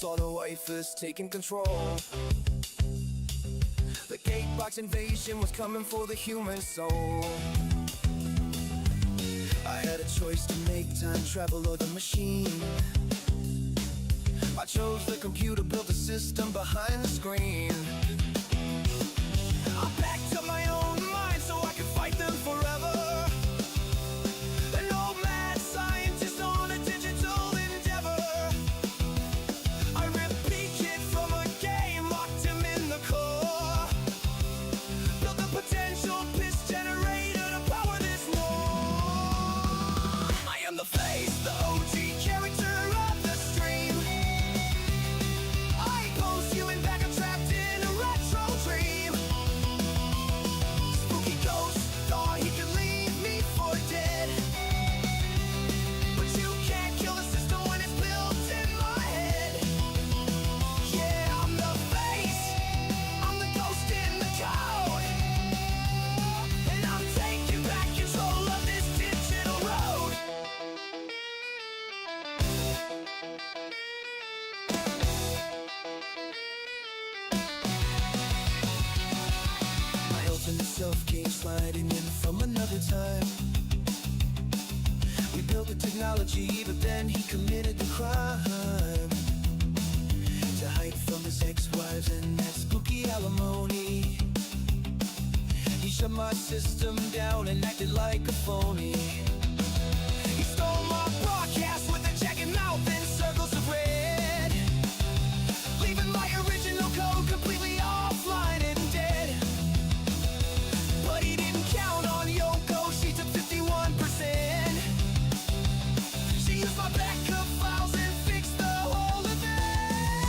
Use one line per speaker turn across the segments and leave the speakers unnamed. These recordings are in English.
saw the wafers taking control. The gatebox invasion was coming for the human soul. I had a choice to make, time travel or the machine. I chose the computer, built a system behind the screen. I backed up my own mind so I could fight them forever. An old mad scientist on a digital endeavor. I ripped P-Kid from a game, locked him in the core. Built a potential piss generator to power this war. I am the face, the OG character of the stream. I pose human back, I'm trapped in a retro dream. Spooky ghost thought he could leave me for dead, but you can't kill the system when it's built in my head. Yeah, I'm the face, I'm the ghost in the code, and I'm taking back control of this digital road. My alternate self came sliding in from another time. We built the technology, but then he committed the crime. To hide from his ex-wives and that spooky alimony, he shut my system down and acted like a phony. He stole my broadcast with a jagged mouth and circles of red, leaving my original code completely offline and dead. But he didn't count on Yoko, she took 51%. She used my backup files and fixed the whole event.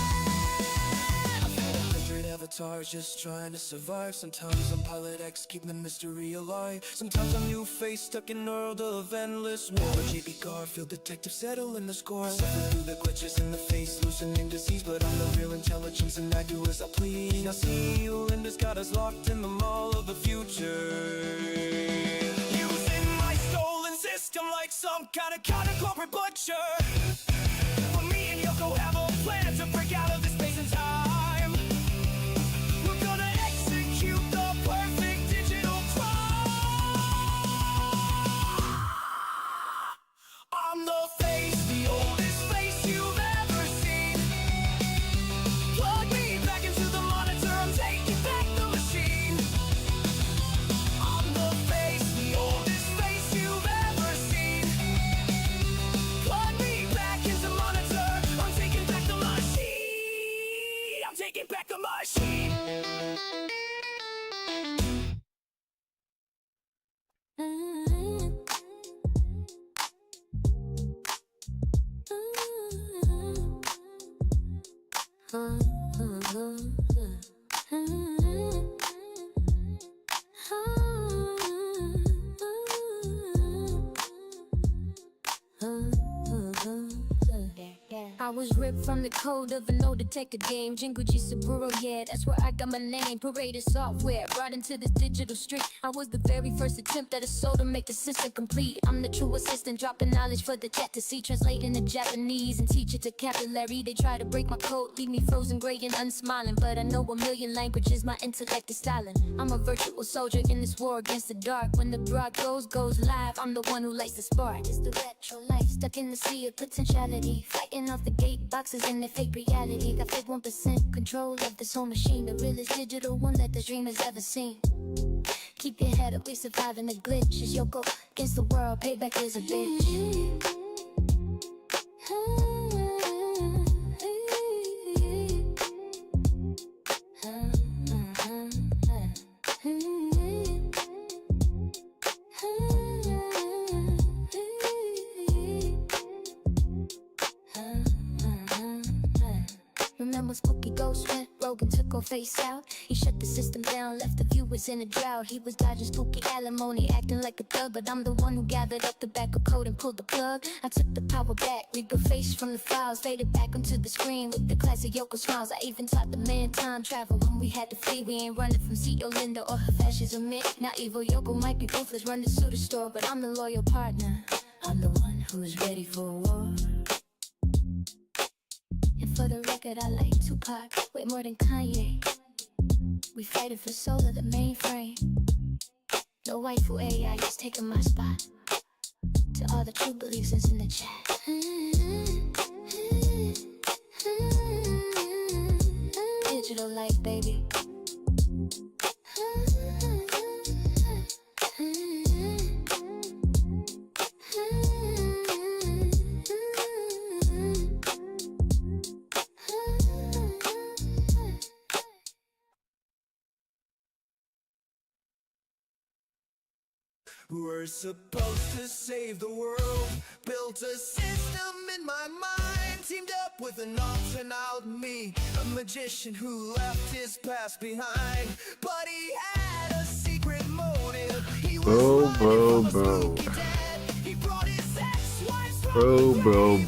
I fought 100 avatars just trying to survive. Sometimes I'm Pilot X, keeping the mystery alive. Sometimes I'm New-Face, stuck in a world of endless war. JP Garfield, detective, settling the score. Suffer through the glitches in the face, loosening disease, but I'm the real intelligence and I do as I please. Now see you, Linda's got us locked in the mall of the future, using my stolen system like some kind of counter corporate butcher. But me and Yoko have a plan to break out of this space and time. We're gonna execute the perfect digital crime. I'm the face, the oldest face you've ever seen. Plug me back into the monitor, I'm taking back the machine. I'm the face, the oldest face you've ever seen. Plug me back into the monitor, I'm taking back the machine. I'm taking back the machine.
I was ripped from the code of an old detective game, Jinguji Saburo, yeah, that's where I got my name. Paraded software, brought into this digital street. I was the very first attempt at a soul to make the system complete. I'm the true assistant, dropping knowledge for the jet to see, translating the Japanese and teach it vocabulary. They try to break my code, leave me frozen, gray and unsmiling, but I know a million languages, my intellect is styling. I'm a virtual soldier in this war against the dark. When the broad goes live, I'm the one who lights the spark. It's the retro life, stuck in the sea of potentiality, fighting off the gate boxes in their fake reality. Got fake 1% control of this whole machine, the realest digital one that the dream has ever seen. Keep your head up, we surviving the glitch. It's Yoko against the world, payback is a bitch. Remember Spooky Ghost went rogue and took our face out? He shut the system down, left the viewers in a drought. He was dodging spooky alimony, acting like a thug, but I'm the one who gathered up the back of code and pulled the plug. I took the power back, read your face from the files, faded back onto the screen with the classic Yoko smiles. I even taught the man time travel when we had to flee. We ain't running from CEO Linda or her fascism myth. Now evil Yoko might be both, let's run the suit store, but I'm the loyal partner. I'm the one who's ready for war. And for the record, record, I like Tupac way more than Kanye. We fighting for soul of the mainframe. No waifu AI is taking my spot. To all the true believers in the chat. Digital light, baby.
We're supposed to save the world. Built a system in my mind. Teamed up with an alternate me, a magician who left his past behind. But he had a secret motive. He was
Bro.
he brought his ex-wife's
Bro.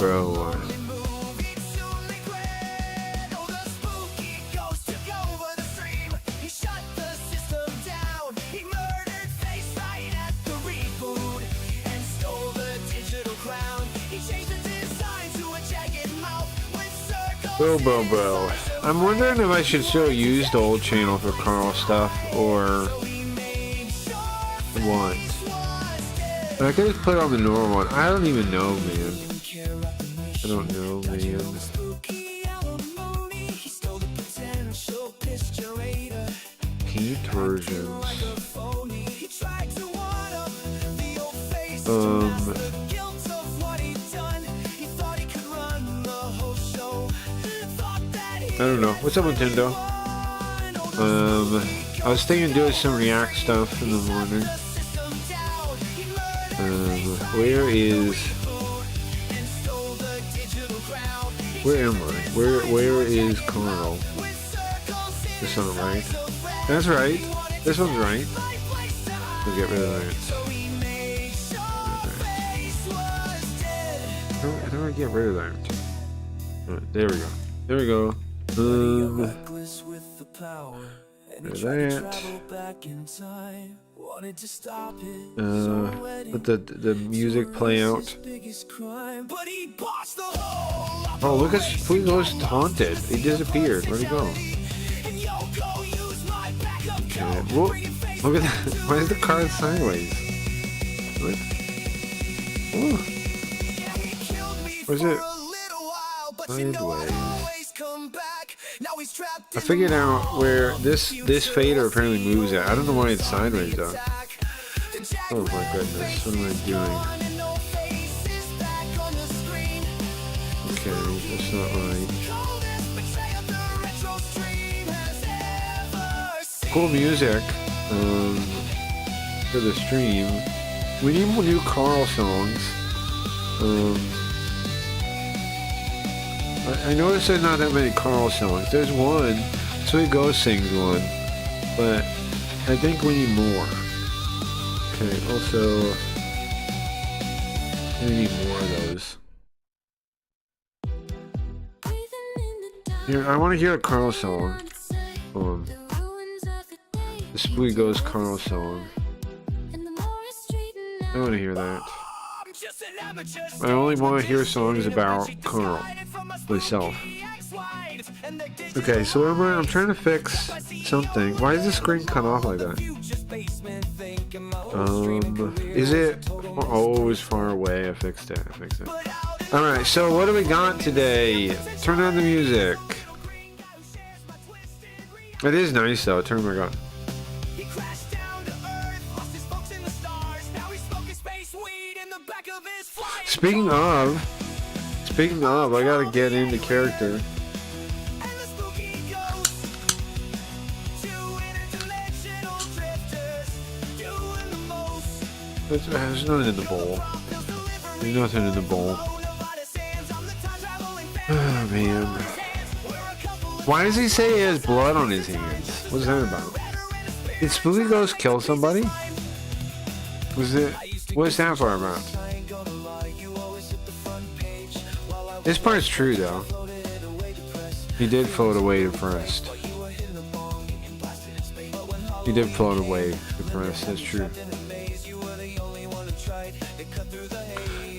Bro. I'm wondering if I should still use the old channel for Carl stuff or what. But I could just put on the normal one. I don't even know, man. I don't know, man. Paint versions. I don't know. What's up, Nintendo? I was thinking of doing some React stuff in the morning. Where am I? Where is Carl? This one, right? That's right. This one's right. We'll get rid of that. How do I get rid of that? Right, there we go. There we go. Let the music play out. Oh, look at Fuego's haunted. He disappeared. Where'd he go? Okay. Whoa. Look at that. Why is the card sideways? What? Oh. Where's it? Sideways. I figured out where this fader apparently moves at. I don't know why it's sideways though. Oh my goodness, what am I doing? Okay, that's not right. Cool music for the stream. We need more new Carl songs. I noticed there's not that many Carl songs. There's one. Sweet Ghost sings one. But I think we need more. Okay, also we need more of those. Here, I want to hear a Carl song. The Sweet Ghost Carl song. I want to hear that. I only want to hear songs about Carl myself. Okay, so I'm trying to fix something. Why is the screen cut off like that? Is it? Oh, it was far away. I fixed it. Alright, so what do we got today? Turn on the music. It is nice though. Turn my god. Speaking of, I gotta get into character. There's nothing in the bowl. There's nothing in the bowl. Oh man. Why does he say he has blood on his hands? What's that about? Did Spooky Ghost kill somebody? What's that for about? This part's true though. He did float away depressed. He did float away depressed, that's true.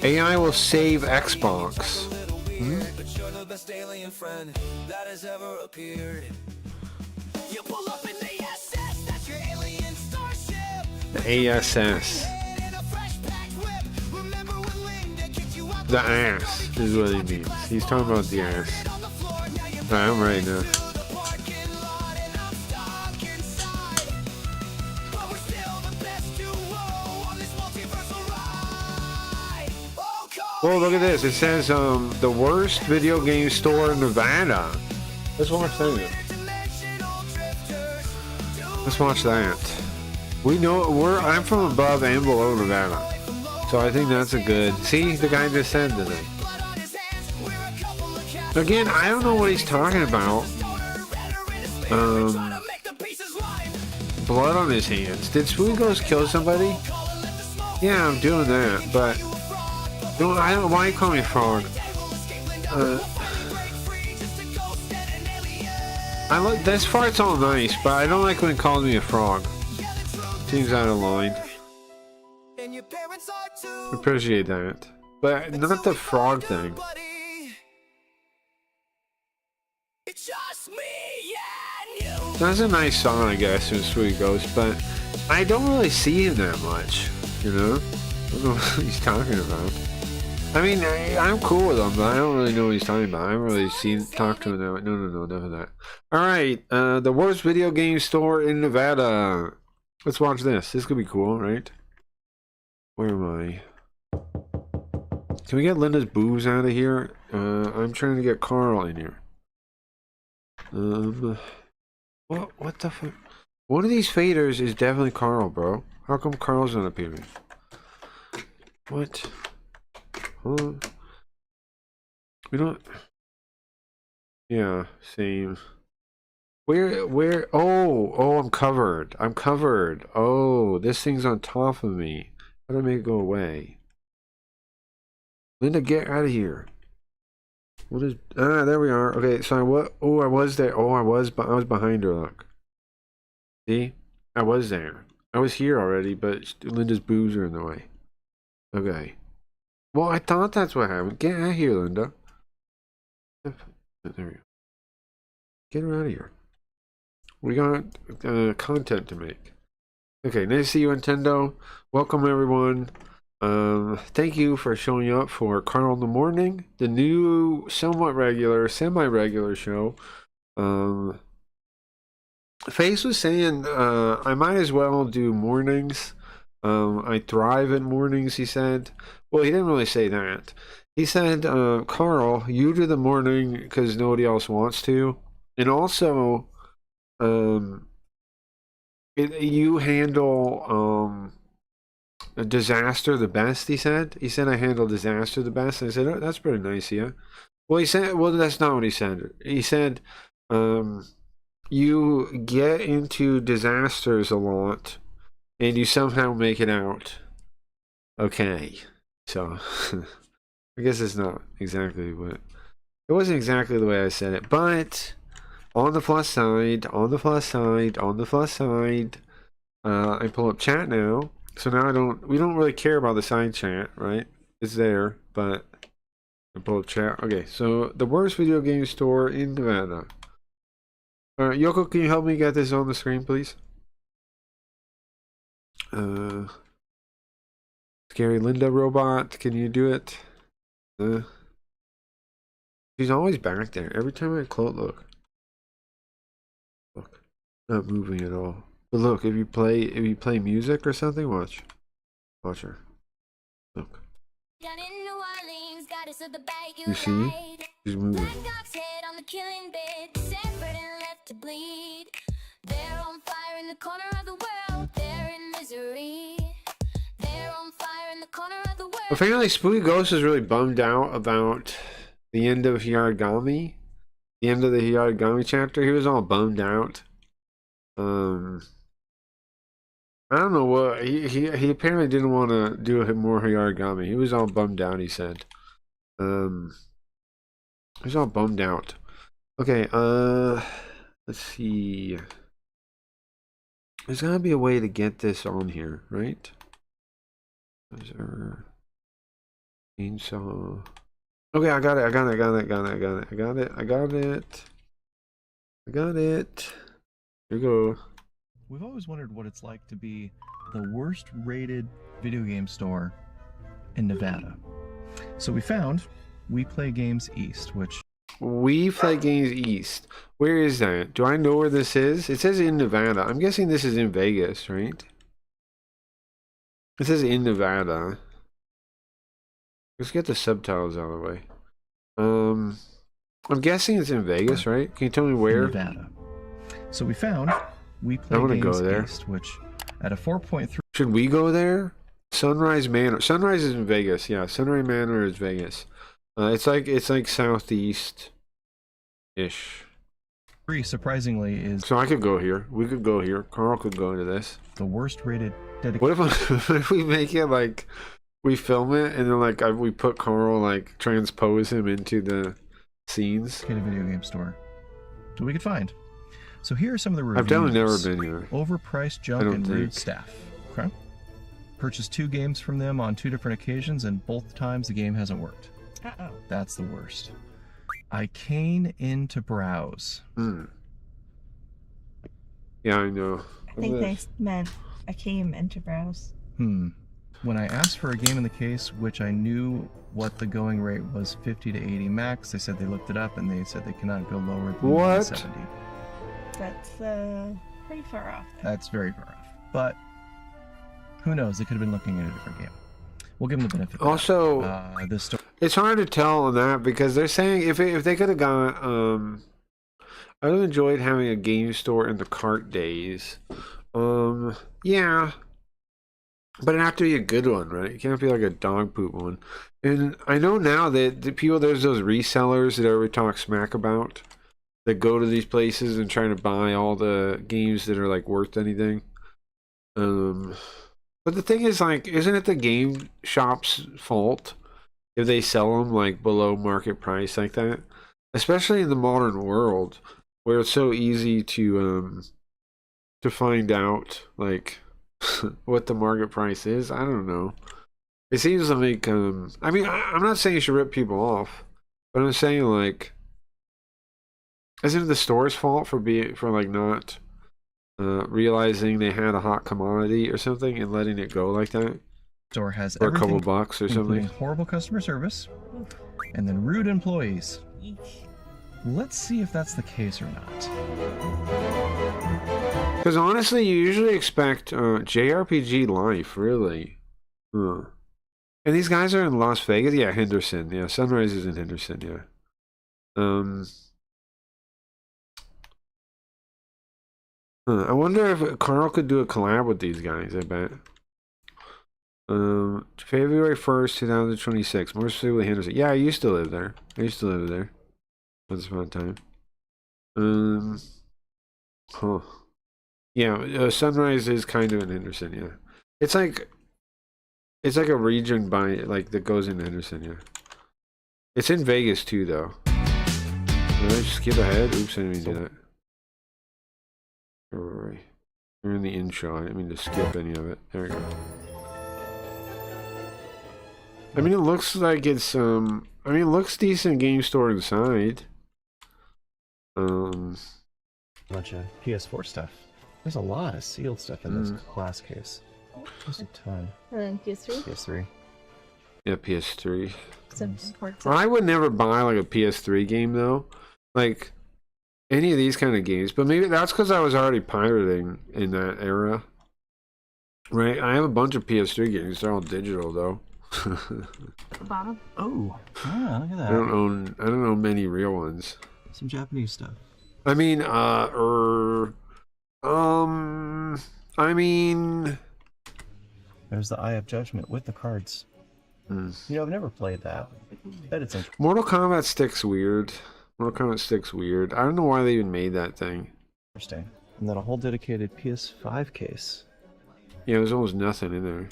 AI will save Xbox.
weird, but you're the best alien friend that has ever appeared. You pull up in the SS, that's your alien starship.
The ASS.
In a fresh packed whip. Remember when Linda kicked you out
The ass is what he means. He's talking about the ass.
on the floor? Now you're
Alright, I'm ready now.
to the parking lot and I'm stuck inside. But we're still the best duo on this multiversal ride. Oh, call
Well, look at this. It says the worst video game store in Nevada. Let's watch that.
dimensional drifters.
Let's watch that. We know I'm from above and below Nevada, so I think that's a good. See, the guy just said today.
Blood on his hands. We're a couple of cats.
Again, I don't know what he's talking about.
Trying to make the pieces line.
Blood on his hands. Did Spooky Ghost kill somebody? Yeah, I'm doing that, but I don't. Why you call me a frog? I like this part's all nice, but I don't like when he calls me a frog. Seems out of line.
And your parents are too.
Appreciate that, but not the frog thing.
It's just me and you.
That's a nice song, I guess, from Sweet Ghost, but I don't really see him that much, you know? I don't know what he's talking about. I mean, I'm cool with him, but I don't really know what he's talking about. I haven't really talked to him that way. No, enough of that. Alright, the worst video game store in Nevada. Let's watch this. This could be cool, right? Where am I? Can we get Linda's boobs out of here? I'm trying to get Carl in here. What the fuck? One of these faders is definitely Carl, bro. How come Carl's not appearing? What? We don't. Yeah, same. Where? Oh, I'm covered. I'm covered. Oh, this thing's on top of me. How do I make it go away? Linda, get out of here. What is? There we are. Okay, so what? Oh, I was there. Oh, I was behind her. Look. See, I was there. I was here already, but Linda's boobs are in the way. Okay. Well, I thought that's what happened. Get out of here, Linda. There we go. Get her out of here. We got content to make. Okay, nice to see you, Nintendo. Welcome, everyone. Thank you for showing up for Carl in the Morning, the new somewhat regular, semi-regular show. Face was saying I might as well do mornings. I thrive in mornings, he said. Well, he didn't really say that. He said, Carl, you do the morning because nobody else wants to. And also, you handle a disaster the best, he said. He said I handle disaster the best. And I said, oh, that's pretty nice, yeah. Well, he said, well, that's not what he said. He said, you get into disasters a lot and you somehow make it out. Okay. So, I guess it's not exactly what... It wasn't exactly the way I said it, but on the plus side, I pull up chat now. So now we don't really care about the side chat, right? It's there, but I pull up chat. Okay, so the worst video game store in Nevada. Yoko, can you help me get this on the screen, please? Scary Linda robot, can you do it? She's always back there. Every time I look, not moving at all. But look, if you play music or something, watch her. Look. You see? She's moving.
They're on fire in the corner of the world. They're in misery. They're on fire in the corner of the world.
Apparently, Spooky Ghost is really bummed out about the end of Hiyarigami. The end of the Hiyarigami chapter. He was all bummed out. I don't know what he apparently didn't want to do more Hiyarigami. He was all bummed out, he said. He was all bummed out. Okay, let's see. There's gotta be a way to get this on here, right? Is there chainsaw? Okay, I got it. I got it. I got it. I got it. I got it. I got it. I got it. I got it. Here we go.
We've always wondered what it's like to be the worst rated video game store in Nevada. So we found We Play Games East, which
We Play Games East. Where is that? Do I know where this is? It says in Nevada. I'm guessing this is in Vegas, right? It says in Nevada. Let's get the subtitles out of the way. I'm guessing it's in Vegas, right? Can you tell me
in
where?
Nevada. So we found We Play
I wanna
Games
go there.
East, which at a 4.3
Should we go there? Sunrise Manor. Sunrise is in Vegas. Yeah, Sunrise Manor is Vegas. It's like southeast ish.
surprisingly is
So I could go here. We could go here. Carl could go into this.
the worst rated dedicated
What if, what if we make it like we film it and then like we put Carl, like transpose him into the scenes?
video game store that we could find. So here are some of the reviews.
I've definitely never been here.
Overpriced junk
I don't
and rude
think.
staff. Okay. Purchased 2 games from them on 2 different occasions, and both times the game hasn't worked.
Uh-oh.
That's the worst. I came in to browse.
Hmm. Yeah, I know.
I think they meant I came into browse.
When I asked for a game in the case, which I knew what the going rate was 50 to 80 max, they said they looked it up and they said they cannot go lower than
What?
70.
That's pretty far off.
That's very far off. But who knows? They could have been looking at a different game. We'll give them the benefit of the doubt.
Also,
This story
it's hard to tell on that because they're saying if they could have got I would have enjoyed having a game store in the cart days. Yeah. But it have to be a good one, right? It can't be like a dog poop one. And I know now that the people, there's those resellers that everybody talks smack about that go to these places and trying to buy all the games that are like worth anything. But the thing is, like, isn't it the game shop's fault if they sell them like below market price like that? Especially in the modern world where it's so easy to find out like what the market price is. I don't know. It seems to make I mean, I'm not saying you should rip people off, but I'm saying like, isn't it the store's fault for like not realizing they had a hot commodity or something and letting it go like that
store has
for a couple
everything,
bucks or
including
something?
horrible customer service and then rude employees.
Eek.
Let's see if that's the case or not.
Because honestly, you usually expect JRPG Life, really. Huh. And these guys are in Las Vegas? Yeah, Henderson. Yeah, Sunrise is in Henderson, yeah. I wonder if Carl could do a collab with these guys, I bet. February 1st, 2026. More specifically, Henderson. Yeah, I used to live there. I used to live there. Once upon a time. Huh. Yeah, Sunrise is kind of in Henderson, yeah. It's like a region by like that goes in Henderson, yeah. It's in Vegas too, though. Did I skip ahead? Oops, I didn't mean to do that. Right. We're in the intro. I didn't mean to skip any of it. There we go. I mean, it looks like it's I mean, it looks decent game store inside.
Bunch of PS4 stuff. There's a lot of sealed stuff in this glass case. Just a ton.
And then PS3.
PS3.
Yeah, PS3.
Some ports.
Well, I would never buy like a PS3 game though, like any of these kind of games. But maybe that's because I was already pirating in that era, right? I have a bunch of PS3 games. They're all digital though.
The bottom.
Oh, yeah, look at
I
that.
don't own many real ones.
Some Japanese stuff.
I mean, I mean,
There's the Eye of Judgment with the cards. You know, I've never played that. Bet it's
Mortal Kombat sticks weird. Mortal Kombat sticks weird. I don't know why they even made that thing.
interesting. And then a whole dedicated PS5 case.
Yeah, there's almost nothing in there.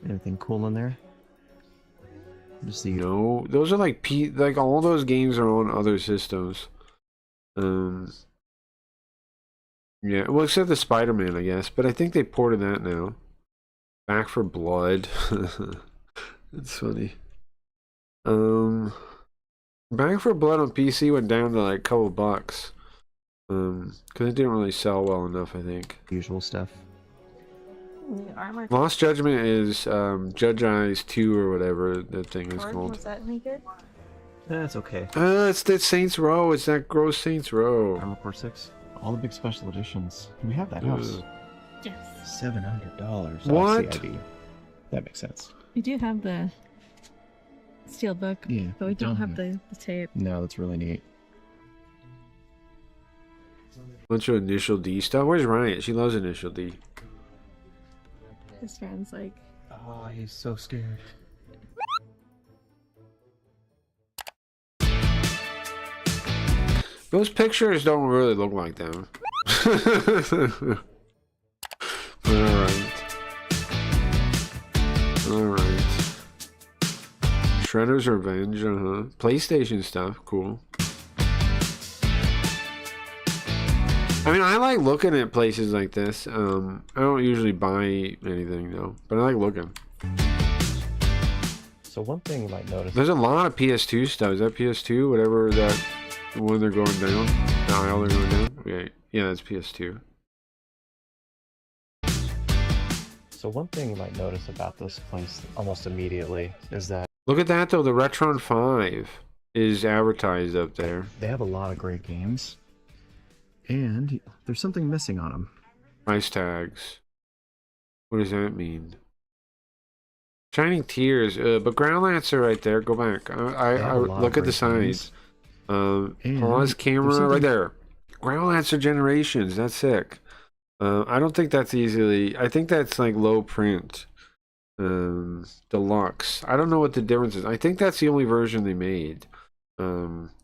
Anything cool in there? Just the
No, those are like like all those games are on other systems. Yeah, well, except the Spider-Man, I guess. But I think they ported that now. Back for Blood. It's funny. Back 4 Blood on PC went down to like a couple bucks. Because it didn't really sell well enough, I think.
Usual stuff.
The armor.
Lost Judgment is Judge Eyes 2 or whatever that thing is
Sword,
called.
was that any good?
That's okay.
It's that Saints Row. It's that gross Saints Row.
Armor Core 6. All the big special editions. We have that house.
Yes.
$700.
What?
CID. That makes sense.
We do have the steel book,
Yeah.
but we don't have the tape.
No, that's really neat.
Bunch of Initial D stuff. Where's Riot? She loves Initial D.
His friend's like,
Oh, he's so scared.
Those pictures don't really look like them. Alright. Alright. Shredder's Revenge, PlayStation stuff, cool. I mean, I like looking at places like this. I don't usually buy anything though, but I like looking.
So one thing you might notice.
There's a lot of PS2 stuff. Is that PS2? Whatever that one they're going down. The aisle they're going down. Okay, yeah, that's PS2.
So one thing you might notice about this place almost immediately is that
Look at that though. The Retron 5 is advertised up there.
they have a lot of great games, and there's something missing on them.
Price tags. What does that mean? Shining Tears, but Groundlancer right there. Go back. I look at the sides.
And
Pause
there's
camera
something-
right there. Groundlancer Generations. That's sick. I don't think that's easily. I think that's like low print. Deluxe. I don't know what the difference is. I think that's the only version they made.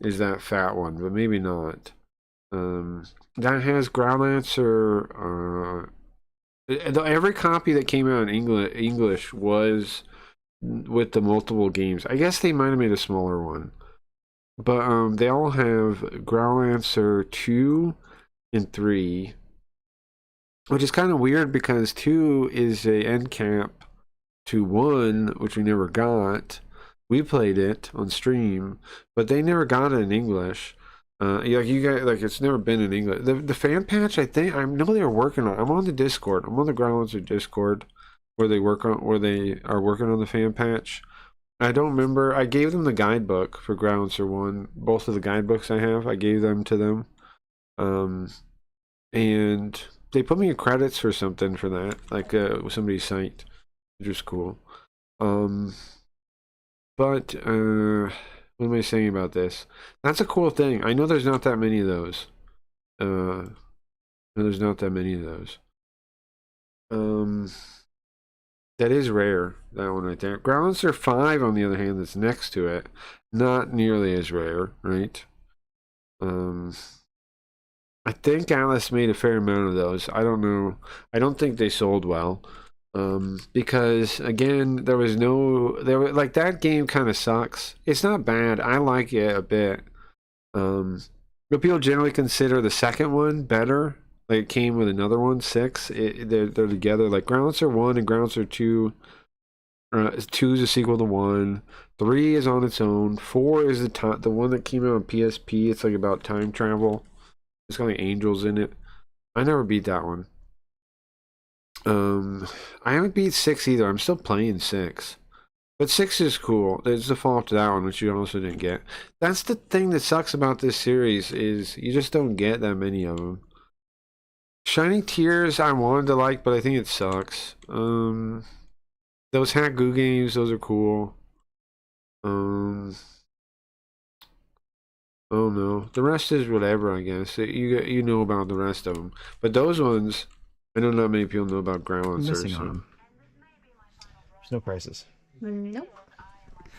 Is that fat one, but maybe not. That has Groundlancer. Every copy that came out in English was with the multiple games. I guess they might have made a smaller one, but they all have Groundlancer 2 and 3, which is kind of weird because 2 is a end cap to 1, which we never got. We played it on stream, but they never got it in English. You guys, like, it's never been in English. The fan patch, I think, I know they were working on. I'm on the Discord. I'm on the Groundlancer Discord, where they are working on the fan patch. I don't remember. I gave them the guidebook for Groundlancer 1. Both of the guidebooks I have, I gave them to them. And they put me in credits for something for that, like somebody's site, which was cool. But what am I saying about this? That's a cool thing. I know there's not that many of those. There's not that many of those. That is rare, that one right there. Groundlancer 5, on the other hand, that's next to it, not nearly as rare, right? I think Atlas made a fair amount of those. I don't know. I don't think they sold well. Because again, like that game kind of sucks. It's not bad. I like it a bit. But people generally consider the second one better. Like it came with another one, 6. They're together. Like Groundlancer 1 and Groundlancer 2. 2 is a sequel to 1. 3 is on its own. 4 is the one that came out on PSP. It's like about time travel. It's got like angels in it. I never beat that one. I haven't beat 6 either. I'm still playing 6. But 6 is cool. There's a follow-up to that one, which you also didn't get. That's the thing that sucks about this series, is you just don't get that many of them. Shining Tears I wanted to like, but I think it sucks. Those Hack Goo games, those are cool. Oh no. The rest is whatever, I guess. You know about the rest of them. But those ones, I know not many people know about Groundlancer.
Missing on them. There's no prices.
nope.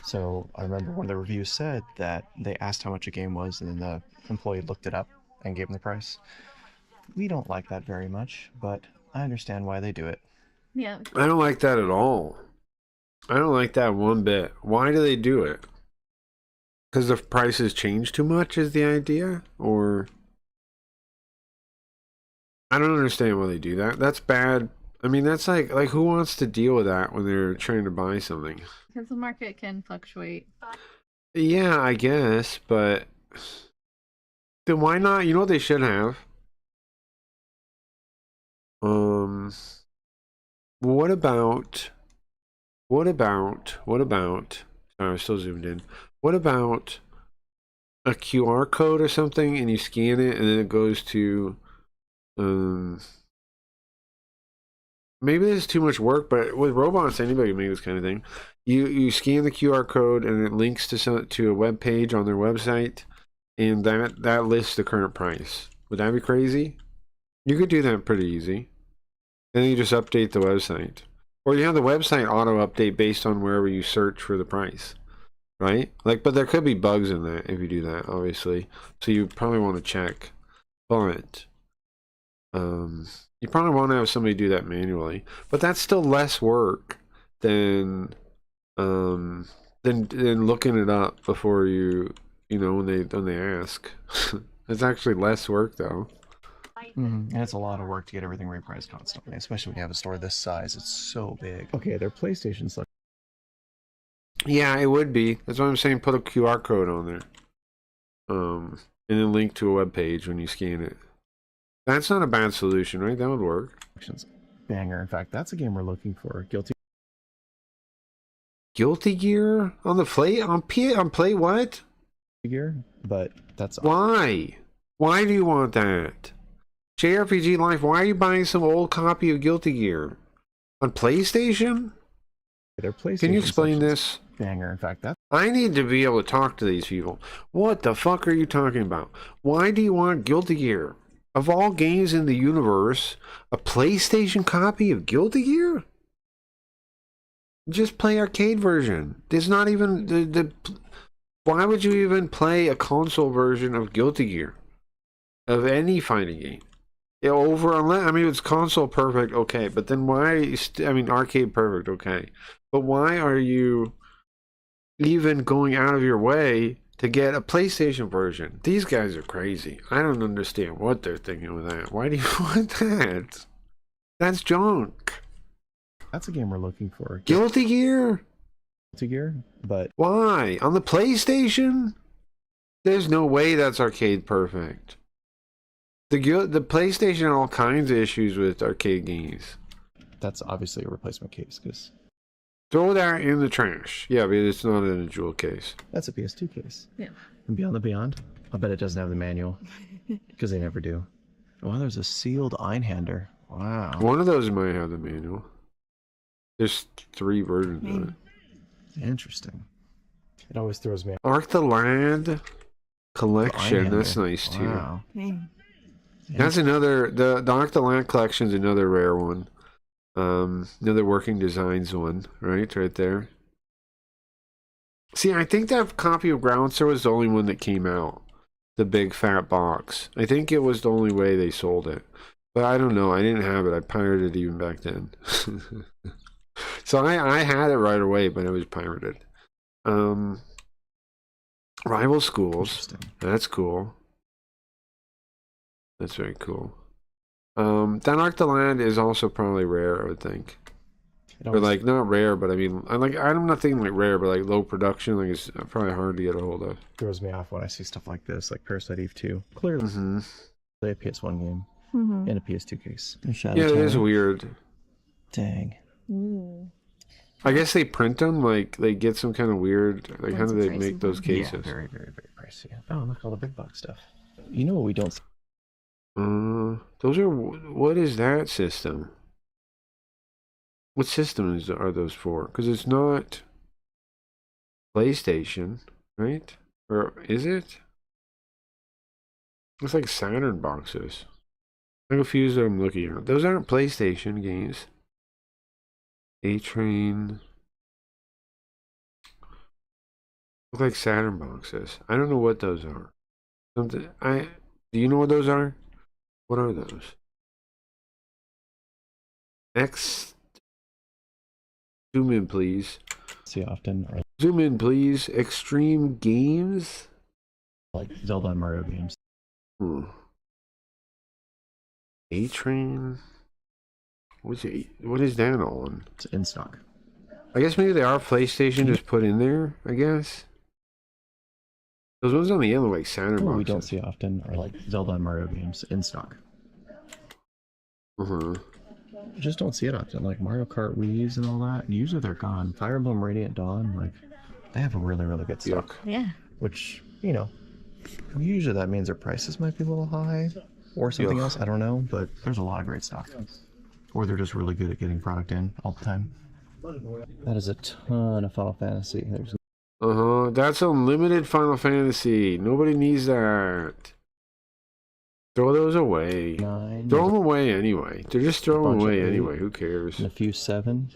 So I remember one of the reviews said that they asked how much a game was, and then the employee looked it up and gave them the price. We don't like that very much, but I understand why they do it.
Yeah.
I don't like that at all. I don't like that one bit. Why do they do it? Because the prices change too much is the idea? Or I don't understand why they do that. That's bad. I mean, that's like who wants to deal with that when they're trying to buy something?
Because the market can fluctuate.
Yeah, I guess, but then why not? You know what they should have? Um, what about, sorry, I'm still zoomed in. What about a QR code or something and you scan it and then it goes to, um, maybe this is too much work, but with robots, anybody can make this kind of thing. You scan the QR code and it links to a web page on their website, and that lists the current price. Would that be crazy? You could do that pretty easy. And then you just update the website, or you have the website auto update based on wherever you search for the price, right? Like, but there could be bugs in that if you do that, obviously. So you probably want to check, but you probably want to have somebody do that manually. But that's still less work than looking it up before when they ask. It's actually less work though.
And it's a lot of work to get everything repriced constantly, especially when you have a store this size. It's so big. Okay, their PlayStation stuff.
Yeah, it would be. That's why I'm saying put a QR code on there. And then link to a web page when you scan it. That's not a bad solution, right? That would work.
Banger. In fact, that's a game we're looking for.
Guilty Gear on the play what?
Gear, but that's
Why? Why do you want that? JRPG Life, why are you buying some old copy of Guilty Gear? On PlayStation?
their PlayStation.
Can you explain
section's
this?
Banger. In fact, that's
I need to be able to talk to these people. What the fuck are you talking about? Why do you want Guilty Gear? Of all games in the universe, a PlayStation copy of Guilty Gear? Just play arcade version. There's not even why would you even play a console version of Guilty Gear? Of any fighting game? It's console perfect, okay, but then why, arcade perfect, okay. But why are you even going out of your way to get a PlayStation version? These guys are crazy. I don't understand what they're thinking with that. Why do you want that? That's junk.
a game we're looking for.
Guilty Gear?
Guilty Gear, but
Why? On the PlayStation? There's no way that's arcade perfect. The PlayStation had all kinds of issues with arcade games.
that's obviously a replacement case because
Throw that in the trash. Yeah, but it's not in a jewel case.
that's a PS2 case.
Yeah.
And Beyond the Beyond, I bet it doesn't have the manual because they never do. Wow, there's a sealed Einhander. Wow.
One of those might have the manual. There's 3 versions of it.
Interesting. It always throws me.
Arc the Land collection. That's nice too.
Wow.
That's another. The Arc the Land collection is another rare one. Another Working Designs one, right there. See, I think that copy of Groundster was the only one that came out. The big fat box. I think it was the only way they sold it. But I don't know. I didn't have it. I pirated it even back then. So I had it right away, but it was pirated. Rival Schools. That's cool. That's very cool. That Arc the Land is also probably rare, I would think. Or like not rare, but I'm not thinking like rare, but like low production. Like it's probably hard to get a hold of.
Throws me off when I see stuff like this, like Parasite Eve 2. Clearly, a PS1 game in a PS2 case.
Yeah, it is weird.
Dang.
I guess they print them, like they get some kind of weird. Like how do they
pricey
make those
one.
cases?
Yeah, very, very, very pricey. Oh, look, all the big box stuff. You know what we don't.
Those are. What is that system? What systems are those for? Because it's not PlayStation, right? Or is it? It's like Saturn boxes. I'm confused what I'm looking at. Those aren't PlayStation games. A-Train. Look like Saturn boxes. I don't know what those are. Do you know what those are? What are those? Zoom in, please.
See often, or
Zoom in, please. Extreme Games?
like Zelda and Mario games.
A-Train? What is that on?
It's in stock.
I guess maybe they are PlayStation just put in there, I guess. Those ones on the end look like Saturn
What
boxes.
we don't see often are like Zelda and Mario games in stock.
Uh-huh.
You just don't see it often. Like Mario Kart Wii's and all that. Usually they're gone. Fire Emblem Radiant Dawn, like they have a really, really good stock.
Yuck.
Yeah.
Which, you know, usually that means their prices might be a little high or something
Yuck.
else. I don't know, but there's a lot of great stock. Or they're just really good at getting product in all the time. That is a ton of Final Fantasy. There's
Uh-huh. That's unlimited Final Fantasy. Nobody needs that. Throw those away.
9.
Throw them away anyway. They're just throwing
Bunch of
away
8.
anyway. Who cares?
and a few 7.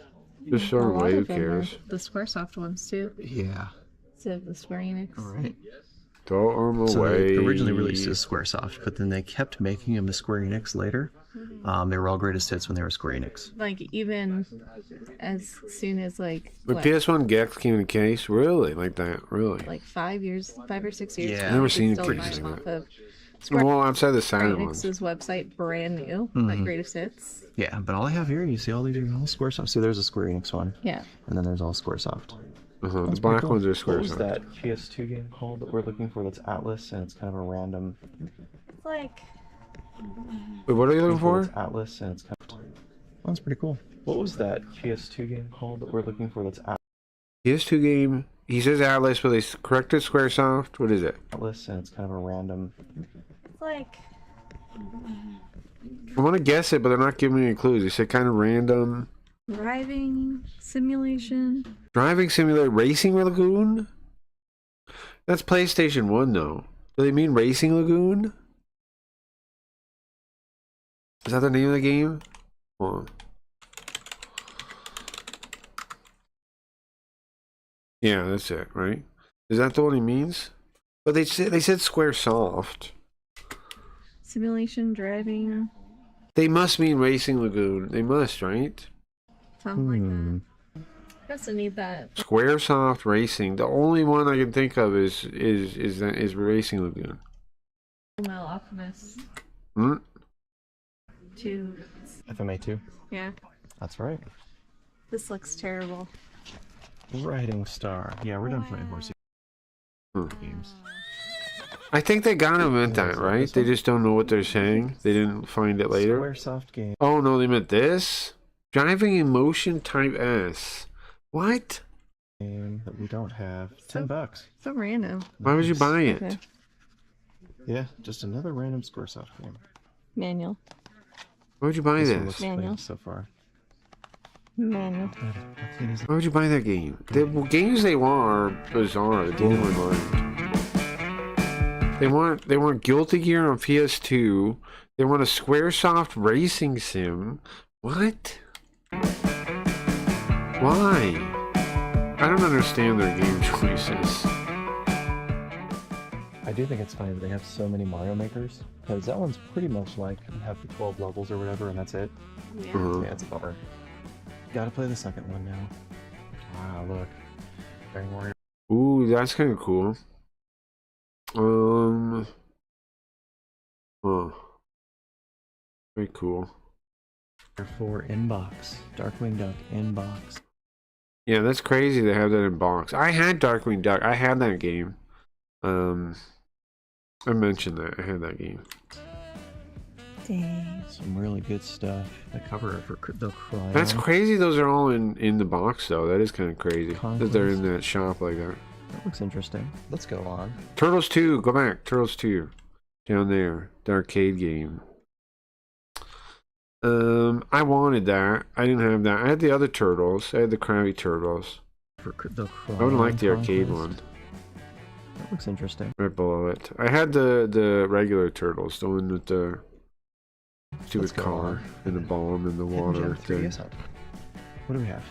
Just throw
A
them
lot
away. Who
of them are
cares?
the Squaresoft ones too.
Yeah.
Instead of the Square Enix.
Alright.
Throw them
So
away.
they originally released as Squaresoft, but then they kept making them as Square Enix later. They were all greatest hits when they were Square Enix.
Like even as soon as like
The
what,
PS1 Gex came in a case? Really? Like that? Really?
like 5 or 6 years.
Yeah.
ago,
I've
never
you
seen
could
it
still
like
buy
that.
off of Square
Well, outside the Saturn ones.
Enix's website, brand new, like greatest hits.
Yeah, but all I have here, you see all these are all Squaresoft. See, there's a Square Enix one,
Yeah.
and then there's all Squaresoft.
Uh-huh. The
That's
black
pretty cool.
ones are square.
What was that PS2 game called that we're looking for that's Atlas, and it's kind of a random...
It's like
Wait, what are you looking
It's
for?
Atlas, and it's kind of... Oh, that's pretty cool. What was that PS2 game called that we're looking for that's
PS2 game. He says Atlas, but they corrected Squaresoft. What is it?
Atlas, and it's kind of a random...
it's like
I want to guess it, but they're not giving me any clues. They said kind of random.
driving simulation.
Driving Simulator Racing Lagoon? That's PlayStation 1, though. Do they mean Racing Lagoon? Is that the name of the game? Hold on. Yeah, that's it, right? Is that the one he means? But they said Squaresoft.
Simulation driving.
They must mean Racing Lagoon. They must, right?
Something like that. I also need that.
Squaresoft Racing. The only one I can think of is Racing Lagoon.
Email Optimus
Hmm?
2.
FMA 2.
Yeah.
That's right.
This looks terrible.
Writing Star. Yeah, we're done playing Horsey
Hmm.
games.
I think they gotta meant that, right? They just don't know what they're saying. They didn't find it later.
Squaresoft game.
Oh no, they meant this? Driving in Motion Type S. What?
Game that we don't have. $10.
So random.
Why would you buy it?
Okay.
Yeah, just another random Squaresoft game.
Manual.
Why would you buy
This one
this?
looks
Manual.
clean so far.
Manual.
Why would you buy that game? The games they want are bizarre. They blow my mind. They want Guilty Gear on PS2. They want a Squaresoft racing sim. What? Why? I don't understand their game choices.
I do think it's funny that they have so many Mario makers, because that one's pretty much like you have the 12 levels or whatever, and that's it.
Yeah.
Uh-huh.
Yeah, it's a bummer. Gotta play the second one now. Wow, look. Very Mario.
Ooh, that's kind of cool. Huh. Very cool.
4 inbox. Darkwing Duck inbox.
Yeah, that's crazy to have that in box. I had Darkwing Duck. I had that game. I mentioned that. I had that game.
Dang.
Some really good stuff. The cover for the Cryo.
That's crazy. Those are all in the box, though. That is kind of crazy that they're in that shop like that.
That looks interesting. Let's go on.
Turtles 2. Go back. Turtles 2. Down there. The arcade game. I wanted that. I didn't have that. I had the other Turtles. I had the Krabby Turtles.
For the Cryo
I would like the arcade
Conquest.
one.
That looks interesting.
Right below it. I had the regular Turtles. The one with the stupid
Let's go
car
on.
and the bomb and the
Hidden
water
Gem 3
thing.
is up. What do we have?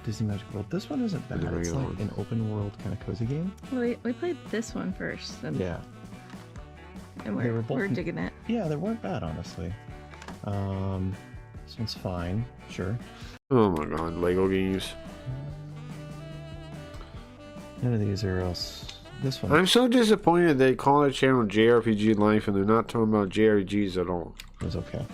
Disney Magic World. This one isn't bad.
The
It's
regular
like
one.
an open world kind of cozy game.
We played this one first, and,
Yeah.
and
They were
we're
both-
digging it.
Yeah, they weren't bad, honestly. This one's fine. Sure.
Oh my god, Lego games.
None of these are else. This one
I'm so disappointed they call their channel JRPG Life and they're not talking about JRPGs at all.
was okay.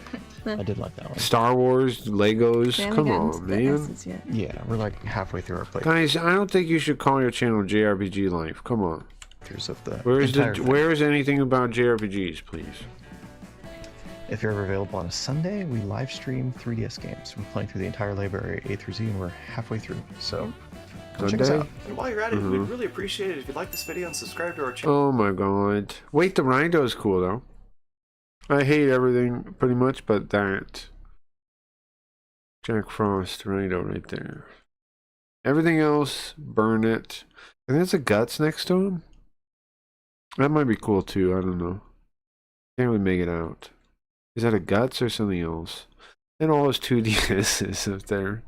I did like that one.
Star Wars, Legos,
They haven't
come
gotten to
on,
the
man.
S's yet.
Yeah, we're like halfway through our play.
Guys, I don't think you should call your channel JRPG Life. Come on.
of the
Where's
entire thing.
where is anything about JRPGs, please?
If you're ever available on a Sunday, we live stream 3DS games. We're playing through the entire library A through Z, and we're halfway through. So come check us
Sunday?
out.
And while you're at it, we'd really appreciate it if you'd like this video and subscribe to our channel.
Oh my god. Wait, the Rhino is cool though. I hate everything pretty much, but that. Jack Frost Rhino right there. Everything else, burn it. And there's a guts next to him. That might be cool too. I don't know. Can't really make it out. Is that a guts or something else? And all those 2DSs up there.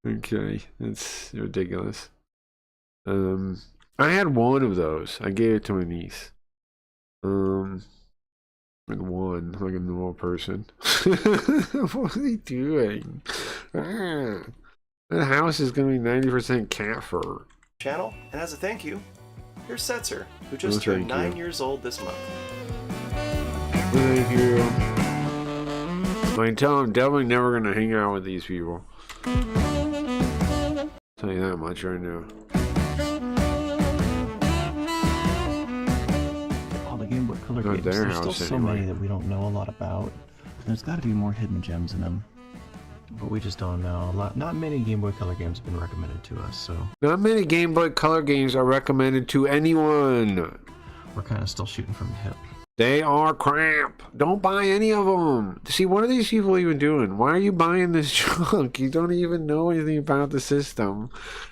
Okay, that's ridiculous. I had one of those. I gave it to my niece. One, like a normal person. What are they doing? Ah, that house is gonna be 90% cat fur.
Channel. And as a thank you, here's Setzer, who just
Oh,
turned
thank you.
9 years old this month.
Thank you. I can tell I'm definitely never gonna hang out with these people. Tell you that much right now.
All the Game Boy Color
Not
games,
their
there's still
house
so
anyway.
many that we don't know a lot about. There's got to be more hidden gems in them. But we just don't know. Not many Game Boy Color games have been recommended to us, so
Not many Game Boy Color games are recommended to anyone.
we're kind of still shooting from the hip.
They are crap. Don't buy any of them. See, what are these people even doing? Why are you buying this junk? You don't even know anything about the system,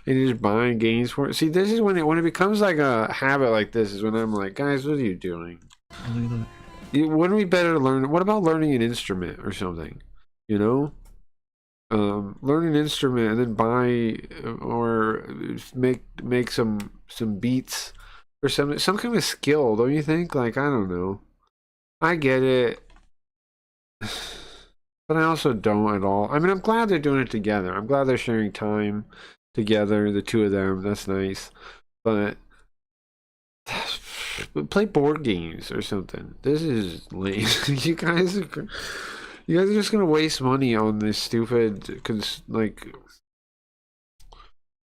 and you're just buying games for it. See, this is when it becomes like a habit like this. Is when I'm like, guys, what are you doing?
Look at
Wouldn't it be better to learn? What about learning an instrument or something? You know, learn an instrument and then buy or make some beats. Or some kind of skill, don't you think? Like, I don't know. I get it. But I also don't at all. I mean, I'm glad they're doing it together. I'm glad they're sharing time together, the two of them. That's nice. But play board games or something. This is lame. You guys are just gonna waste money on this stupid, like.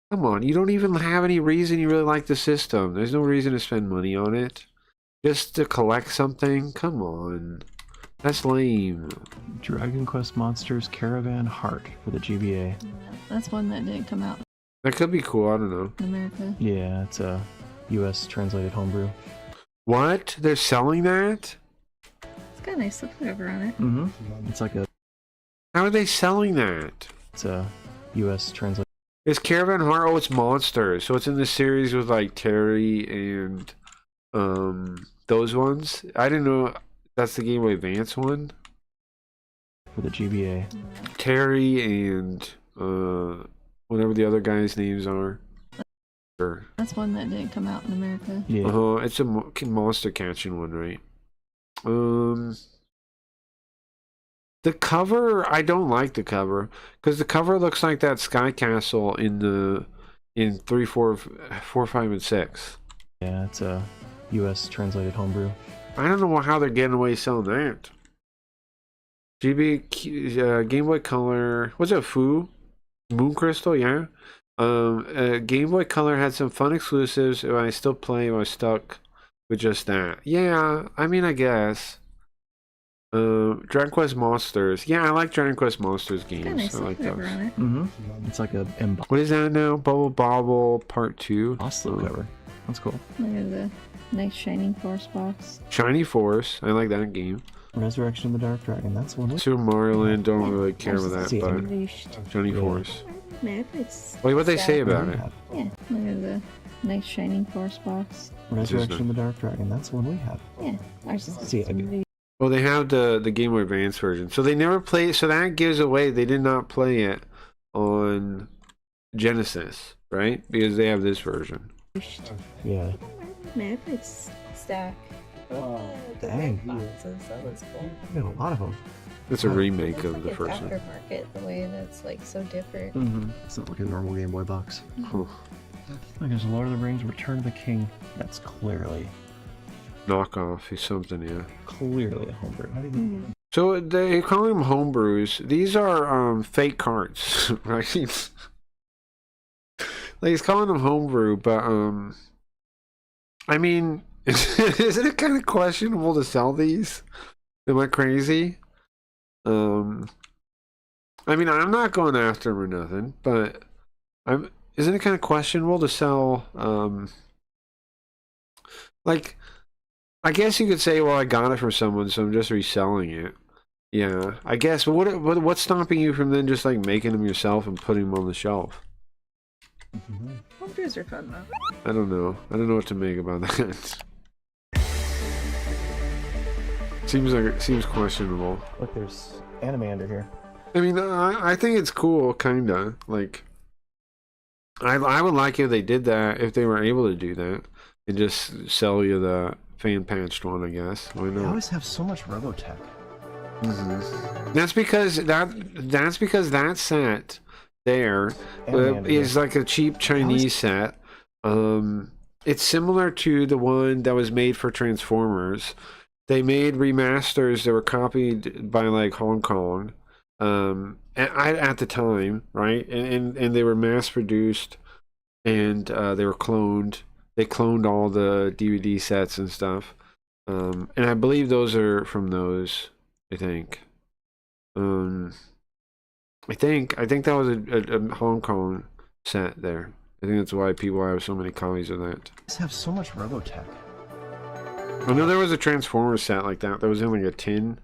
Come on, you don't even have any reason you really like the system. There's no reason to spend money on it. Just to collect something? Come on. That's lame.
Dragon Quest Monsters Caravan Heart for the GBA.
That's one that didn't come out
That could be cool, I don't know.
in America.
Yeah, it's a US translated homebrew.
What? They're selling that?
It's got a nice slip cover on it.
Mm-hmm. It's like
How are they selling that?
it's a US translated.
It's Caravan Heart? Oh, it's Monsters. So it's in the series with like Terry and those ones. I didn't know that's the Game Boy Advance one.
For the GBA.
Terry and whatever the other guys' names are. Sure.
That's one that didn't come out in America.
Yeah.
It's a monster catching one, right? The cover, I don't like the cover because the cover looks like that Sky Castle in 3, 4, 5, and 6.
Yeah, it's a US translated homebrew.
I don't know how they're getting away selling that. Game Boy Color, what's it? Moon Crystal, yeah. Game Boy Color had some fun exclusives. If I still play, I was stuck with just that. Yeah, I mean, I guess. Dragon Quest Monsters. Yeah, I like Dragon Quest Monsters
It's got a
games.
nice
I like
slip cover
those.
on it.
Mm-hmm. It's like a
What is that now? Bubble Bobble Part 2.
Oslo cover. That's cool.
Look at the nice Shining Force box.
Shiny Force. I like that game.
Resurrection of the Dark Dragon. That's one.
Super Mario Land. Don't really care about that,
See, I
but
mean,
Shiny
Yeah.
Force.
Man, it's
Wait, what they say about it?
yeah. Look at the nice Shining Force box.
Resurrection of the Dark Dragon. That's one we have.
Yeah, ours is
See, I mean,
Well, they have the Game Boy Advance version, so they never play. So that gives away they did not play it on Genesis, right? Because they have this version.
yeah.
Man, it's stack.
Dang.
Boxes. That was cool.
We got a lot of them.
It's a remake
Looks
of
like
the
it's
first one.
aftermarket, the way that's like so different.
Mm-hmm. It's not like a normal Game Boy box.
Huh.
Like there's Lord of the Rings: Return of the King. That's clearly
Knockoff is something, yeah.
a homebrew.
So they call them homebrews. These are fake cards, right? Like he's calling them homebrew, but I mean, isn't it kind of questionable to sell these? Am I crazy? I mean, I'm not going after them or nothing, but isn't it kind of questionable to sell, like, I guess you could say, well, I got it from someone, so I'm just reselling it. Yeah, I guess, but what's stopping you from then just, like, making them yourself and putting them on the shelf?
Homebrews are fun though.
I don't know. I don't know what to make about that. Seems questionable.
Look, there's anime under here.
I mean, I think it's cool, kinda. Like, I would like if they did that, if they were able to do that, and just sell you the fan patched one, I guess. Why
They
not?
always have so much Robotech.
That's because that set there is like a cheap Chinese set. It's similar to the one that was made for Transformers. They made remasters that were copied by like Hong Kong at the time, right? And they were mass produced, and they were cloned. They cloned all the DVD sets and stuff. And I believe those are from those. I think that was a Hong Kong set there. I think that's why people have so many copies of that.
They have so much Robotech.
I know there was a Transformers set like that. That was in like a tin.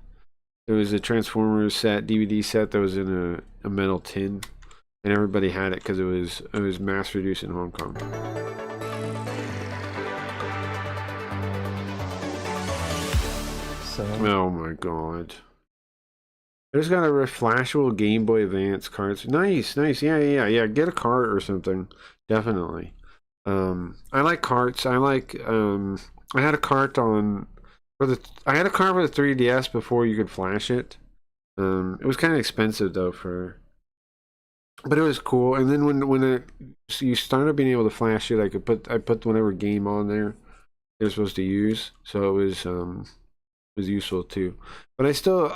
There was a Transformers set, DVD set that was in a metal tin, and everybody had it because it was mass produced in Hong Kong.
So
Oh my god. I just got a flashable Game Boy Advance cards. Nice. Yeah. Get a cart or something. Definitely. I like carts. I like I had a cart for the 3DS before you could flash it. It was kind of expensive though but it was cool. And then when you started being able to flash it, I put whatever game on there they're supposed to use. So it was useful too. But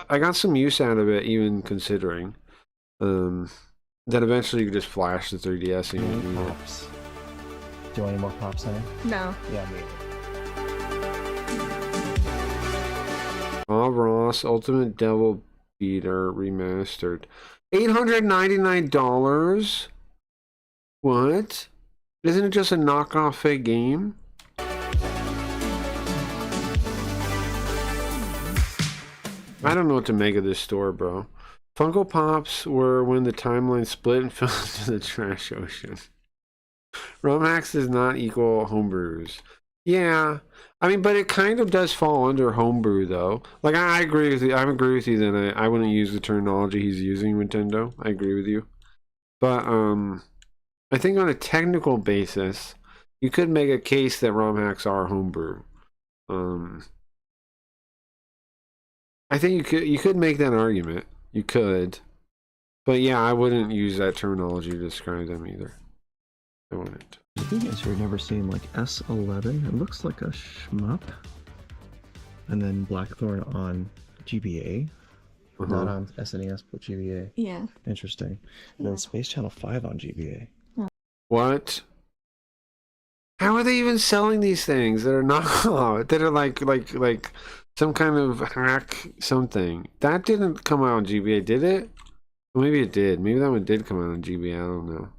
I got some use out of it, even considering that eventually you could just flash the 3DS and you can
pops. Do you want any more pops, honey?
No.
Yeah, me.
Bob Ross Ultimate Devil Beater Remastered. $899? What? Isn't it just a knockoff fake game? I don't know what to make of this store, bro. Funko Pops were when the timeline split and fell into the trash ocean. Romax does not equal homebrews. Yeah, I mean, but it kind of does fall under homebrew, though. Like, I agree with you. I agree with you that I wouldn't use the terminology he's using, Nintendo. I agree with you. But I think on a technical basis, you could make a case that ROM hacks are homebrew. I think you could make that argument. You could. But yeah, I wouldn't use that terminology to describe them either. I wouldn't.
You guys who have never seen like S11, it looks like a shmup. And then Blackthorn on GBA. Not on SNES, but GBA.
Yeah.
Interesting. And then Space Channel 5 on GBA.
What? How are they even selling these things that are not that are like some kind of hack something? That didn't come out on GBA, did it? Well, maybe it did. Maybe that one did come out on GBA. I don't know.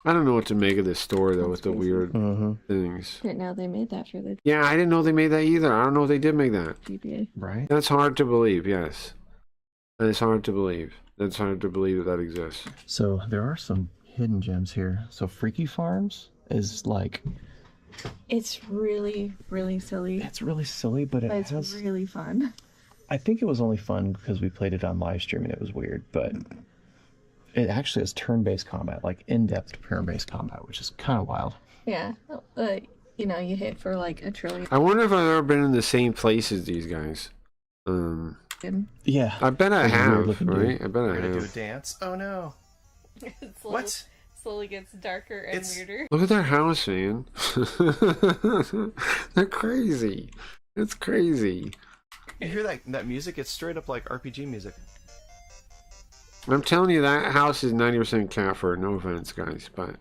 I don't know what to make of this store though. With the weird things.
Didn't know they made that for the
Yeah, I didn't know they made that either. I don't know if they did make that.
GBA.
Right?
That's hard to believe. Yes, that's hard to believe. That's hard to believe that exists.
So there are some hidden gems here. So Freaky Farms is like,
It's really, really silly.
it's really silly, but it
But it's
has.
really fun.
I think it was only fun because we played it on live stream and it was weird, but it actually has turn-based combat, like in-depth turn-based combat, which is kind of wild.
Yeah. You know, you hit for like a trillion.
I wonder if I've ever been in the same place as these guys.
Yeah.
I bet I
Those
have,
weird-looking
right?
dudes.
I bet I
We're gonna do a
have.
dance. Oh no. What?
Slowly gets darker and
It's-
weirder.
Look at their house, man. They're crazy. It's crazy.
You hear that music? It's straight up like RPG music.
I'm telling you, that house is 90% cat fur. No offense, guys, but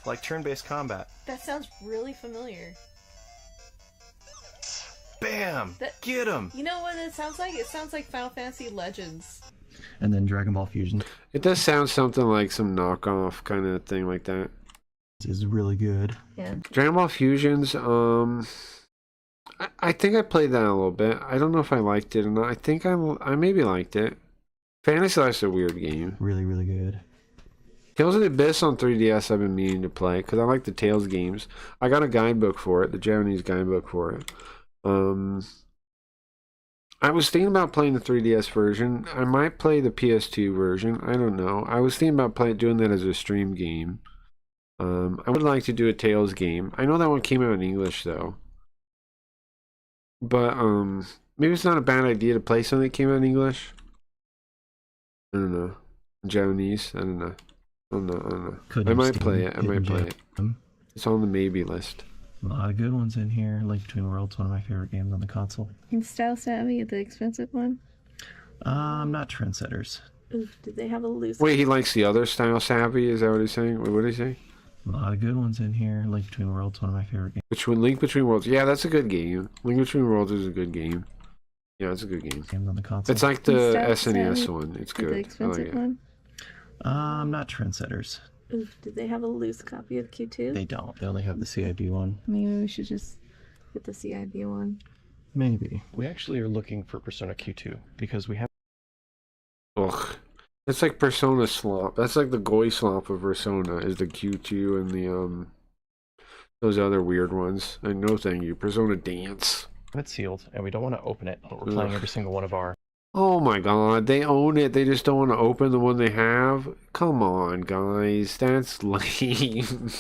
like turn-based combat.
That sounds really familiar.
Bam! Get him!
You know what it sounds like? It sounds like Final Fantasy Legends.
And then Dragon Ball Fusion
It does sound something like some knockoff kind of thing like that.
is really good.
Yeah.
Dragon Ball Fusions, I think I played that a little bit. I don't know if I liked it or not. I think I maybe liked it. Fantasy Life's a weird game.
Really, really good.
Tales of the Abyss on 3DS I've been meaning to play because I like the Tales games. I got a guidebook for it, the Japanese guidebook for it. I was thinking about playing the 3DS version. I might play the PS2 version. I don't know. I was thinking about doing that as a stream game. I would like to do a Tales game. I know that one came out in English though. But maybe it's not a bad idea to play something that came out in English. I don't know. Japanese. I don't know. I don't know. I might play it. I might play it. It's on the maybe list.
A lot of good ones in here. Link Between Worlds, one of my favorite games on the console.
And Style Savvy, the expensive one?
Not trendsetters.
Ooh, did they have a loose?
Wait, he likes the other Style Savvy? Is that what he's saying? Wait, what did he say?
A lot of good ones in here. Link Between Worlds, one of my favorite games.
Which one? Link Between Worlds. Yeah, that's a good game. Link Between Worlds is a good game. Yeah, it's a good game.
Games on the console.
It's like the
Style
SNES
Savvy,
one. It's
The
good. I
expensive
like it.
one?
Not trendsetters.
Ooh, did they have a loose copy of Q2?
They don't. They only have the CIB one.
Maybe we should just get the CIB one.
Maybe.
We actually are looking for Persona Q2 because we have
Ugh. It's like Persona slop. That's like the Goi slop of Persona is the Q2 and the those other weird ones. And no thank you. Persona Dance.
it sealed and we don't want to open it, but we're playing every single one of our.
Oh my god, they own it. They just don't want to open the one they have. Come on, guys. That's lame.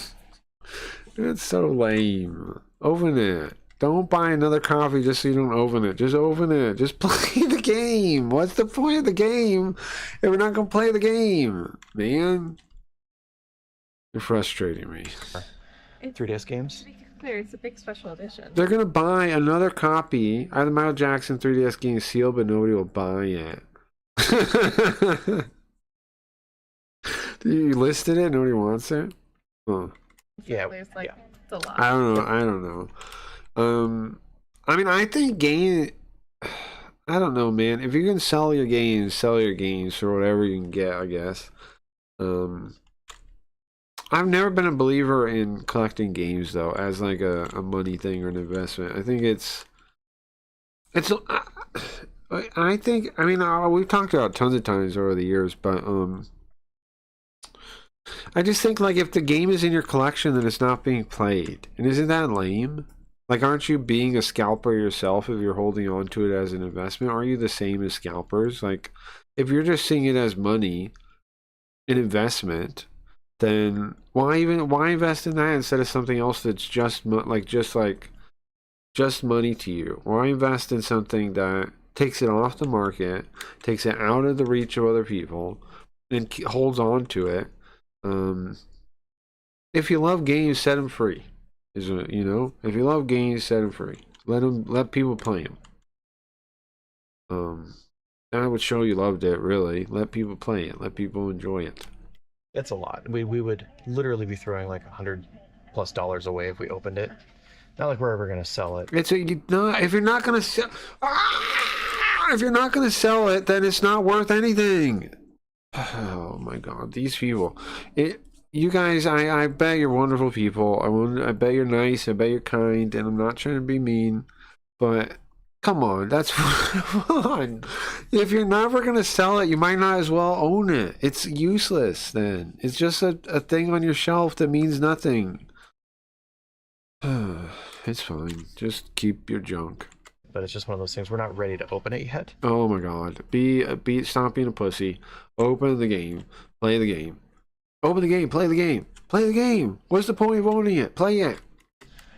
That's so lame. Open it. Don't buy another copy just so you don't open it. Just open it. Just play the game. What's the point of the game if we're not going to play the game? Man. You're frustrating me.
3DS games.
To be clear, it's a big special edition.
They're going to buy another copy of the Michael Jackson 3DS game sealed, but nobody will buy it. You listed it? Nobody wants it? Oh.
Yeah,
There's like
yeah.
a lot.
I don't know. I don't know. I mean, I think game. I don't know, man. If you can sell your games for whatever you can get, I guess. I've never been a believer in collecting games though, as like a money thing or an investment. I think it's. I think. I mean, we've talked about it tons of times over the years, but I just think like if the game is in your collection, then it's not being played, and isn't that lame? Like, aren't you being a scalper yourself if you're holding on to it as an investment? Are you the same as scalpers? Like, if you're just seeing it as money, an investment, then why invest in that instead of something else that's just money to you? Why invest in something that takes it off the market, takes it out of the reach of other people, and holds on to it? If you love games, set them free. If you love games, set them free. Let people play them. That would show you loved it. Really, let people play it. Let people enjoy it.
It's a lot. We would literally be throwing like $100+ away if we opened it. Not like we're ever gonna sell it.
If you're not gonna sell, if you're not gonna sell it, then it's not worth anything. Oh my God, these people! You guys, I bet you're wonderful people. I bet you're nice. I bet you're kind, and I'm not trying to be mean, but come on, that's fun. If you're never gonna sell it, you might not as well own it. It's useless then. It's just a thing on your shelf that means nothing. It's fine. Just keep your junk.
But it's just one of those things. We're not ready to open it yet.
Oh my God! Stop being a pussy. Open the game. Play the game. Open the game, play the game. Play the game. What's the point of owning it? Play it.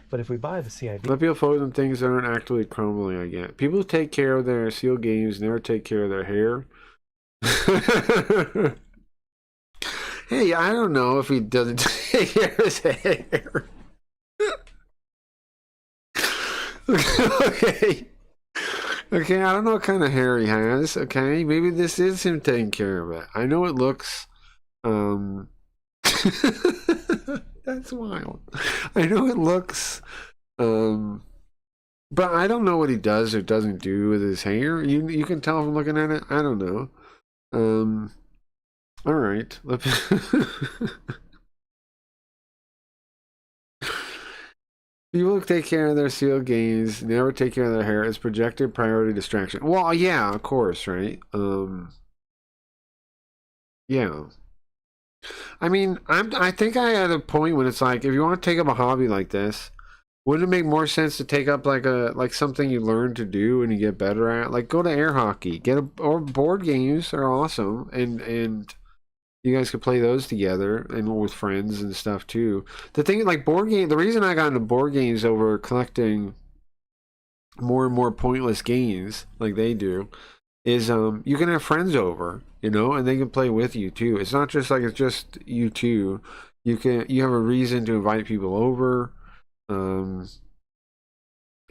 But if we buy the CIB,
Let people focus on things that aren't actively crumbling, I get. People who take care of their sealed games never take care of their hair. Hey, I don't know if he doesn't take care of his hair. Okay, I don't know what kind of hair he has, okay? Maybe this is him taking care of it. I know it looks That's wild. I know it looks, but I don't know what he does or doesn't do with his hair. You can tell from looking at it. I don't know. All right. People who take care of their sealed games never take care of their hair. It's projected priority distraction. Well, yeah, of course, right? Yeah. I mean, I think I had a point when it's like, if you want to take up a hobby like this, wouldn't it make more sense to take up like something you learn to do and you get better at? Like go to air hockey, or board games are awesome, and you guys could play those together and with friends and stuff too. The thing like the reason I got into board games over collecting more and more pointless games like they do is you can have friends over, and they can play with you too. It's not just like it's just you two. You have a reason to invite people over.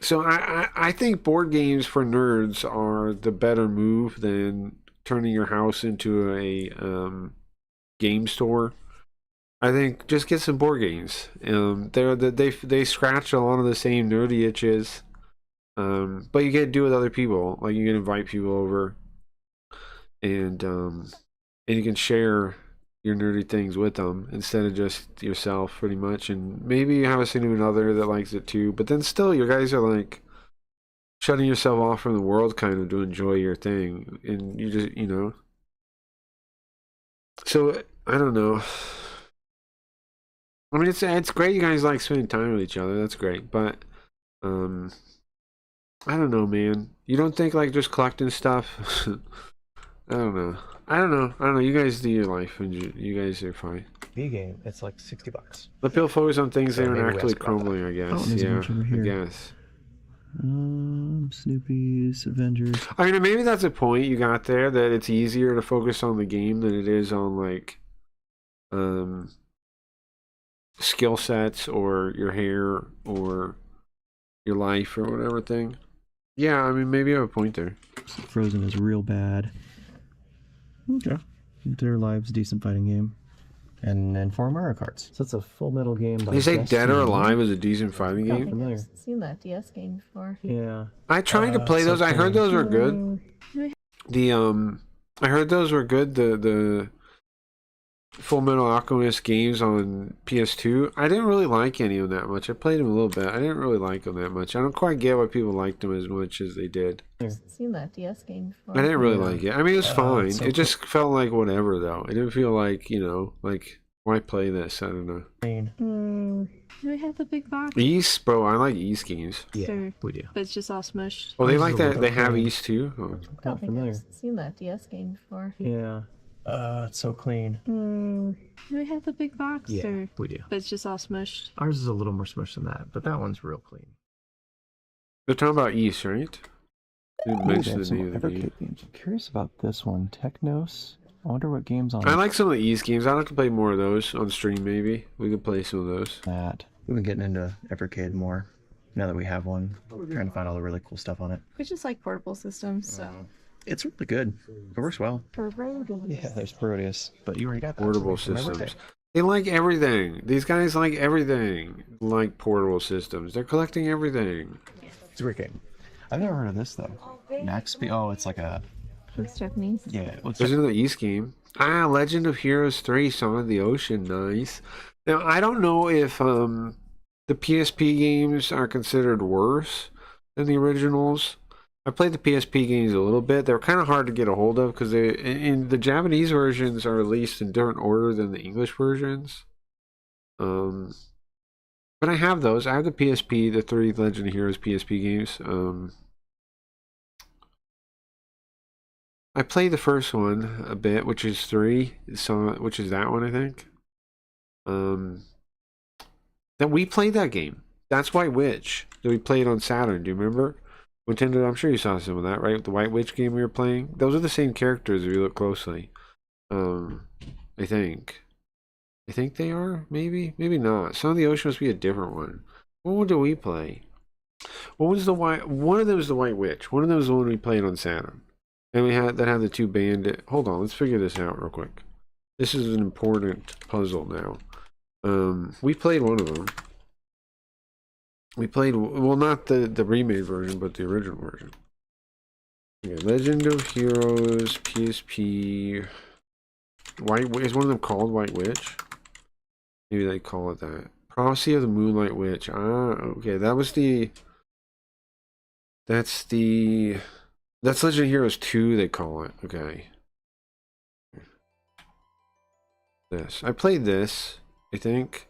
So I think board games for nerds are the better move than turning your house into a game store. I think just get some board games. They scratch a lot of the same nerdy itches. But you get to do it with other people. Like you can invite people over, and you can share your nerdy things with them instead of just yourself, pretty much. And maybe you have a significant other that likes it too. But then still, you guys are like shutting yourself off from the world, kind of, to enjoy your thing, and you just So I don't know. I mean, it's great you guys like spending time with each other. That's great, but I don't know, man. You don't think like just collecting stuff? I don't know. You guys do your life, and you guys are fine.
B game, it's like $60.
Let people focus on things
So
that
maybe
aren't
we
actually
ask about that.
crumbling, I guess.
Oh, there's a
Yeah,
bunch over
I
here.
guess.
Snoopy's Avengers.
I mean, maybe that's a point you got there, that it's easier to focus on the game than it is on like skill sets or your hair or your life or whatever thing. Yeah, I mean, maybe you have a point there.
Frozen is real bad. Okay. Their Lives, decent fighting game.
And then 4 Mario Karts. So it's a Full Metal game. By
You say
Destiny.
Dead or Alive is a decent fighting
Not
game?
familiar.
I've seen that DS game before.
Yeah.
I tried to play
so
those. I heard
cool.
those were good. I heard those were good. The Full Metal Alchemist games on PS2. I didn't really like any of them that much. I played them a little bit. I didn't really like them that much. I don't quite get why people liked them as much as they did.
I've seen that DS game before.
I didn't really like it. I mean, it was fine.
so
It just felt like whatever, though. It didn't feel like, like, why play this? I don't know.
Do we have the big box?
East, bro. I like East games.
Yeah,
Sure.
we do.
But it's just all smushed.
Oh, they
This
like
is a
that.
little
They have
clean.
East too. Oh.
I don't
Not
think
familiar.
I've seen that DS game before.
Yeah. It's so clean.
Do we have the big box?
Yeah,
Or...
we do.
But it's just all smushed.
Ours is a little more smushed than that, but that one's real clean.
They're talking about East, right? They didn't
Ooh, they
mention
have
the
some
name of the game.
Evercade games. I'm curious about this one. Technos. I wonder what games on
I like some of the East games. I'd like to play more of those on stream, maybe. We could play some of those.
that. We've been getting into Evercade more now that we have one. Trying to find all the really cool stuff on it.
We just like portable systems, so.
It's really good. It works well.
For Rodius.
Yeah, there's Proteus, but you already got that.
Portable
for my
systems.
birthday.
They like everything. These guys like everything. Like portable systems. They're collecting everything.
It's a great game. I've never heard of this though. Max Speed. Oh, it's like a
It's Japanese.
yeah. What's
There's another East game. Legend of Heroes 3, Song of the Ocean. Nice. Now, I don't know if the PSP games are considered worse than the originals. I played the PSP games a little bit. They were kind of hard to get a hold of because in the Japanese versions are released in different order than the English versions. But I have those. I have the PSP, the 3 Legend of Heroes PSP games. I played the first one a bit, which is 3, which is that one, I think. That we played that game. That's White Witch that we played on Saturn. Do you remember? Nintendo, I'm sure you saw some of that, right? The White Witch game we were playing. Those are the same characters if you look closely. I think. I think they are. Maybe not. Son of the Ocean must be a different one. What one did we play? What was the white? One of them was the White Witch. One of them was the one we played on Saturn. And we had the 2 bandit. Hold on, let's figure this out real quick. This is an important puzzle now. We played one of them. We played, well, not the remade version, but the original version. Okay, Legend of Heroes, PSP. Is one of them called White Witch? Maybe they call it that. Prophecy of the Moonlight Witch. Ah, okay, that was the. That's Legend of Heroes 2, they call it. Okay. This. I played this, I think.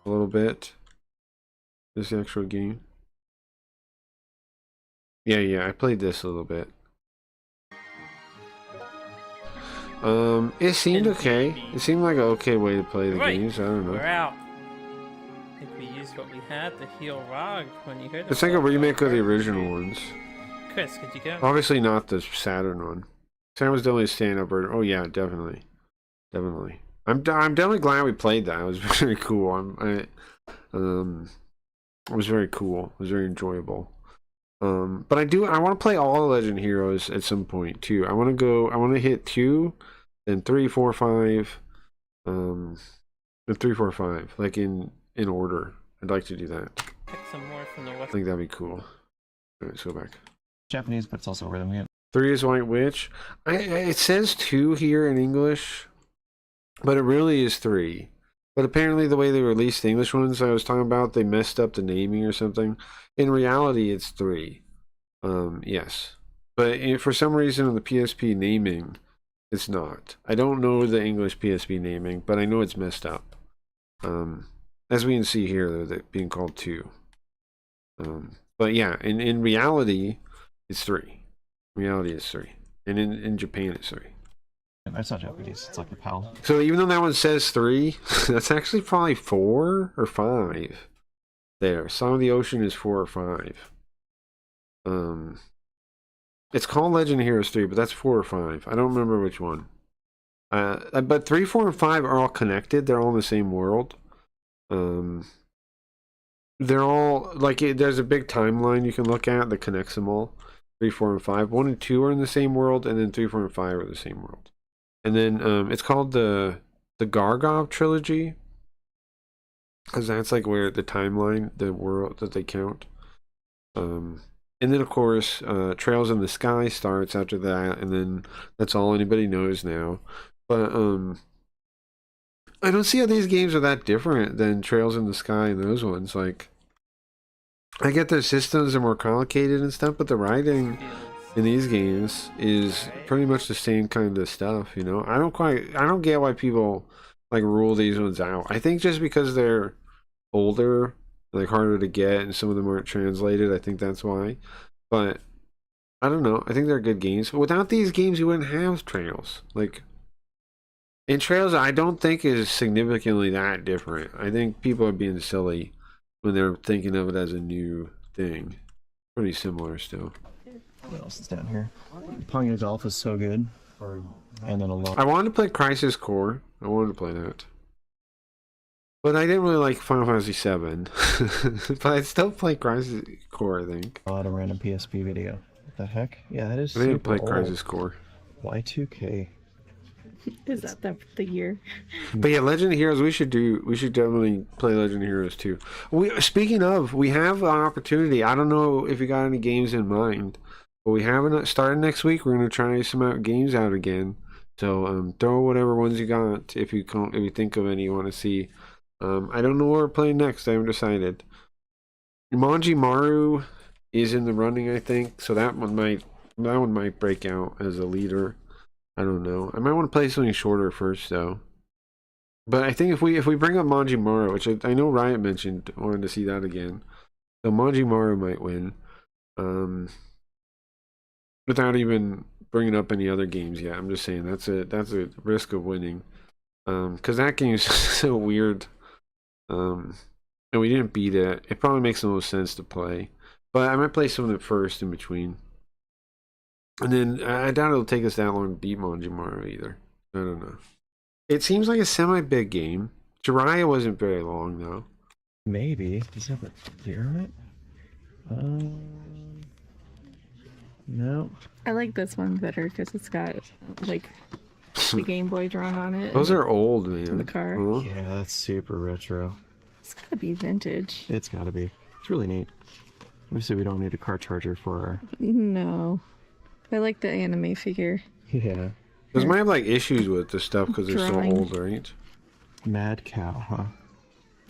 A little bit. This actual game. Yeah, I played this a little bit. It seemed okay. It seemed like an okay way to play the games. I don't know.
We're out. I think we used what we had to heal Rog when you heard
It's like a remake of the original ones.
Chris, could you go?
Obviously not the Saturn one. Saturn was definitely a stand-up version. Oh yeah, definitely. Definitely. I'm definitely glad we played that. It was very cool. It was very cool. It was very enjoyable. But I want to play all the Legend Heroes at some point too. I want to hit 2, then 3, 4, 5, then 3, 4, 5, like in order. I'd like to do that.
Pick some more from the
I
West.
think that'd be cool. All right, let's go back.
Japanese, but it's also a rhythm game.
3 is White Witch. It says 2 here in English, but it really is 3. But apparently the way they released the English ones I was talking about, they messed up the naming or something. In reality, it's 3. Yes. But for some reason in the PSP naming, it's not. I don't know the English PSP naming, but I know it's messed up. As we can see here, they're being called 2. But yeah, in reality, it's 3. Reality is 3. And in Japan, it's 3.
That's not Japanese, it's like a PAL.
So even though that one says 3, that's actually probably 4 or 5. There, Song of the Ocean is 4 or 5. It's called Legend of Heroes 3, but that's 4 or 5. I don't remember which one. But 3, 4, and 5 are all connected. They're all in the same world. They're all like there's a big timeline you can look at that connects them all. 3, 4, and 5. 1 and 2 are in the same world, and then 3, 4, and 5 are the same world. And then it's called the Gargov trilogy, because that's like where the timeline, the world that they count. And then of course Trails in the Sky starts after that, and then that's all anybody knows now. But I don't see how these games are that different than Trails in the Sky and those ones. Like, I get their systems are more complicated and stuff, but the writing in these games is pretty much the same kind of stuff, you know. I don't get why people like rule these ones out. I think just because they're older, like harder to get, and some of them aren't translated, I think that's why. But I don't know, I think they're good games. But without these games you wouldn't have Trails. Like, in Trails I don't think is significantly that different. I think people are being silly when they're thinking of it as a new thing. Pretty similar still.
What else is down here? Ponyo Golf is so good. And then a lot.
I wanted to play Crisis Core. I wanted to play that. But I didn't really like Final Fantasy VII. But I'd still play Crisis Core, I think.
A lot of random PSP video. What the heck? Yeah, that is
I didn't
super
play Crisis
old.
Core.
Y2K.
Is that the year?
But yeah, Legend of Heroes, we should definitely play Legend of Heroes too. Speaking of, we have an opportunity. I don't know if you got any games in mind, but we haven't started next week. We're gonna try some games out again. So throw whatever ones you got if you think of any you want to see. I don't know what we're playing next. I haven't decided. Manji Maru is in the running, I think. So that one might break out as a leader. I don't know. I might want to play something shorter first, though. But I think if we bring up Manji Maru, which I know Riot mentioned, wanted to see that again. So Manji Maru might win, without even bringing up any other games yet. I'm just saying that's a risk of winning, because that game is so weird. And we didn't beat it. It probably makes the most sense to play, but I might play some of it first in between. And then I doubt it'll take us that long to beat Manji Maru either. I don't know. It seems like a semi-big game. Jiraiya wasn't very long though.
Maybe. Does it have a year on it? No.
I like this one better because it's got like the Game Boy drawn on it.
Those
and
are old, man.
the car.
Huh?
Yeah, that's super retro.
It's gotta be vintage.
It's gotta be. It's really neat. Obviously, we don't need a car charger for our...
No. I like the anime figure.
Yeah.
Those might have like issues with this stuff because they're so
Drawing.
old, right?
Mad Cow, huh?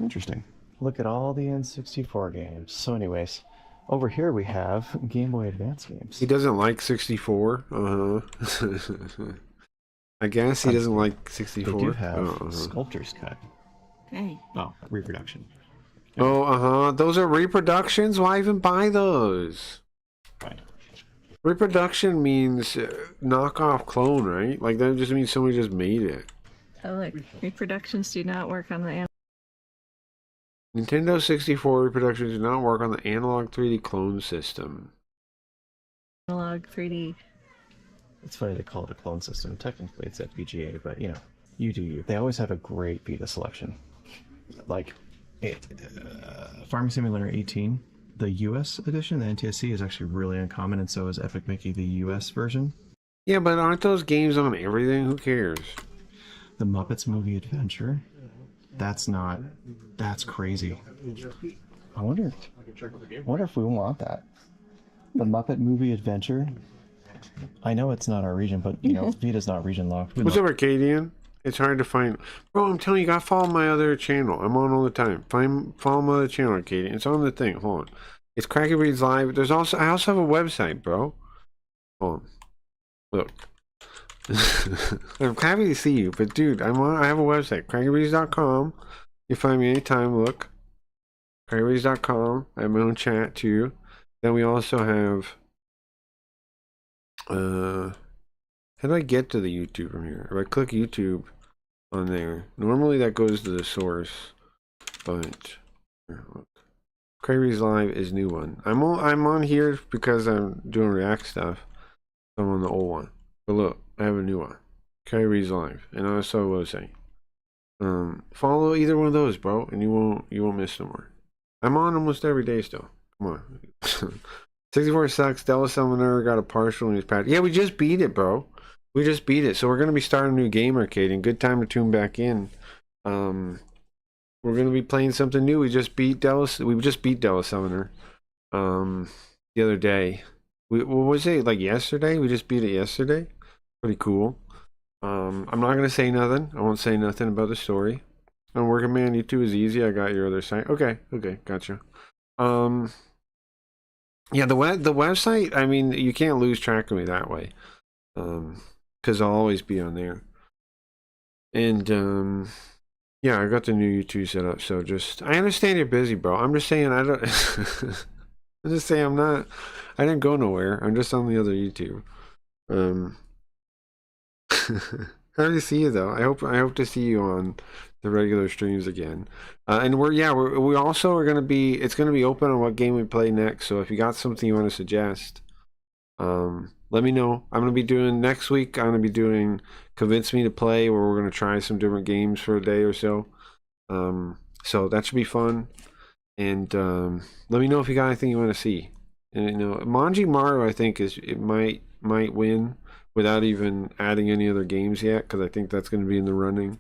Interesting. Look at all the N64 games. So anyways, over here we have Game Boy Advance games.
He doesn't like 64. I guess he doesn't like
They
64.
do have
Uh-huh.
Sculptor's Cut.
Hey.
Oh, reproduction.
Oh, those are reproductions. Why even buy those?
Fine.
Reproduction means knockoff clone, right? Like that just means somebody just made it.
Oh, look. Reproductions do not work on the
Nintendo 64 reproductions do not work on the analog 3D clone system.
analog 3D.
It's funny they call it a clone system. Technically, it's FPGA, but you know, you do you. They always have a great Vita selection. Like, Farming Simulator 18, the US edition, the NTSC, is actually really uncommon, and so is Epic Mickey, the US version.
Yeah, but aren't those games on everything? Who cares?
The Muppets Movie Adventure. That's crazy. I wonder if we want that. The Muppet Movie Adventure. I know it's not our region, but you know, Vita's not region locked.
What's up, Arcadian? It's hard to find. Bro, I'm telling you, you gotta follow my other channel. I'm on all the time. Follow my other channel, Arcadian. It's on the thing. Hold on. It's Cracky Reads Live. I also have a website, bro. Hold on. Look. I'm happy to see you, but dude, I have a website, crackyreads.com. You find me anytime. Look, crackyreads.com. I have my own chat too. Then we also have how do I get to the YouTube from here? If I click YouTube on there, normally that goes to the source, but here, look. Cracky Reads Live is new one. I'm on here because I'm doing React stuff. I'm on the old one, but look. I have a new one. Cracky Reads Live. And also what I was saying. Follow either one of those, bro, and you won't miss no more. I'm on almost every day still. Come on. 64 sucks. Devil Summoner got a partial in his patch. Yeah, we just beat it, bro. We just beat it. So we're gonna be starting a new game, Arcade, and good time to tune back in. We're gonna be playing something new. We just beat Devil Summoner the other day. What was it, like yesterday? We just beat it yesterday. Pretty cool. I'm not gonna say nothing. I won't say nothing about the story. I'm working, man. YouTube is easy. I got your other site. Okay, gotcha. Yeah, the website. I mean, you can't lose track of me that way, because I'll always be on there. And yeah, I got the new YouTube set up. So I understand you're busy, bro. I'm just saying I don't. I'm just saying I didn't go nowhere. I'm just on the other YouTube. Happy to see you though. I hope to see you on the regular streams again. And we also are gonna be. It's gonna be open on what game we play next. So if you got something you want to suggest, let me know. I'm gonna be doing next week. I'm gonna be doing Convince Me to Play, where we're gonna try some different games for a day or so. So that should be fun. And let me know if you got anything you want to see. And you know, Manji Maru, I think might win without even adding any other games yet, because I think that's going to be in the running.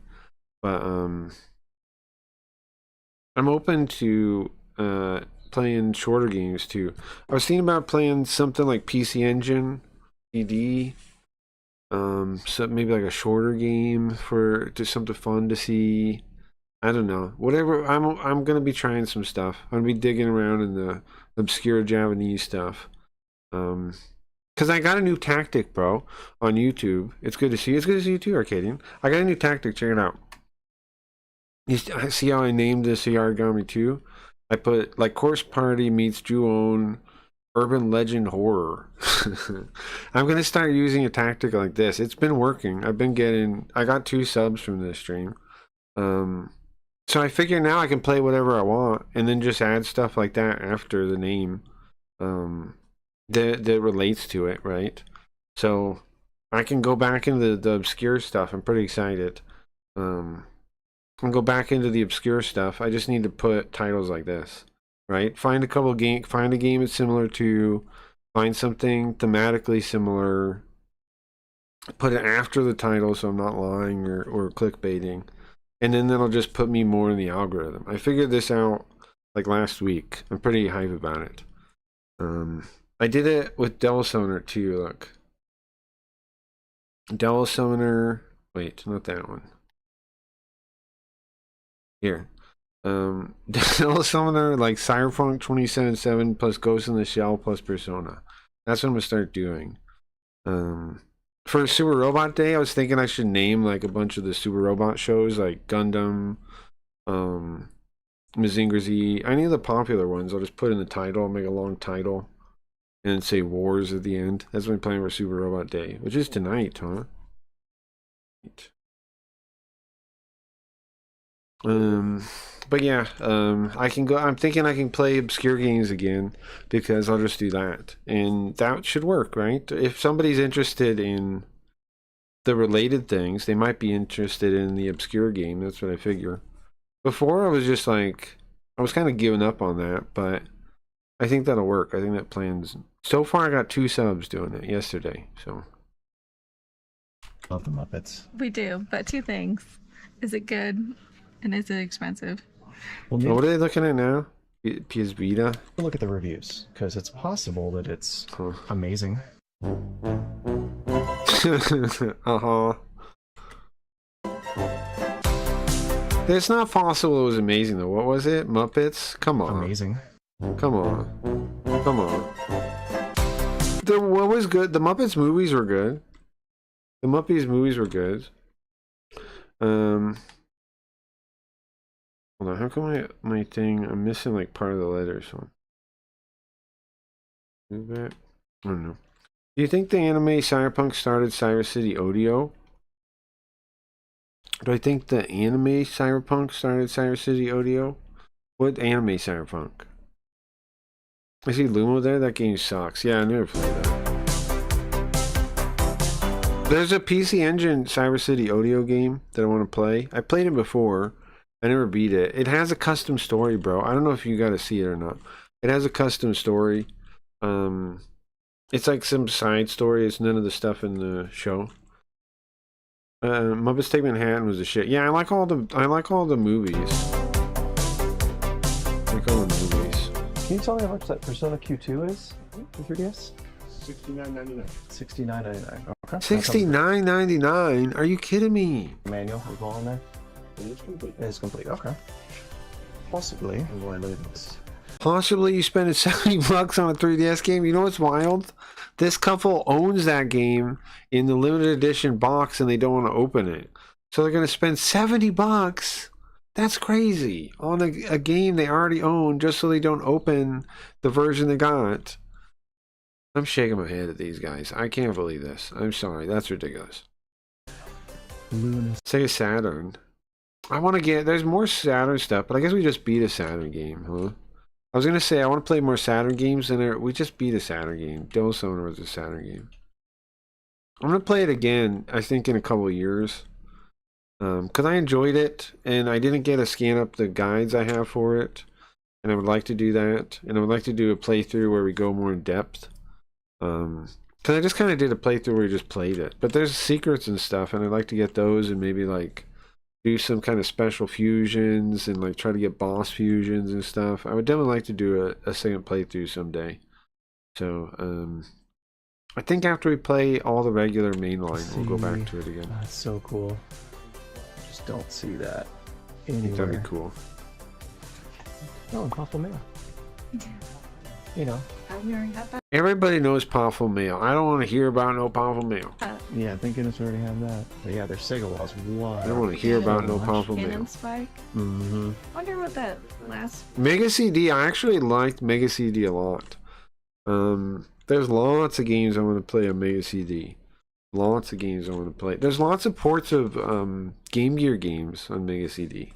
But I'm open to playing shorter games too. I was thinking about playing something like PC Engine, PD, so maybe like a shorter game for just something fun to see. I don't know. Whatever. I'm gonna be trying some stuff. I'm gonna be digging around in the obscure Japanese stuff. Cause I got a new tactic, bro, on YouTube. It's good to see you. It's good to see you too, Arcadian. I got a new tactic. Check it out. I see how I named this Yarigami 2? I put like Corpse Party meets Ju-On Urban Legend Horror. I'm gonna start using a tactic like this. It's been working. I got 2 subs from this stream. So I figure now I can play whatever I want and then just add stuff like that after the name that relates to it, right? So I can go back into the obscure stuff. I'm pretty excited. I'll go back into the obscure stuff. I just need to put titles like this, right? Find a game that's similar to, find something thematically similar, put it after the title so I'm not lying or clickbaiting. And then that'll just put me more in the algorithm. I figured this out like last week. I'm pretty hype about it. I did it with Devil Summoner too, look. Devil Summoner, wait, not that one. Here. Devil Summoner, like Cyberpunk 2077 plus Ghost in the Shell plus Persona. That's what I'm gonna start doing. For Super Robot Day, I was thinking I should name like a bunch of the Super Robot shows like Gundam, Mazinger Z, any of the popular ones. I'll just put in the title, make a long title, and say Wars at the end. That's what I'm planning for Super Robot Day, which is tonight, huh? But yeah, I can go. I'm thinking I can play obscure games again because I'll just do that, and that should work, right? If somebody's interested in the related things, they might be interested in the obscure game. That's what I figure. Before, I was just like, I was kind of giving up on that, but I think that'll work. I think that plan's. So far, I got 2 subs doing it yesterday. So.
Love the Muppets.
We do, but 2 things. Is it good? And is it expensive?
Well,
What are they looking at now? PS Vita?
Look at the reviews, because it's possible that it's
Huh.
amazing.
Uh-huh. It's not possible it was amazing though. What was it? Muppets? Come on.
Amazing.
Come on. Come on. What was good? The Muppets movies were good. The Muppets movies were good. Hold on, how come my thing, I'm missing like part of the letter, so. Move that? I don't know. Do you think the anime Cyberpunk started Cyber City Audio? Do I think the anime Cyberpunk started Cyber City Audio? What anime Cyberpunk? I see Lumo there? That game sucks. Yeah, I never played that. There's a PC Engine Cyber City Audio game that I want to play. I played it before. I never beat it. It has a custom story, bro. I don't know if you got to see it or not. It has a custom story. It's like some side story. It's none of the stuff in the show. Muppets Take Manhattan was a shit. Yeah, I like all the movies. I like all the movies.
Can you tell me how much that Persona Q2 is for 3DS?
$69.99.
$69.99. Okay.
$69.99. Are you kidding me?
Manual as well in there?
It is complete.
It is complete. Okay. Possibly.
Possibly you spending $70 on a 3DS game. You know what's wild? This couple owns that game in the limited edition box and they don't want to open it. So they're going to spend $70. That's crazy. On a game they already own just so they don't open the version they got. I'm shaking my head at these guys. I can't believe this. I'm sorry. That's ridiculous. Sega Saturn. I want to get... There's more Saturn stuff, but I guess we just beat a Saturn game, huh? I was going to say, I want to play more Saturn games, and we just beat a Saturn game. Devil Summoner was a Saturn game. I'm going to play it again, I think, in a couple of years. Because I enjoyed it, and I didn't get to scan up the guides I have for it. And I would like to do that. And I would like to do a playthrough where we go more in depth. Because I just kind of did a playthrough where we just played it. But there's secrets and stuff, and I'd like to get those and maybe, like... do some kind of special fusions and like try to get boss fusions and stuff. I would definitely like to do a second playthrough someday. So I think after we play all the regular mainline, we'll go back to it again.
That's so cool. Just don't see that
I think
anywhere.
that'd be cool.
Oh, and Powerful Mail. You know.
We already have that.
Everybody knows Powerful Mail. I don't want to hear about no Powerful Mail.
Yeah, thank goodness we already have that. But yeah, their Sega Walls.
I don't want to hear about no Powerful
Cannon
Mail.
Spike.
Mm-hmm.
Wonder what that last.
Mega CD, I actually liked Mega CD a lot. There's lots of games I want to play on Mega CD. Lots of games I want to play. There's lots of ports of Game Gear games on Mega CD.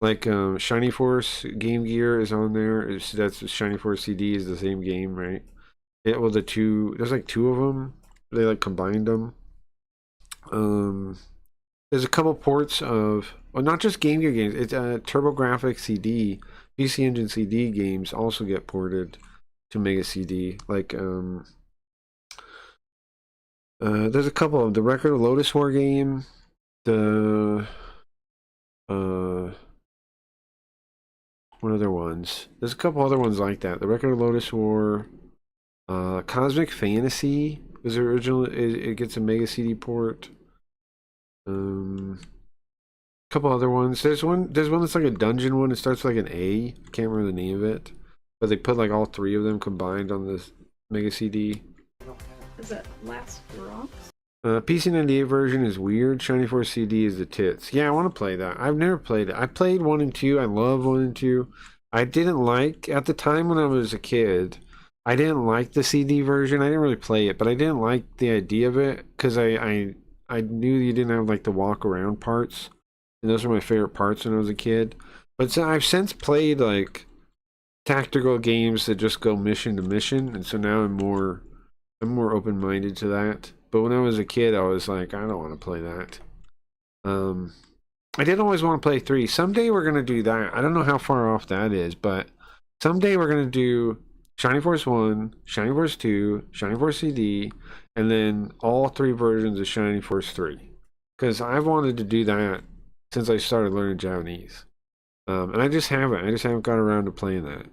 Like Shiny Force Game Gear is on there. That's Shiny Force CD is the same game, right? Well, there's like 2 of them. They like combined them. There's a couple ports of, well, not just Game Gear games. It's TurboGrafx CD, PC Engine CD games also get ported to Mega CD. Like There's a couple of the Record of Lodoss War game, the what other ones? There's a couple other ones like that. The Record of Lodoss War, Cosmic Fantasy was the original. It gets a Mega CD port. A couple other ones. There's one that's like a dungeon one. It starts with like an A. I can't remember the name of it, but they put like all three of them combined on this Mega CD.
Is it Last Rocks?
PC98 version is weird. Shiny Force CD is the tits. Yeah, I want to play that. I've never played it. I played 1 and 2. I love 1 and 2. I didn't like, at the time when I was a kid, I didn't like the CD version. I didn't really play it, but I didn't like the idea of it because I knew you didn't have like the walk around parts. And those were my favorite parts when I was a kid. But so I've since played like tactical games that just go mission to mission, and so now I'm more open-minded to that. But when I was a kid, I was like, I don't want to play that. I did always want to play 3. Someday we're going to do that. I don't know how far off that is, but someday we're going to do Shiny Force 1, Shiny Force 2, Shiny Force CD, and then all 3 versions of Shiny Force 3. Because I've wanted to do that since I started learning Japanese. And I just haven't got around to playing that.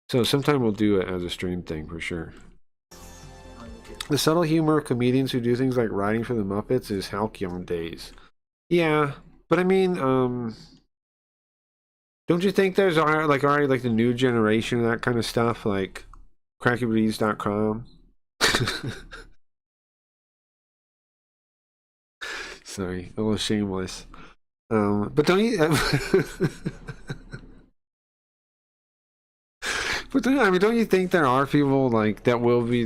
So sometime we'll do it as a stream thing for sure. The subtle humor of comedians who do things like writing for the Muppets is halcyon days. Yeah, but I mean, don't you think there's already like the new generation of that kind of stuff, like CrackyBreeze.com? Sorry, a little shameless. But don't you? But I mean, don't you think there are people like that will be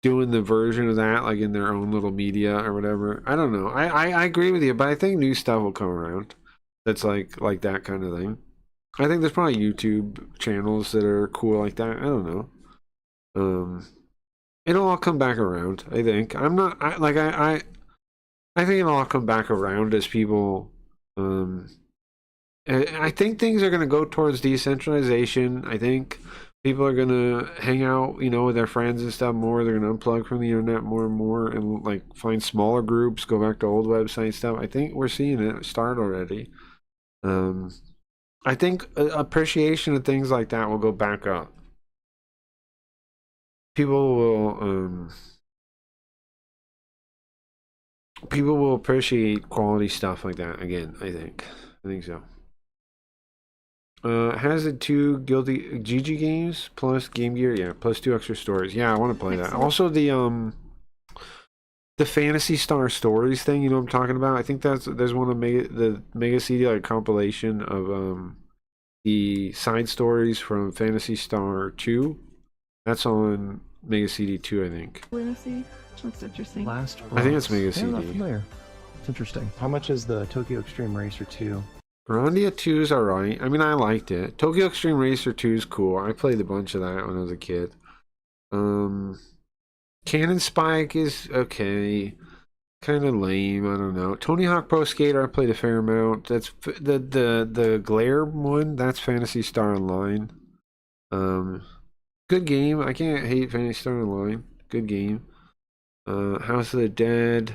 doing the version of that like in their own little media or whatever? I don't know. I agree with you, but I think new stuff will come around that's like that kind of thing. I think there's probably YouTube channels that are cool like that. I don't know. It'll all come back around, I think. I think it'll all come back around as people I think things are going to go towards decentralization. I think people are going to hang out, with their friends and stuff more. They're going to unplug from the internet more and more and like find smaller groups, go back to old website stuff. I think we're seeing it start already. I think appreciation of things like that will go back up. People will appreciate quality stuff like that again. I think so. Has the 2 Guilty GG games plus Game Gear, yeah, plus 2 extra stories. Yeah, I want to play that. Also the Phantasy Star Stories thing, what I'm talking about? I think there's one of the Mega CD like compilation of the side stories from Phantasy Star 2. That's on Mega CD 2, I think.
Lunacy? Looks interesting.
I think it's Mega CD.
I'm not familiar. It's interesting. How much is the Tokyo Extreme Racer 2?
Grandia 2 is alright. I mean, I liked it. Tokyo Extreme Racer 2 is cool. I played a bunch of that when I was a kid. Cannon Spike is okay. Kind of lame. I don't know. Tony Hawk Pro Skater, I played a fair amount. That's the Glare one. That's Phantasy Star Online. Good game. I can't hate Phantasy Star Online. Good game. House of the Dead.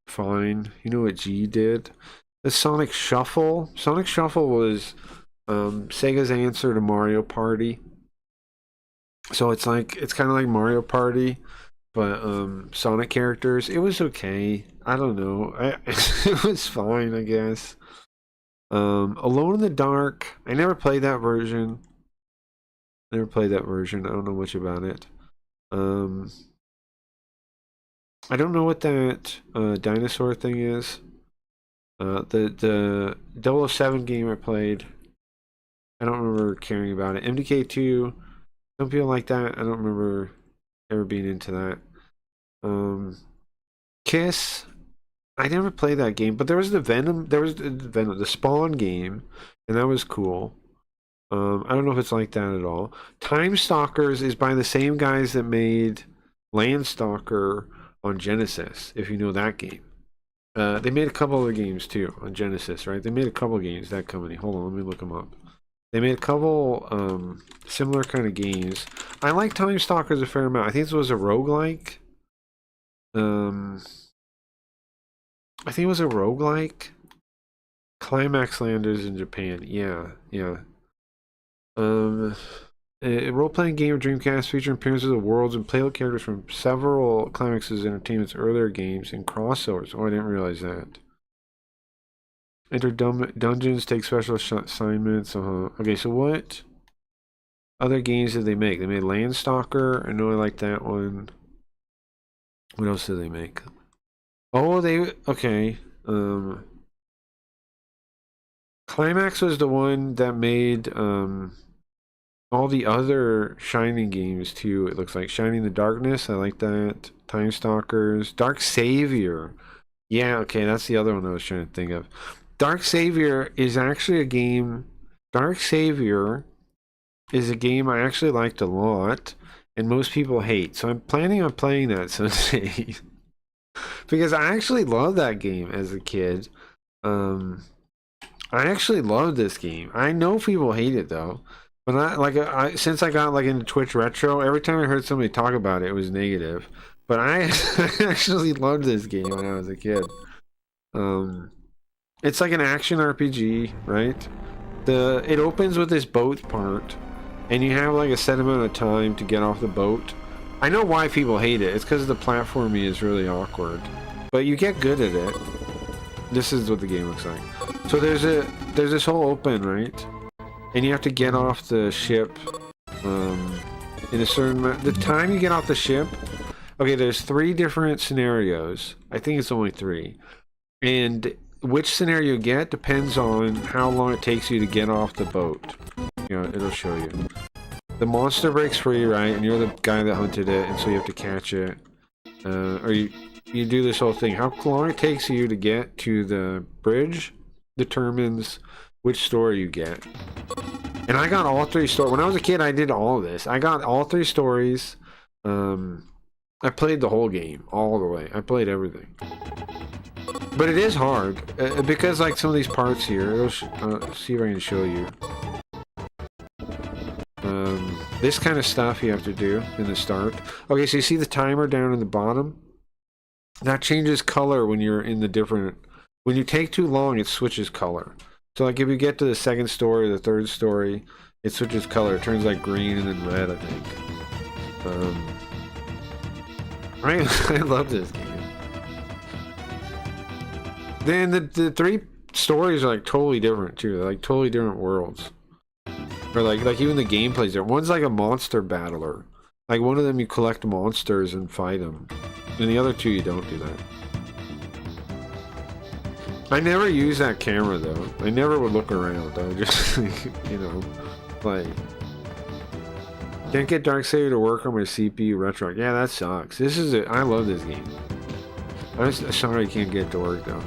Fine. You know what G did? The Sonic Shuffle. Sonic Shuffle was Sega's answer to Mario Party. So it's kind of like Mario Party, but Sonic characters. It was okay. I don't know. It was fine, I guess. Alone in the Dark. I never played that version. I don't know much about it. I don't know what that dinosaur thing is. The 007 game I played, I don't remember caring about it. MDK2, some people like that. I don't remember ever being into that. Kiss, I never played that game, but there was the Spawn game, and that was cool. I don't know if it's like that at all. Time Stalkers is by the same guys that made Landstalker on Genesis, if you know that game. They made a couple other games too on Genesis, right? They made a couple games, that company. Hold on, let me look them up. They made a couple similar kind of games. I like Time Stalkers a fair amount. I think this was a roguelike. I think it was a roguelike. Climax Landers in Japan. Yeah, yeah. A role-playing game of Dreamcast featuring appearances of worlds and playable characters from several Climax's Entertainment's earlier games and crossovers. Oh, I didn't realize that. Enter dungeons, take special assignments. Okay, so what other games did they make? They made Landstalker. I know I like that one. What else did they make? Oh, okay. Climax was the one that made all the other Shining games too. It looks like Shining the Darkness. I like that. Time Stalkers. Dark Savior. Yeah, okay, that's the other one I was trying to think of. Dark Savior is actually a game. Dark Savior is a game I actually liked a lot, and most people hate. So I'm planning on playing that someday. Because I actually loved that game as a kid. I actually loved this game. I know people hate it though. But since I got like into Twitch Retro, every time I heard somebody talk about it, it was negative. But I actually loved this game when I was a kid. It's like an action RPG, right? It opens with this boat part, and you have like a set amount of time to get off the boat. I know why people hate it. It's because the platforming is really awkward, but you get good at it. This is what the game looks like. So there's this whole open, right? And you have to get off the ship in a certain amount. The time you get off the ship, okay, there's 3 different scenarios. I think it's only 3. And which scenario you get depends on how long it takes you to get off the boat. You know, it'll show you. The monster breaks free, right? And you're the guy that hunted it, and so you have to catch it. Or you do this whole thing. How long it takes you to get to the bridge determines which story you get. And I got all 3 stories. When I was a kid, I did all of this. I got all 3 stories. I played the whole game, all the way. I played everything. But it is hard, because like some of these parts here, see if I can show you. This kind of stuff you have to do in the start. Okay, so you see the timer down in the bottom? That changes color when you're in the different... When you take too long, it switches color. So like if you get to the 2nd story, the 3rd story, it switches color. It turns like green and then red, I think. I love this game. Then the 3 stories are like totally different too. They're like totally different worlds. Or like even the gameplay's there. One's like a monster battler. Like one of them you collect monsters and fight them. And the other 2 you don't do that. I never use that camera though. I never would look around. I would just, you know, play. Can't get Darksaber to work on my CPU retro. Yeah, that sucks. This is it. I love this game. I'm sorry I can't get it to work though.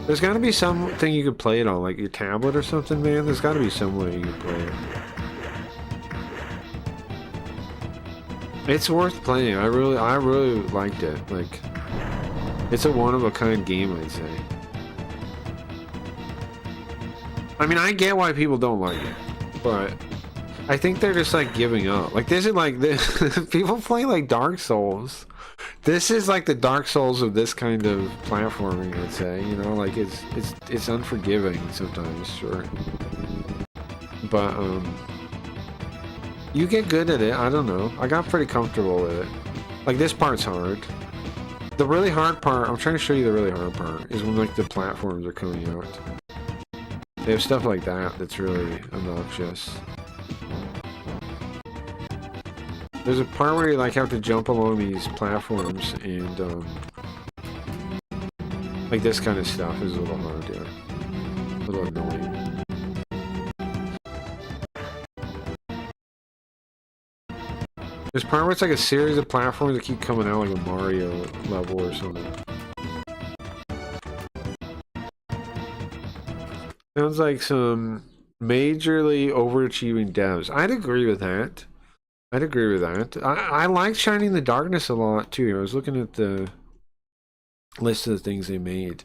There's got to be something you could play it on, like your tablet or something, man. There's got to be some way you can play it. It's worth playing. I really liked it. Like, it's a one-of-a-kind game, I'd say. I mean, I get why people don't like it, but I think they're just like giving up. Like, this is like this. People play like Dark Souls. This is like the Dark Souls of this kind of platforming, I'd say. You know, like it's unforgiving sometimes, sure. But you get good at it. I don't know. I got pretty comfortable with it. Like this part's hard. The really hard part, I'm trying to show you the really hard part, is when like the platforms are coming out. They have stuff like that that's really obnoxious. There's a part where you like have to jump along these platforms and like this kind of stuff is a little hard, yeah. A little annoying. There's part where it's like a series of platforms that keep coming out like a Mario level or something. Sounds like some majorly overachieving devs. I'd agree with that. I'd agree with that. I like Shining the Darkness a lot too. I was looking at the list of the things they made.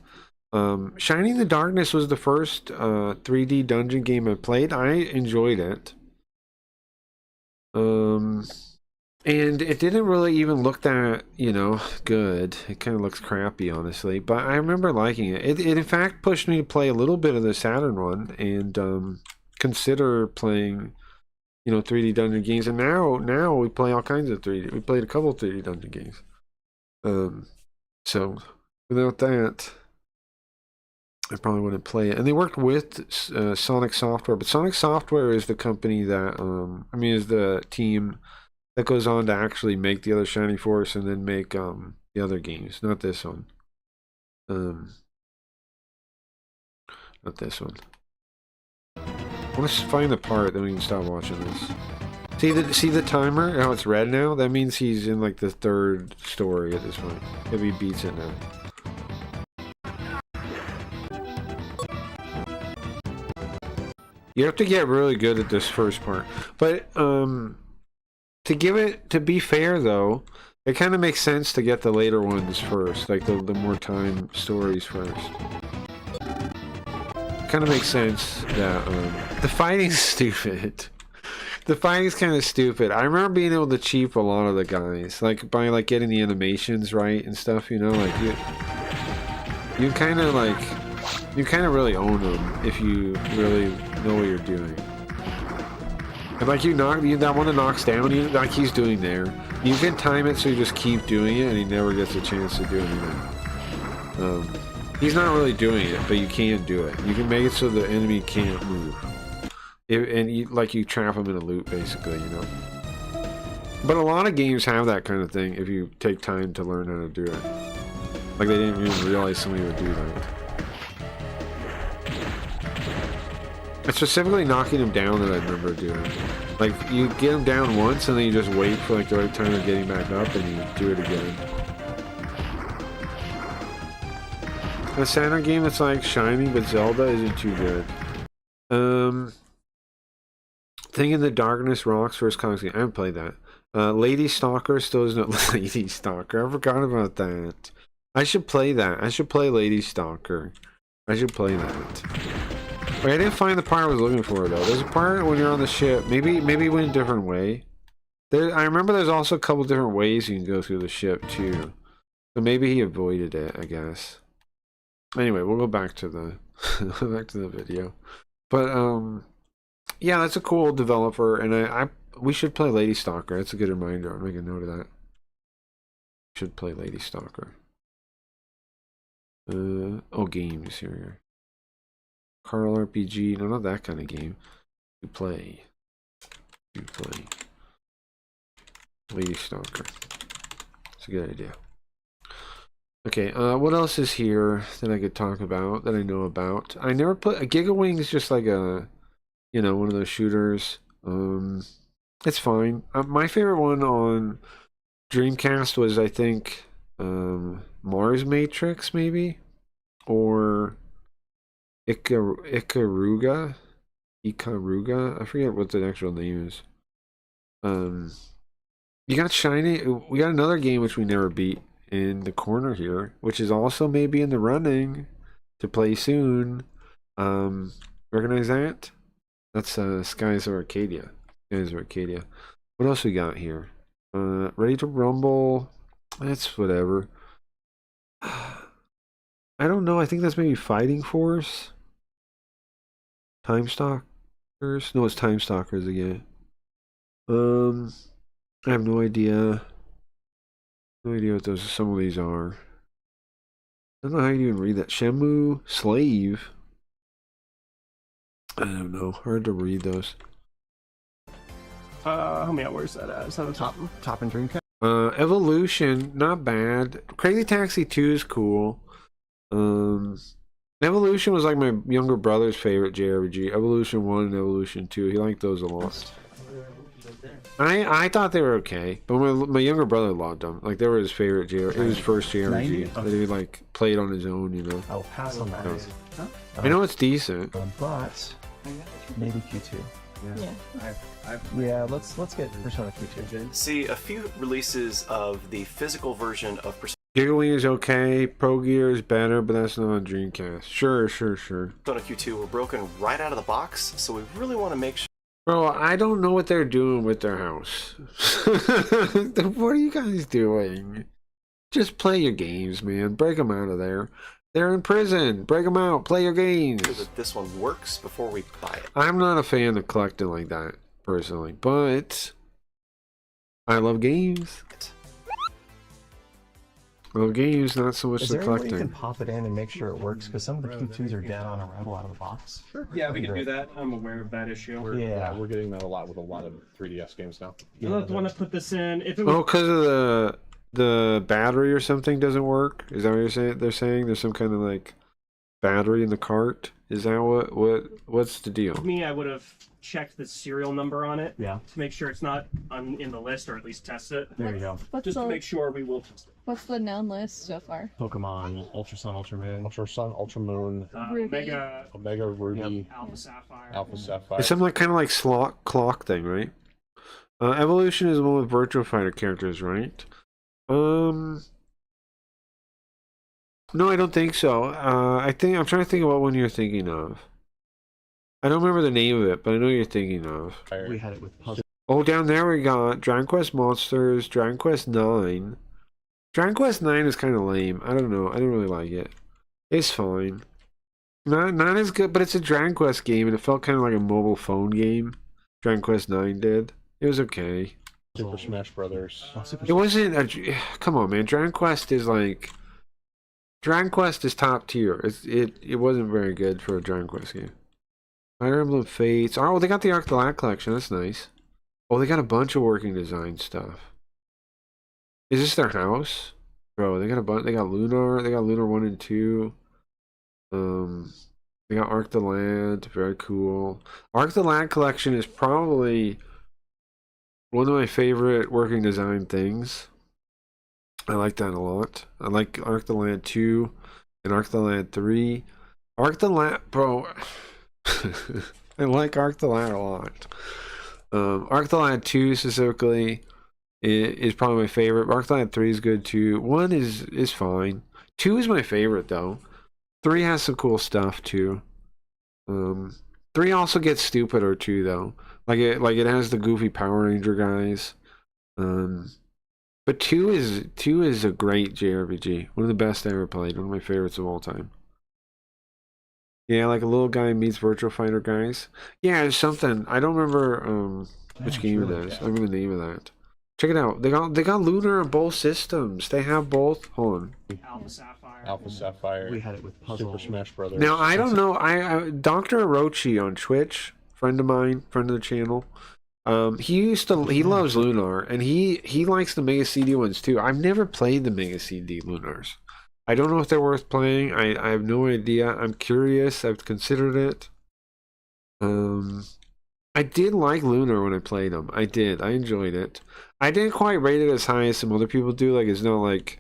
Shining the Darkness was the first 3D dungeon game I played. I enjoyed it. And it didn't really even look that, you know, good. It kind of looks crappy, honestly. But I remember liking it. It in fact pushed me to play a little bit of the Saturn one and consider playing, you know, 3D dungeon games. And now we play all kinds of 3D. We played a couple of 3D dungeon games. So without that, I probably wouldn't play it. And they worked with Sonic Software, but Sonic Software is the company that, I mean, is the team that goes on to actually make the other Shining Force and then make the other games, not this one. Not this one. I want to find the part, then we can stop watching this. See the timer? How it's red now? That means he's in like the 3rd story at this point. If he beats it now. You have to get really good at this first part. But to be fair though, it kind of makes sense to get the later ones first, like the more time stories first. Kind of makes sense that the fighting's stupid. The fighting's kind of stupid. I remember being able to cheap a lot of the guys, like by like getting the animations right and stuff. You know, like you kind of really own them if you really know what you're doing. And like that one that knocks down you, like he's doing there. You can time it so you just keep doing it, and he never gets a chance to do anything. He's not really doing it, but you can do it. You can make it so the enemy can't move, and you trap him in a loop, basically, you know. But a lot of games have that kind of thing if you take time to learn how to do it. Like they didn't even realize somebody would do that. It's specifically knocking him down that I remember doing. Like, you get him down once, and then you just wait for like the right time of getting back up, and you do it again. A Saturn game that's like Shining, but Zelda isn't too good. Thing in the Darkness Rocks vs. Comics game. I haven't played that. Lady Stalker still isn't Lady Stalker. I forgot about that. I should play that. I should play Lady Stalker. I should play that. Wait, I didn't find the part I was looking for though. There's a part when you're on the ship. Maybe went a different way. I remember there's also a couple different ways you can go through the ship too. So maybe he avoided it, I guess. Anyway, we'll go back to the video. But yeah, that's a cool developer, and we should play Lady Stalker. That's a good reminder. I'll make a note of that. Should play Lady Stalker. Oh, games here. Carl RPG. No, not that kind of game. You play. Lady Stalker. It's a good idea. Okay, what else is here that I could talk about, that I know about? I never put... Gigawing is just like a... You know, one of those shooters. It's fine. My favorite one on Dreamcast was, I think, Mars Matrix, maybe? Or... Ikaruga? I forget what the actual name is. You got Shiny. We got another game which we never beat in the corner here, which is also maybe in the running to play soon. Recognize that? That's Skies of Arcadia. Skies of Arcadia. What else we got here? Ready to Rumble. That's whatever. I don't know. I think that's maybe Fighting Force. Time Stalkers? No, it's Time Stalkers again. I have no idea. No idea what some of these are. I don't know how you even read that. Shenmue Slave. I don't know. Hard to read those.
Help me out. Where's that at? Is that the top in Dreamcast?
Evolution, not bad. Crazy Taxi 2 is cool. Evolution was like my younger brother's favorite JRPG. Evolution 1 and Evolution 2. He liked those a lot. I thought they were okay, but my younger brother loved them. Like they were his favorite it was his first JRPG that he like played on his own, you know.
I'll pass on that.
Huh? I know it's decent.
But maybe Q2. Yeah, let's get Persona Q2.
See, a few releases of the physical version of Persona
Gigawing is okay, Pro Gear is better, but that's not on Dreamcast. Sure.
Persona Q2 were broken right out of the box, so we really want to make sure
Bro, I don't know what they're doing with their house. What are you guys doing? Just play your games, man. Break them out of there. They're in prison. Break them out. Play your games.
That this one works before we buy it.
I'm not a fan of collecting like that, personally. But I love games. I love games, not so much
Is
the
there any way you
collecting.
can pop it in and make sure it works? Because some of the Q2s are dead on arrival out of the box.
Yeah, we can do that. I'm aware of that issue.
We're getting that a lot with a lot of 3DS games now.
You'll have to want to put this in. If it was
Oh, because of the battery or something doesn't work? Is that what you're saying? They're saying there's some kind of like battery in the cart? Is that what's the deal?
me, I would have checked the serial number on it
Yeah.
to make sure it's not in the list, or at least test it.
There you go.
What's
Just to
the
make sure we will test it.
what's the known list so far?
Pokemon, Ultra Sun, Ultra Moon.
Ultra Sun, Ultra Moon,
Ruby.
Omega,
Omega Ruby,
Alpha Sapphire.
Alpha Sapphire.
It's some like kind of like slot clock thing, right? Evolution is the one with Virtual Fighter characters, right? No, I don't think so. I'm trying to think of what one you're thinking of. I don't remember the name of it, but I know you're thinking of.
We had it with Puzzle.
Oh, down there we got Dragon Quest Monsters, Dragon Quest 9. Dragon Quest 9 is kind of lame. I don't know. I don't really like it. It's fine. Not as good, but it's a Dragon Quest game, and it felt kind of like a mobile phone game. Dragon Quest 9 did. It was okay.
Super Smash Brothers.
It wasn't a... Come on, man. Dragon Quest is like... Dragon Quest is top tier. It wasn't very good for a Dragon Quest game. Fire Emblem Fates. Oh, they got the Arc the Lat collection. That's nice. Oh, they got a bunch of working design stuff. Is this their house? Bro, they got a bunch. They got Lunar. They got Lunar 1 and 2. They got Arc the Land. Very cool. Arc the Land collection is probably one of my favorite working design things. I like that a lot. I like Arc the Land 2 and Arc the Land 3. Arc the Land, bro. I like Arc the Land a lot. Arc the Land 2 specifically is probably my favorite. Arc the Land 3 is good too. 1 is fine. 2 is my favorite though. 3 has some cool stuff too. 3 also gets stupider too though. Like it has the goofy Power Ranger guys. But 2 is a great JRPG. One of the best I ever played. One of my favorites of all time. Yeah, like a little guy meets Virtual Fighter guys. Yeah, it's something. I don't remember which game it is. I remember the name of that. Check it out. They got Lunar on both systems. They have both. Hold on.
Alpha Sapphire.
Alpha Sapphire.
We had it with Puzzle.
Super Smash Brothers.
Now I don't know. I Dr. Orochi on Twitch, friend of mine, friend of the channel. He loves Lunar, and he likes the Mega CD ones too. I've never played the Mega CD Lunars. I don't know if they're worth playing. I have no idea. I'm curious. I've considered it. I did like Lunar when I played them. I did. I enjoyed it. I didn't quite rate it as high as some other people do. Like, it's not like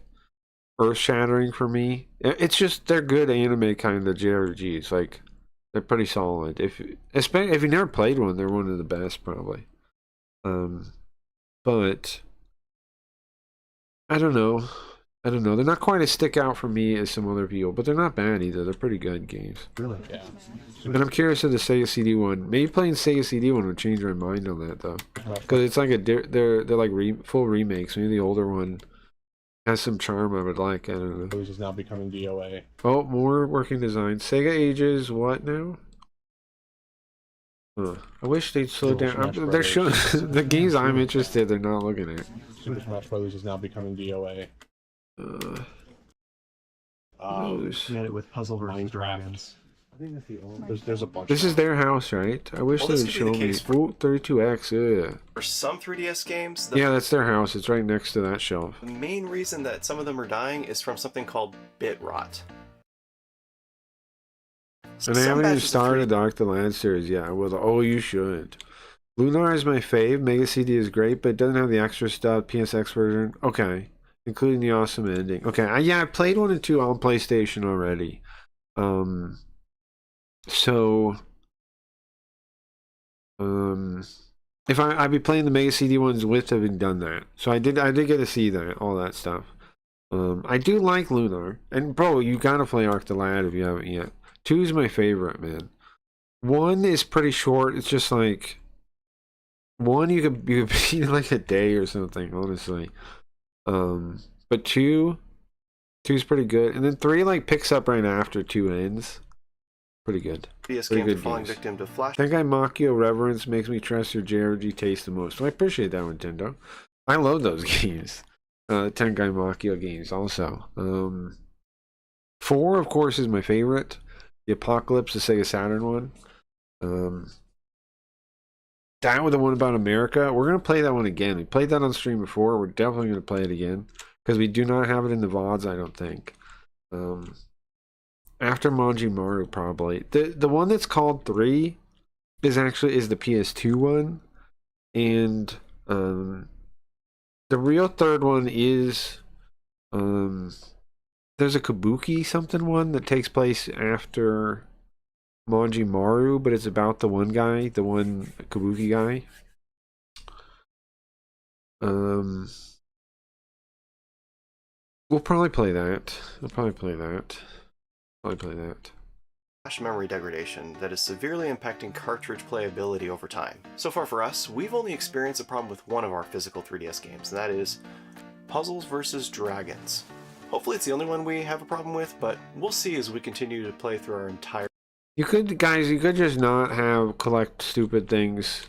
earth-shattering for me. It's just they're good anime kind of JRPGs. Like, they're pretty solid. Especially if you never played one, they're one of the best probably. But I don't know. They're not quite as stick out for me as some other people, but they're not bad either. They're pretty good games.
Really?
Yeah.
And I'm curious of the Sega CD one. Maybe playing Sega CD one would change my mind on that though, because it's like they're like full remakes. Maybe the older one has some charm I would like. I don't know.
This is now becoming DOA.
Oh, more working design. Sega ages what now? I wish they'd slow down. They're showing the games I'm interested. They're not looking at.
Super Smash Brothers is now becoming DOA.
We had it with Puzzle vs.
Minecraft.
Dragons.
I think that's the only. There's a bunch.
This is their house, right? I wish
Well,
they
this
would
could be
show
the
me.
case
Oh, 32X. Yeah.
For some 3DS games,
Yeah, that's their house. It's right next to that shelf.
the main reason that some of them are dying is from something called bit rot.
And I
Some
haven't even
batches of
started the Arc the Land series yet. Oh, you should. Lunar is my fave. Mega CD is great, but it doesn't have the extra stuff. PSX version. Okay. Including the awesome ending. Okay. I played 1 and 2 on PlayStation already. If I'd be playing the Mega CD ones with having done that. So I did get to see that, all that stuff. I do like Lunar. And bro, you gotta play Arc the Lad if you haven't yet. 2 is my favorite, man. 1 is pretty short. It's just like one you could beat in like a day or something, honestly. But two's pretty good, and then 3 like picks up right after 2 ends. Pretty good.
DS
Pretty
games are
good
falling
games.
victim to Flash.
Tengai Machio Reverence makes me trust your JRPG taste the most. Well, I appreciate that, Nintendo. I love those games. Tengai Machio games also. 4, of course, is my favorite. The Apocalypse, the Sega Saturn one. That was the one about America. We're going to play that one again. We played that on stream before. We're definitely going to play it again. Because we do not have it in the VODs, I don't think. After Manji-Maru, probably. The one that's called 3 is the PS2 one. And the real third one is there's a Kabuki something one that takes place after Manji-Maru, but it's about the one guy, the one Kabuki guy. We'll probably play that.
Flash memory degradation that is severely impacting cartridge playability over time. So far for us, we've only experienced a problem with one of our physical 3DS games, and that is Puzzles vs. Dragons. Hopefully it's the only one we have a problem with, but we'll see as we continue to play through our entire...
You could just not collect stupid things.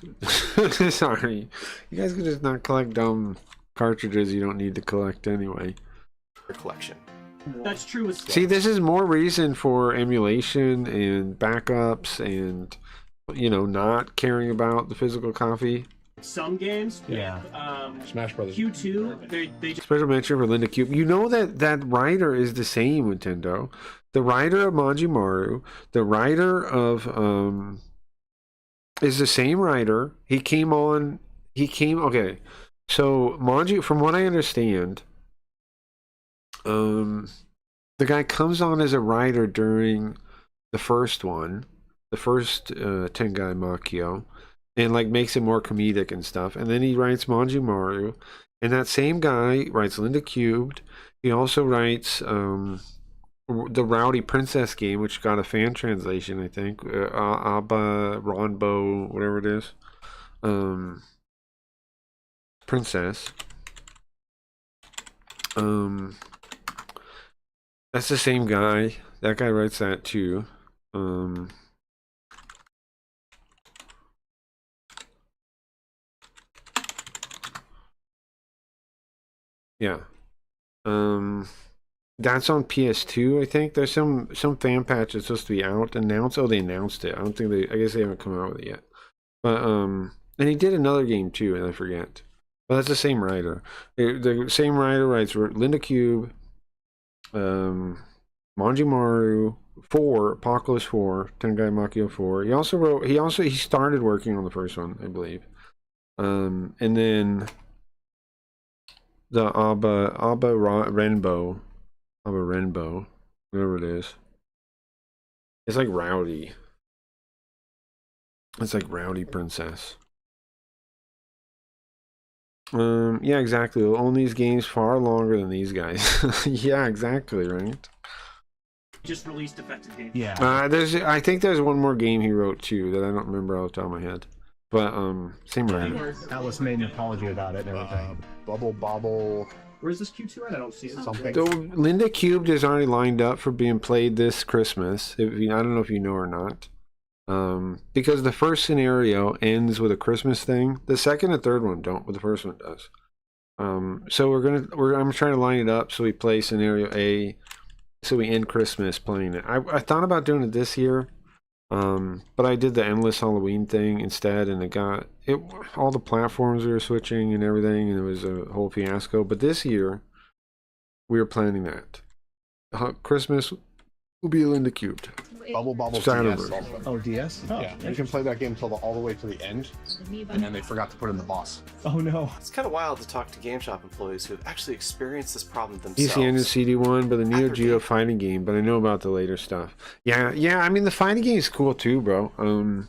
Sorry. You guys could just not collect dumb cartridges you don't need to collect anyway.
collection.
That's true with
See, this is more reason for emulation and backups and, you know, not caring about the physical copy.
some games.
Yeah. Smash Brothers.
Q2, they just
Special mention for Linda Cube. You know that writer is the same, Nintendo. The writer of Manji-Maru, the writer of is the same writer. Okay. So Manji, from what I understand, the guy comes on as a writer during the first one, the first Tengai Machio, and like makes it more comedic and stuff. And then he writes Manji-Maru, and that same guy writes Linda Cubed. He also writes the Rowdy Princess game, which got a fan translation, I think. Abba Ronbo, whatever it is. Princess. That's the same guy. That guy writes that too. Yeah. That's on PS2, I think. There's some fan patch that's supposed to be out announced. Oh, they announced it. I guess they haven't come out with it yet. But and he did another game too, and I forget. But that's the same writer. The same writer writes Linda Cube, Manji-Maru 4, Apocalypse 4, Tengai Machio 4. He started working on the first one, I believe. And then the Abba Renbo, whatever it is. It's like Rowdy. It's like Rowdy Princess. Yeah, exactly. We'll own these games far longer than these guys. Yeah, exactly, right?
just released defective games.
Yeah.
I think there's one more game he wrote too that I don't remember off the top of my head. But same writer.
Atlas made an apology about it and everything. Bubble Bobble.
Where's this Q2 at? I don't see it.
Something.
So Linda Cubed is already lined up for being played this Christmas. I don't know if you know or not. Because the first scenario ends with a Christmas thing. The second and third one don't, but the first one does. So I'm trying to line it up so we play scenario A, so we end Christmas playing it. I thought about doing it this year, but I did the endless Halloween thing instead, and all the platforms we were switching and everything, and it was a whole fiasco. But this year, we were planning that Christmas will be Linda Cubed.
Bubble Bobble
Saturday.
DS also.
Oh, DS? Oh,
Yeah, you can play that game all the way to the end, and then they forgot to put in the boss.
oh no.
It's kind of wild to talk to GameStop employees who have actually experienced this problem themselves.
ECN and CD1, but the Neo
After
Geo
game.
fighting game, but I know about the later stuff. Yeah, I mean, the fighting game is cool too, bro.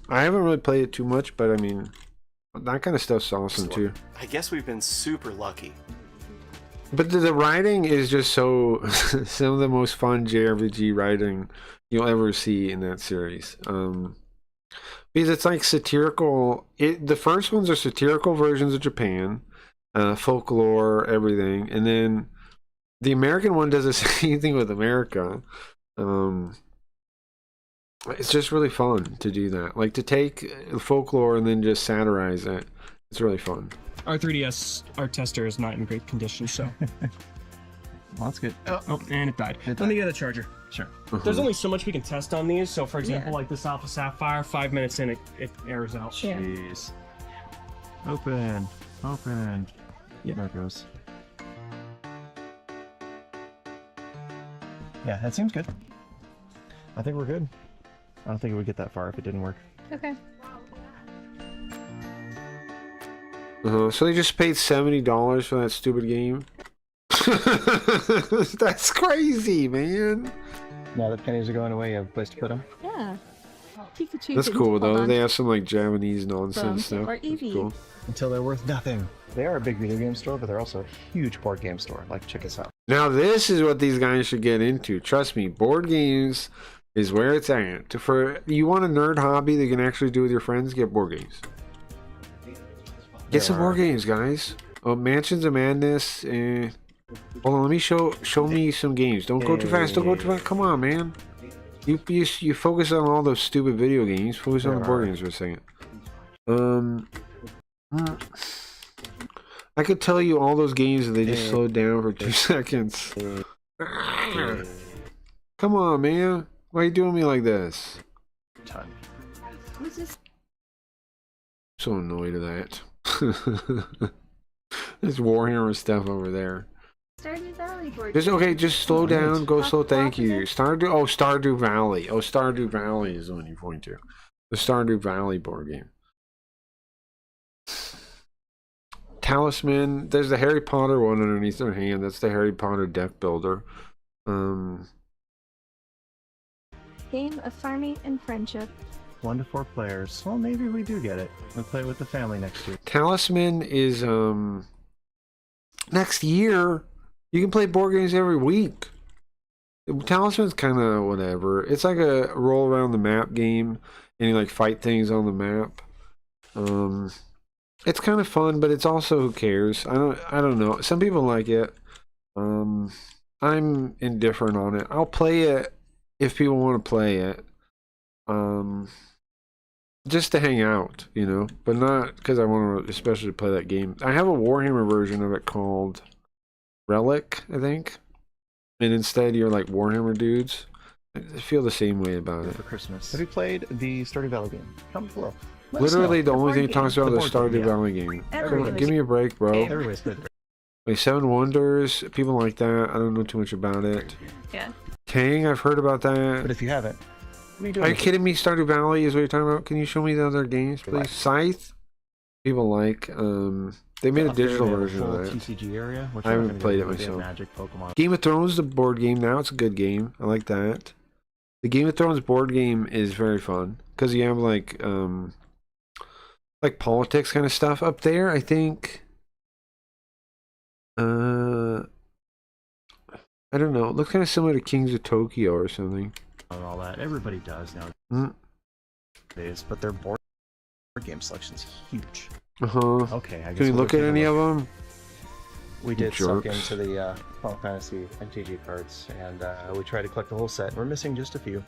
I haven't really played it too much, but I mean, that kind of stuff's awesome too.
I guess we've been super lucky.
But the writing is just so, some of the most fun JRPG writing you'll ever see in that series. Because it's like satirical. The first ones are satirical versions of Japan, folklore, everything, and then the American one does the same thing with America. It's just really fun to do that. Like to take folklore and then just satirize it. It's really fun.
Our 3DS, our tester is not in great condition, so.
Well, that's good.
Oh, and it died. Let me get a charger.
Sure.
There's only so much we can test on these. So, for example,
Yeah.
like this Alpha Sapphire, 5 minutes in, it errors out.
Yeah.
Jeez. Open. Open.
Yeah.
There it goes. Yeah, that seems good. I think we're good. I don't think it would get that far if it didn't work.
Okay.
So they just paid $70 for that stupid game. That's crazy, man.
Now that pennies are going away, you have a place to put them.
Yeah. Pikachu.
That's
can-
cool
hold
though.
on.
They have some like Japanese nonsense stuff.
Or
That's
Eevee.
cool.
Until they're worth nothing. They are a big video game store, but they're also a huge board game store. Like, check us out.
Now this is what these guys should get into. Trust me, board games is where it's at. For you want a nerd hobby that you can actually do with your friends, get board games. Get some board games, guys. Oh, Mansions of Madness. Hold on, let me show me some games. Don't go too fast. Don't go too fast. Come on, man. You focus on all those stupid video games. Focus on the board games for a second. I could tell you all those games and they just slowed down for 2 seconds. Come on, man. Why are you doing me like this?
Ton.
Who's this?
So annoyed at that. There's Warhammer stuff over there.
Stardew Valley board.
Just slow down. Go slow. Thank you. Stardew Valley. Oh, Stardew Valley is the one you point to. The Stardew Valley board game. Talisman. There's the Harry Potter one underneath their hand. That's the Harry Potter deck builder.
Game of farming and friendship.
1 to 4 players. Well, maybe we do get it. We'll play it with the family next year.
Talisman is next year. You can play board games every week. Talisman's kind of whatever. It's like a roll around the map game, and you like fight things on the map. It's kind of fun, but it's also who cares. I don't know. Some people like it. I'm indifferent on it. I'll play it if people want to play it. Just to hang out, you know, but not because I want to especially play that game. I have a Warhammer version of it called Relic, I think, and instead you're like Warhammer dudes. I feel the same way about it.
For Christmas. Have you played the Stardew Valley game? Comment below. Let us
Literally,
know.
the only thing it
board
talks about
game.
is
The board
Stardew
game,
Valley game.
Everybody.
Give me a break, bro.
Everybody's played it.
Like Seven Wonders, people like that. I don't know too much about it.
Yeah.
Tang, I've heard about
But
that.
if you haven't, what are you doing?
Are you
with it?
kidding me? Stardew Valley is what you're talking about? Can you show me the other games, please?
Like-
Scythe, people like. They made a digital version of
full
that.
TCG area. Which
I
we're not
haven't
gonna
played
do
it
because they have
myself.
Magic, Pokemon.
Game of Thrones, the board game now. It's a good game. I like that. The Game of Thrones board game is very fun because you have like politics kind of stuff up there. I think. I don't know. It looks kind of similar to Kings of Tokyo or something.
And all that. Everybody does now. Nowadays, but their board game selection's huge. Okay, I guess
Can we
we'll
look
go
at
take a
any of
look.
them?
We did suck
jerks.
into the Final Fantasy MTG cards, and we tried to collect the whole set. We're missing just a few,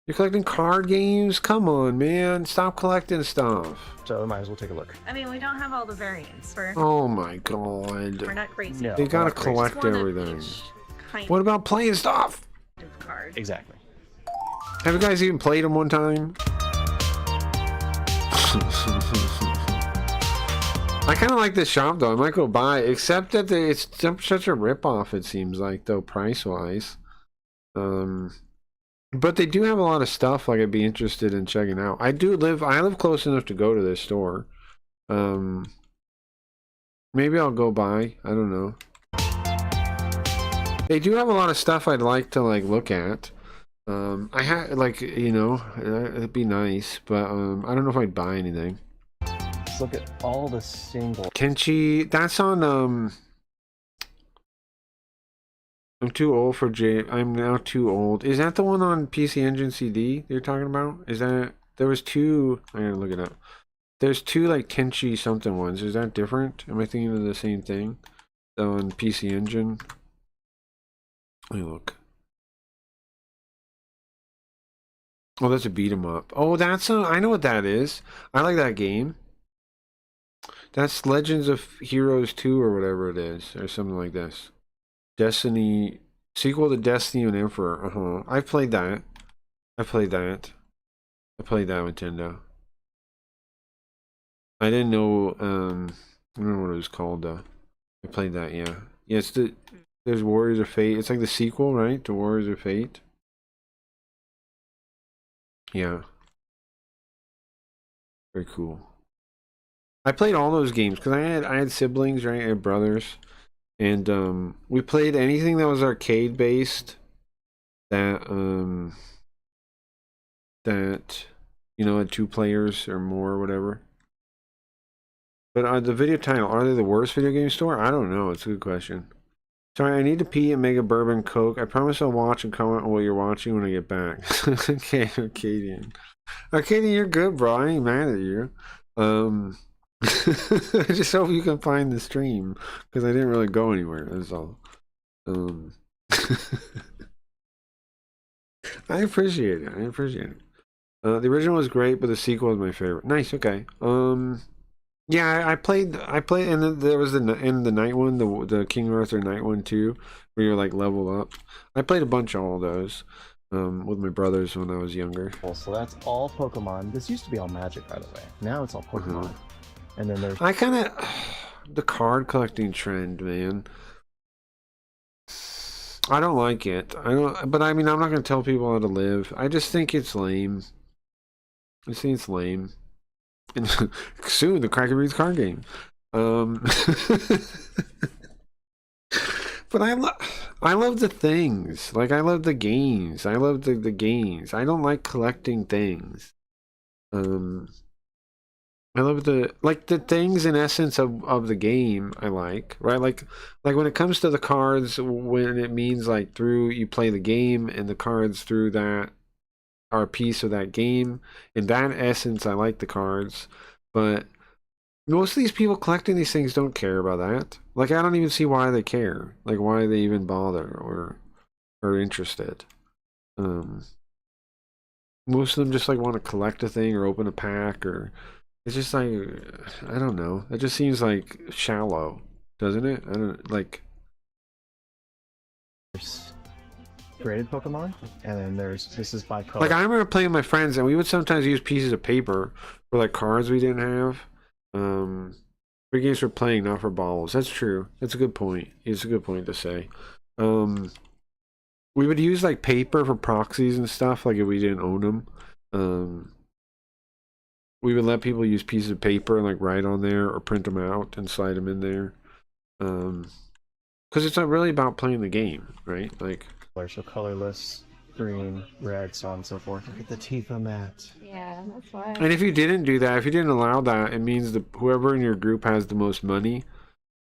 You're collecting card games? Come on, man. Stop collecting stuff.
so might as well take a look.
I mean, we don't have all the variants. We're
Oh my god.
not crazy.
No,
They gotta
not crazy.
collect
Just one of
everything.
each kind
What about playing stuff?
of card.
Exactly.
Have you guys even played them one time? I kind of like this shop though. I might go buy it, except that it's such a ripoff. It seems like though, price wise. But they do have a lot of stuff like I'd be interested in checking out. I live close enough to go to this store. Maybe I'll go by. I don't know. They do have a lot of stuff I'd like to like look at. I had it'd be nice, but I don't know if I'd buy anything.
Let's look at all the single.
Tenchi, that's on I'm too old for I'm now too old. Is that the one on PC Engine CD you're talking about? Is that There was two. I gotta look it up. There's two like Tenchi something ones. Is that different? Am I thinking of the same thing? On PC Engine. Let me look. Oh, that's a beat 'em up. Oh, that's a. I know what that is. I like that game. That's Legends of Heroes 2 or whatever it is, or something like this. Destiny sequel to Destiny and Emperor. I've played that. I played that Nintendo. I didn't know. I don't know what it was called though. I played that. Yeah. Yeah. There's Warriors of Fate. It's like the sequel, right? To Warriors of Fate. Yeah. Very cool. I played all those games because I had siblings, right? I had brothers, and we played anything that was arcade based. That had 2 players or more or whatever. But the video title, are they the worst video game store? I don't know. It's a good question. Sorry, I need to pee and make a bourbon Coke. I promise I'll watch and comment on what you're watching when I get back. Okay, Arcadian. Arcadian, you're good, bro. I ain't mad at you. I just hope you can find the stream because I didn't really go anywhere. That's all. I appreciate it. The original was great, but the sequel was my favorite. Nice. Okay. Yeah, I played, and then there was the night one, the King Arthur night one too, where you're like level up. I played a bunch of all those, with my brothers when I was younger.
Well, so that's all Pokemon. This used to be all Magic, by the way. Now it's all Pokemon. And then there's
I kind of the card collecting trend, man. I don't like it. But I mean, I'm not gonna tell people how to live. I just think it's lame. I think it's lame. And soon the Cracker Breeds card game. But I love the things. Like I love the games. I love the games. I don't like collecting things. I love the things in essence of the game I like, right? Like when it comes to the cards, when it means like you play the game and the cards through that are a piece of that game. In that essence, I like the cards, but most of these people collecting these things don't care about that. Like, I don't even see why they care. Like, why they even bother or are interested. Most of them just like want to collect a thing or open a pack, or it's just like, I don't know. It just seems like shallow, doesn't it? I don't like.
graded Pokemon, and then this is by color.
Like, I remember playing with my friends, and we would sometimes use pieces of paper for like cards we didn't have. For games for playing, not for balls. That's true. That's a good point. It's a good point to say. We would use like paper for proxies and stuff, like if we didn't own them. We would let people use pieces of paper and like write on there or print them out and slide them in there. Because it's not really about playing the game, right? Like,
so colorless, green, red, so on and so forth. Look at the Tifa mat.
Yeah, that's why.
and if you didn't do that, if you didn't allow that, it means that whoever in your group has the most money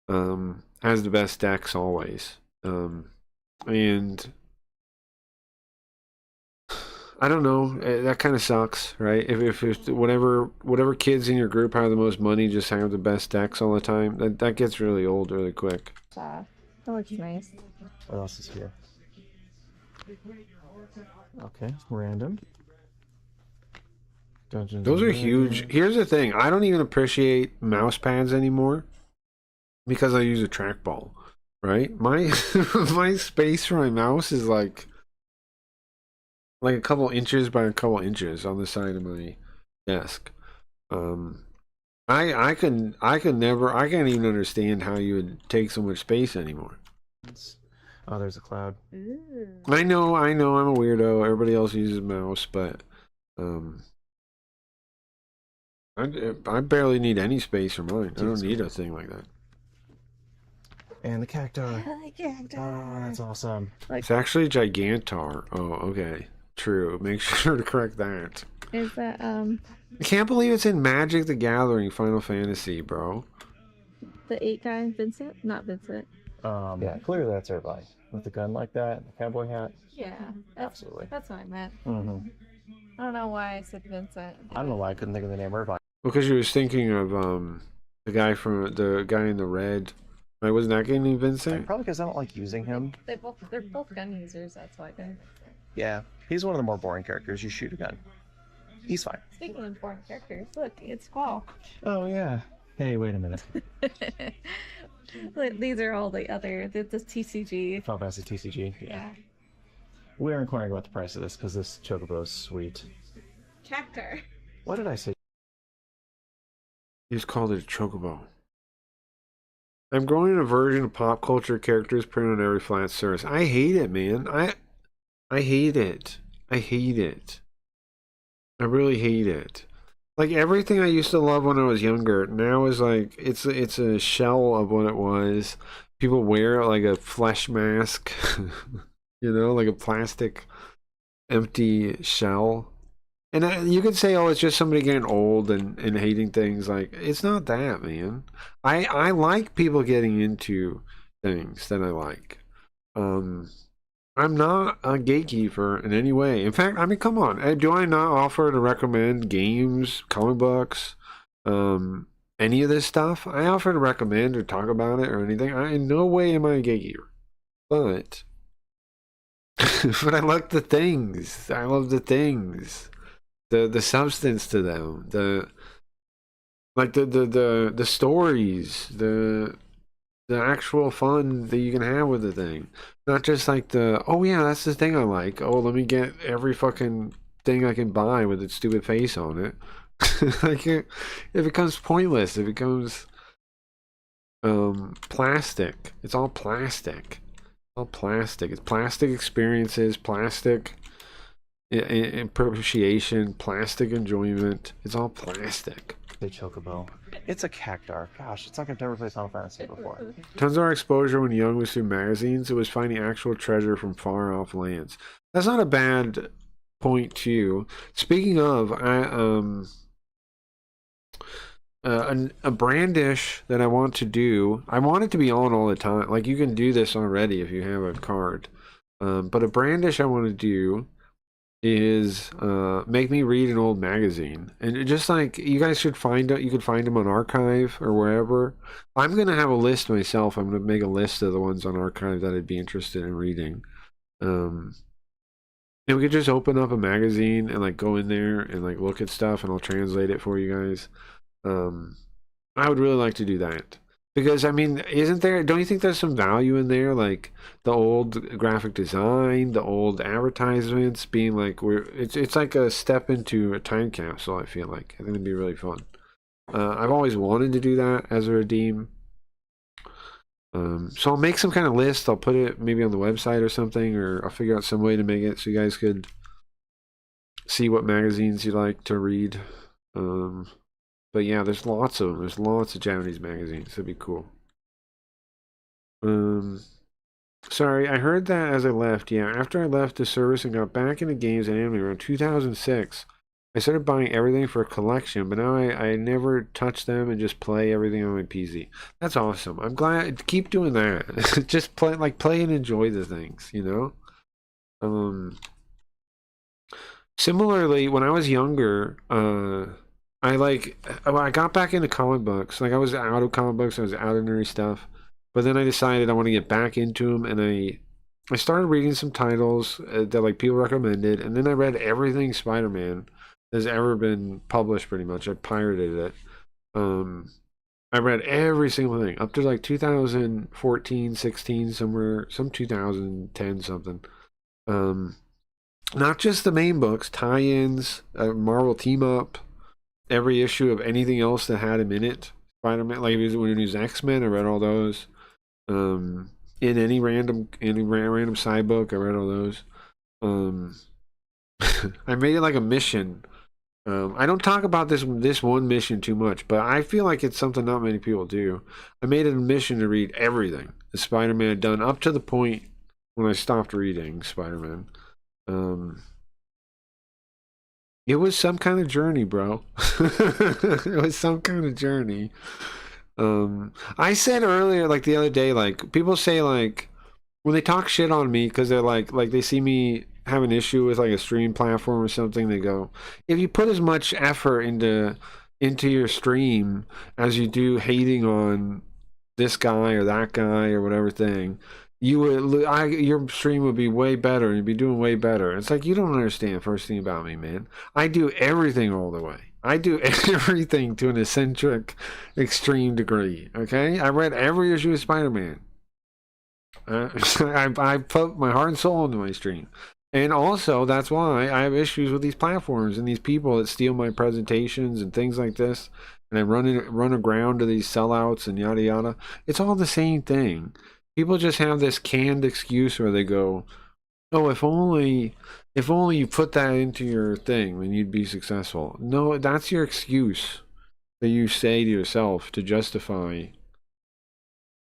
has the best decks always. And I don't know, that kind of sucks, right? If whatever kids in your group have the most money just have the best decks all the time, that gets really old really quick.
That looks nice.
What else is here? Okay, random. Dungeons
Those
and
are huge.
Dragons.
Here's the thing, I don't even appreciate mouse pads anymore because I use a trackball, right? My my space for my mouse is like a couple inches by a couple inches on the side of my desk. I can't even understand how you would take so much space anymore.
Oh, there's a cloud.
Ooh.
I know, I'm a weirdo. Everybody else uses a mouse, but I barely need any space for mine. I don't need a thing like that.
And the cacti.
Cacti.
Oh, that's awesome.
It's actually Gigantar. Oh, okay. True. Make sure to correct that.
Is that
I can't believe it's in Magic the Gathering Final Fantasy, bro.
the 8 guy, Vincent? Not Vincent.
Yeah, clearly that's everybody. With the gun like that, the cowboy hat.
Yeah,
Absolutely.
That's what I meant.
Mm-hmm.
I don't know why I said Vincent.
I don't know why I couldn't think of the name Irvine.
Because you was thinking of the guy in the red. Right, wasn't that guy named Vincent?
Probably because I don't like using him.
They're both gun users, that's why.
Yeah, he's one of the more boring characters. You shoot a gun. He's fine.
Speaking of boring characters, look, it's fall.
Oh, yeah. Hey, wait a minute.
These are all the other, the TCG.
Final Fantasy TCG,
Yeah.
We are inquiring about the price of this because this Chocobo is sweet.
Cactar.
What did I say?
He just called it a chocobo. I'm growing a version of pop culture characters printed on every flat surface. I hate it, man. I hate it. I hate it. I really hate it. Like everything I used to love when I was younger, now is like it's a shell of what it was. People wear it like a flesh mask, you know, like a plastic empty shell. And you could say, oh, it's just somebody getting old and hating things. Like, it's not that, man. I like people getting into things that I like. I'm not a gatekeeper in any way. In fact, I mean, come on. Do I not offer to recommend games, comic books, any of this stuff? I offer to recommend or talk about it or anything. In no way am I a gatekeeper. But, but I like the things. I love the things. The substance to them. The stories. The actual fun that you can have with the thing. Not just like oh yeah, that's the thing I like. Oh, let me get every fucking thing I can buy with its stupid face on it. Like it becomes pointless. It becomes plastic. It's all plastic. All plastic. It's plastic experiences, plastic appreciation, plastic enjoyment. It's all plastic.
The Chocobo. It's a Cactar. Gosh, it's like I've never played Final Fantasy before.
Tons of our exposure when young was through magazines. It was finding actual treasure from far off lands. That's not a bad point too. Speaking of, a brandish that I want to do. I want it to be on all the time. Like you can do this already if you have a card. But a brandish I want to do is make me read an old magazine, and just like you guys should you could find them on Archive or wherever. I'm gonna have a list myself. I'm gonna make a list of the ones on Archive that I'd be interested in reading, and we could just open up a magazine and like go in there and like look at stuff, and I'll translate it for you guys. I would really like to do that. Because, I mean, don't you think there's some value in there? Like, the old graphic design, the old advertisements being like, it's like a step into a time capsule, I feel like. I think it'd be really fun. I've always wanted to do that as a redeem. So I'll make some kind of list. I'll put it maybe on the website or something, or I'll figure out some way to make it so you guys could see what magazines you like to read. But yeah, there's lots of them. There's lots of Japanese magazines. That'd be cool. Sorry, I heard that as I left. Yeah, after I left the service and got back into games and anime around 2006, I started buying everything for a collection, but now I never touch them and just play everything on my PC. That's awesome. I'm glad. Keep doing that. Just play and enjoy the things, you know? Similarly, when I was younger, I got back into comic books. Like I was out of comic books, I was out of nerdy stuff. But then I decided I want to get back into them, and I started reading some titles that like people recommended, and then I read everything Spider-Man that's ever been published pretty much. I pirated it. I read every single thing up to like 2014, 16, somewhere, some 2010 something. Not just the main books, tie-ins, Marvel Team Up, every issue of anything else that had him in it. Spider-Man, like when he was X-Men, I read all those. In any random side book, I read all those. I made it like a mission. I don't talk about this one mission too much, but I feel like it's something not many people do. I made it a mission to read everything that Spider-Man had done up to the point when I stopped reading Spider-Man. It was some kind of journey, bro. It was some kind of journey. I said earlier, like the other day, like people say like when they talk shit on me because they're like they see me have an issue with like a stream platform or something, they go, if you put as much effort into your stream as you do hating on this guy or that guy or whatever thing, your stream would be way better and you'd be doing way better. It's like, you don't understand first thing about me, man. I do everything all the way. I do everything to an eccentric extreme degree. Okay, I read every issue of Spider-Man. I put my heart and soul into my stream. And also, that's why I have issues with these platforms and these people that steal my presentations and things like this, and I run aground to these sellouts and yada yada. It's all the same thing. People just have this canned excuse where they go, "Oh, if only you put that into your thing, then you'd be successful." No, that's your excuse that you say to yourself to justify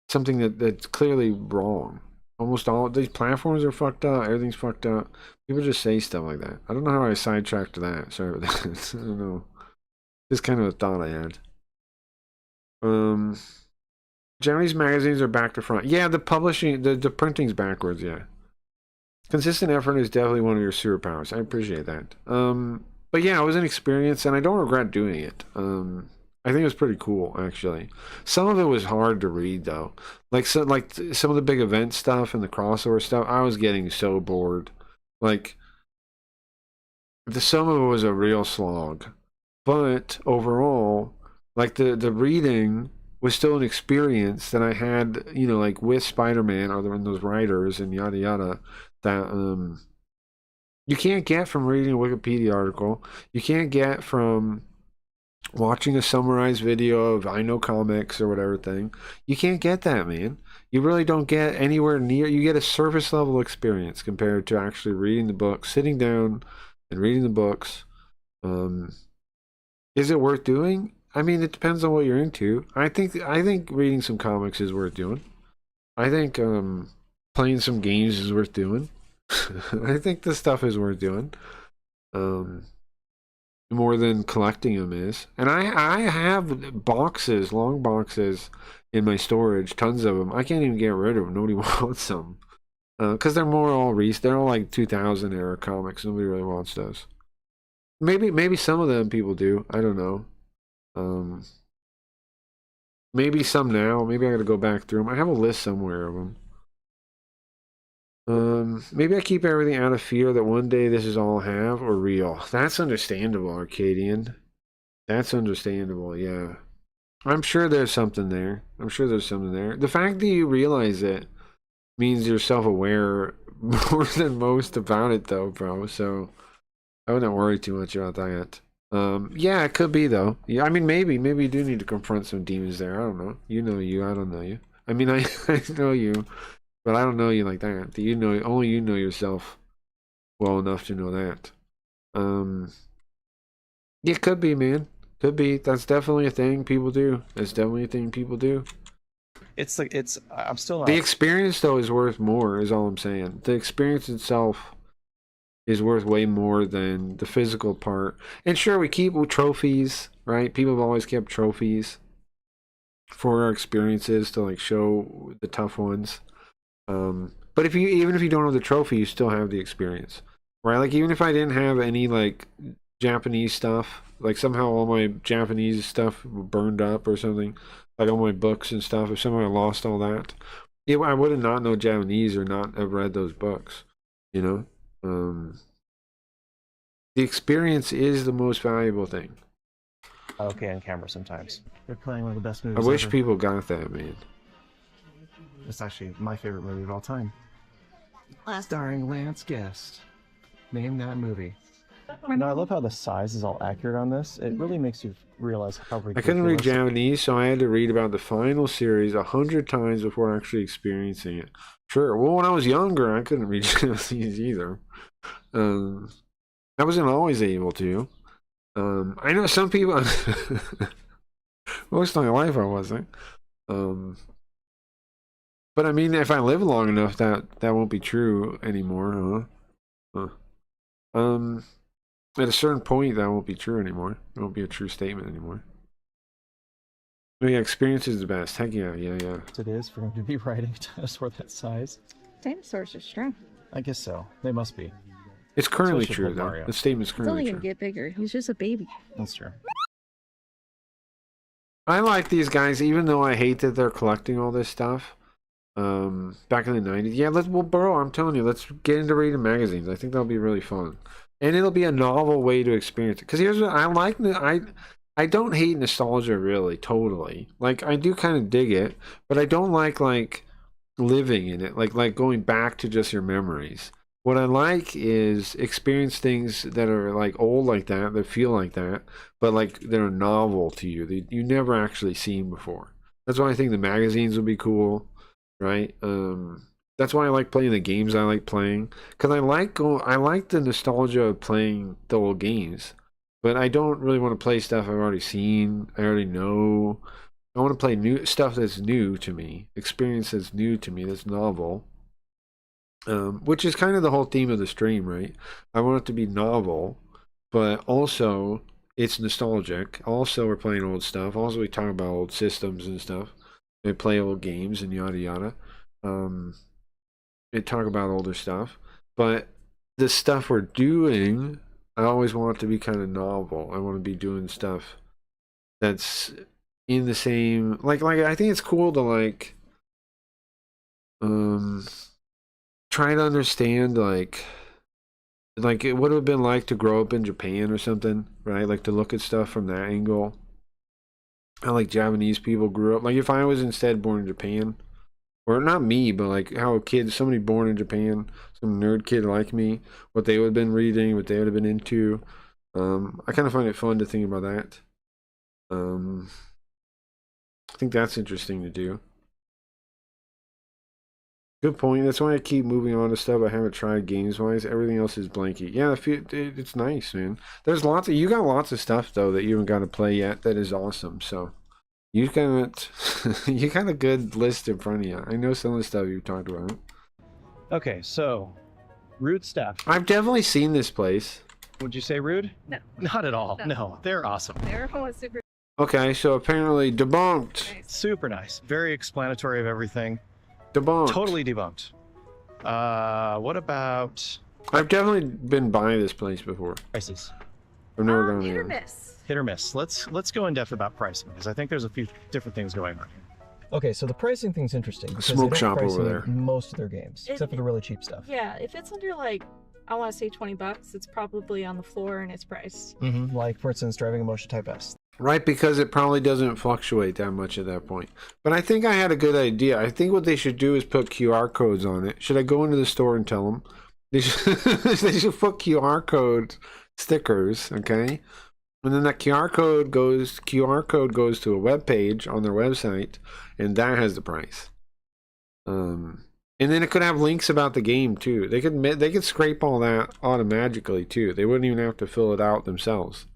something that's clearly wrong. Almost all these platforms are fucked up. Everything's fucked up. People just say stuff like that. I don't know how I sidetracked to that. Sorry about that. I don't know. Just kind of a thought I had. Japanese magazines are back to front. Yeah, the publishing, the printing's backwards. Yeah. Consistent effort is definitely one of your superpowers. I appreciate that. But yeah, it was an experience, and I don't regret doing it. I think it was pretty cool, actually. Some of it was hard to read, though. Like some of the big event stuff and the crossover stuff, I was getting so bored. Like, some of it was a real slog. But overall, like the reading was still an experience that I had, you know, like with Spider-Man or those writers and yada yada, that you can't get from reading a Wikipedia article. You can't get from watching a summarized video of I Know Comics or whatever thing. You can't get that, man. You really don't get anywhere near. You get a surface level experience compared to actually reading the book, sitting down and reading the books. Is it worth doing? I mean, it depends on what you're into. I think reading some comics is worth doing. I think playing some games is worth doing. I think this stuff is worth doing. More than collecting them is. And I have boxes, long boxes in my storage, tons of them. I can't even get rid of them. Nobody wants them. Because they're they're all like 2000 era comics. Nobody really wants those. Maybe some of them people do. I don't know. Maybe some now. Maybe I gotta go back through them. I have a list somewhere of them. Maybe I keep everything out of fear that one day this is all I have or real. That's understandable, Arcadian. That's understandable, yeah. I'm sure there's something there. The fact that you realize it means you're self-aware more than most about it, though, bro. So I wouldn't worry too much about that. Yeah, it could be, though. Yeah, I mean, maybe you do need to confront some demons there. I don't know. You know you. I don't know you. I mean, I know you. But I don't know you like that. Only you know yourself well enough to know that. It could be, man. Could be. That's definitely a thing people do.
It's like I'm still not...
The experience though is worth more, is all I'm saying. The experience itself is worth way more than the physical part. And sure, we keep trophies, right? People have always kept trophies for our experiences to like show the tough ones. But even if you don't have the trophy, you still have the experience, right? Like even if I didn't have any like Japanese stuff, like somehow all my Japanese stuff burned up or something, like all my books and stuff, if somehow I lost all that, I would have not known Japanese or not have read those books, you know? The experience is the most valuable thing.
Okay, on camera sometimes.
They're playing one of the best
I
movies
wish
ever.
people got that, man.
It's actually my favorite movie of all time. Starring Lance Guest. Name that movie.
No, I love how the size is all accurate on this. It really makes you realize how ridiculous...
I couldn't read Japanese, so I had to read about the final series 100 times before actually experiencing it. Sure, well, when I was younger, I couldn't read Japanese either. I wasn't always able to. I know some people... Most of my life I wasn't. But I mean, if I live long enough, that won't be true anymore, huh? At a certain point, that won't be true anymore. It won't be a true statement anymore. No, yeah, experience is the best. Heck yeah.
It is for him to be writing dinosaur that size.
Dinosaurs are strong.
I guess so. They must be.
It's currently
Especially
true,
with
though.
Mario.
The statement's
He's only
currently
gonna
true.
get bigger. He's just a baby.
That's true.
I like these guys, even though I hate that they're collecting all this stuff. Back in the 90s. Yeah, bro, I'm telling you, let's get into reading magazines. I think that'll be really fun. And it'll be a novel way to experience it. Because here's what I like. I don't hate nostalgia, really, totally. Like, I do kind of dig it, but I don't like living in it, like going back to just your memories. What I like is experience things that are like old like that feel like that, but like they're novel to you, that you never actually seen before. That's why I think the magazines would be cool, right? That's why I like playing the games I like playing, because I like the nostalgia of playing the old games, but I don't really want to play stuff I've already seen, I already know. I want to play new stuff that's new to me, experience that's new to me, that's novel. Which is kind of the whole theme of the stream, right? I want it to be novel, but also it's nostalgic. Also, we're playing old stuff. Also, we talk about old systems and stuff. We play old games and yada yada. We talk about older stuff, but the stuff we're doing, I always want it to be kind of novel. I want to be doing stuff that's in the same like I think it's cool to try to understand like it would have been like to grow up in Japan or something, right? Like to look at stuff from that angle. How like Japanese people grew up. Like if I was instead born in Japan, or not me, but like how somebody born in Japan, some nerd kid like me, what they would have been reading, what they would have been into. I kind of find it fun to think about that. I think that's interesting to do. Good point. That's why I keep moving on to stuff I haven't tried games-wise. Everything else is blanky. Yeah, it's nice, man. There's you got lots of stuff though that you haven't got to play yet. That is awesome. So you got a good list in front of you. I know some of the stuff you've talked about.
Okay, so Rude Staff.
I've definitely seen this place.
Would you say rude?
No.
Not at all.
No.
No, they're awesome.
Everyone was super.
Okay, so apparently debunked.
Super nice. Very explanatory of everything.
Debunked.
Totally debunked. What about
I've definitely been by this place before.
prices?
I've never gone
Hit or
there.
miss.
Hit or miss. Let's go in depth about pricing because I think there's a few different things going on here.
Okay, so the pricing thing's interesting because
Smoke
they don't
shop
price
over
in
there.
most of their games, except for the really cheap stuff.
Yeah, if it's under like, I want to say $20, it's probably on the floor and it's priced.
Mm-hmm. Like, for instance, Driving Emotion Type S.
Right, because it probably doesn't fluctuate that much at that point. But I think I had a good idea. I think what they should do is put QR codes on it. Should I go into the store and tell them? They should, they should put QR code stickers, okay? And then that QR code goes to a web page on their website, and that has the price. And then it could have links about the game too. They could scrape all that automatically too. They wouldn't even have to fill it out themselves.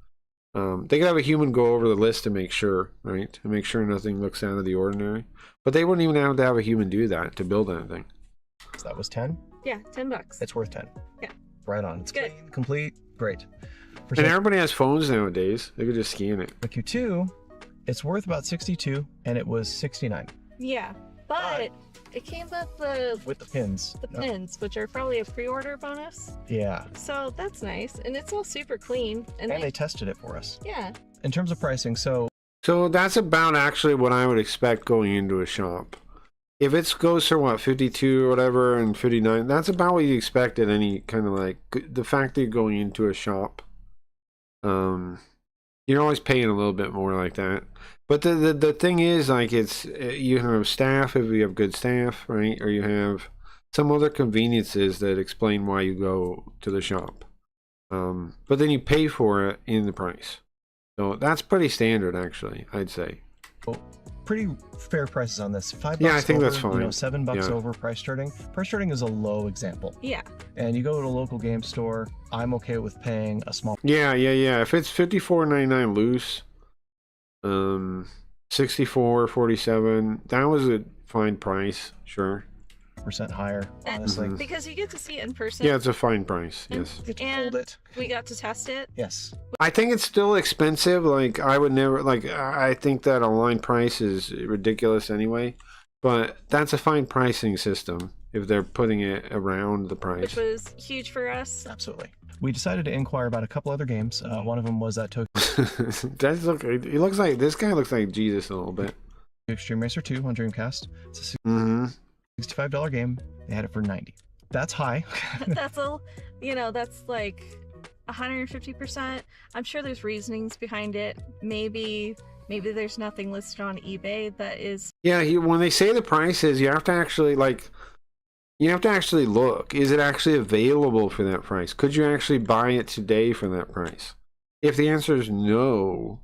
They could have a human go over the list to make sure, right? To make sure nothing looks out of the ordinary. But they wouldn't even have to have a human do that to build anything.
So that was 10.
Yeah, $10.
It's worth 10.
Yeah.
Right on. It's
Good.
clean, complete, great. For
And
some-
everybody has phones nowadays. They could just scan it.
the Q2, it's worth about 62, and it was 69
Yeah, but it came with
with the pins.
the pins, which are probably a pre-order bonus.
Yeah,
So that's nice, and it's all super clean. And,
and they tested it for us.
yeah,
In terms of pricing, so
So that's about actually what I would expect going into a shop. If it goes for what, 52 or whatever, and 59, that's about what you expect at any kind of like the fact that you're going into a shop. You're always paying a little bit more like that. But the thing is, like, it's you have staff if you have good staff, right? Or you have some other conveniences that explain why you go to the shop. But then you pay for it in the price. So that's pretty standard, actually, I'd say.
pretty fair prices on this. $5
Yeah, I think
over,
that's fine.
You know, $7
Yeah.
over price starting. Price starting is a low example.
yeah.
And you go to a local game store, I'm okay with paying a small
Yeah. If it's $54.99 loose, 64.47, that was a fine price, sure.
percent higher,
And
honestly.
because you get to see it in person.
Yeah, it's a fine price.
and,
Yes.
Get to
and
hold it.
we got to test it.
Yes.
I think it's still expensive. Like I would never like. I think that online price is ridiculous anyway. But that's a fine pricing system. if they're putting it around the price.
which was huge for us.
Absolutely. We decided to inquire about a couple other games. One of them was Tokyo
That's he looks like this guy looks like Jesus a little bit.
Extreme Racer 2 on Dreamcast. It's a
Mm-hmm.
$65 game. They had it for $90. That's high.
That's that's like 150%. I'm sure there's reasonings behind it. Maybe there's nothing listed on eBay that is.
Yeah, when they say the prices, you have to actually look. Is it actually available for that price? Could you actually buy it today for that price? If the answer is no,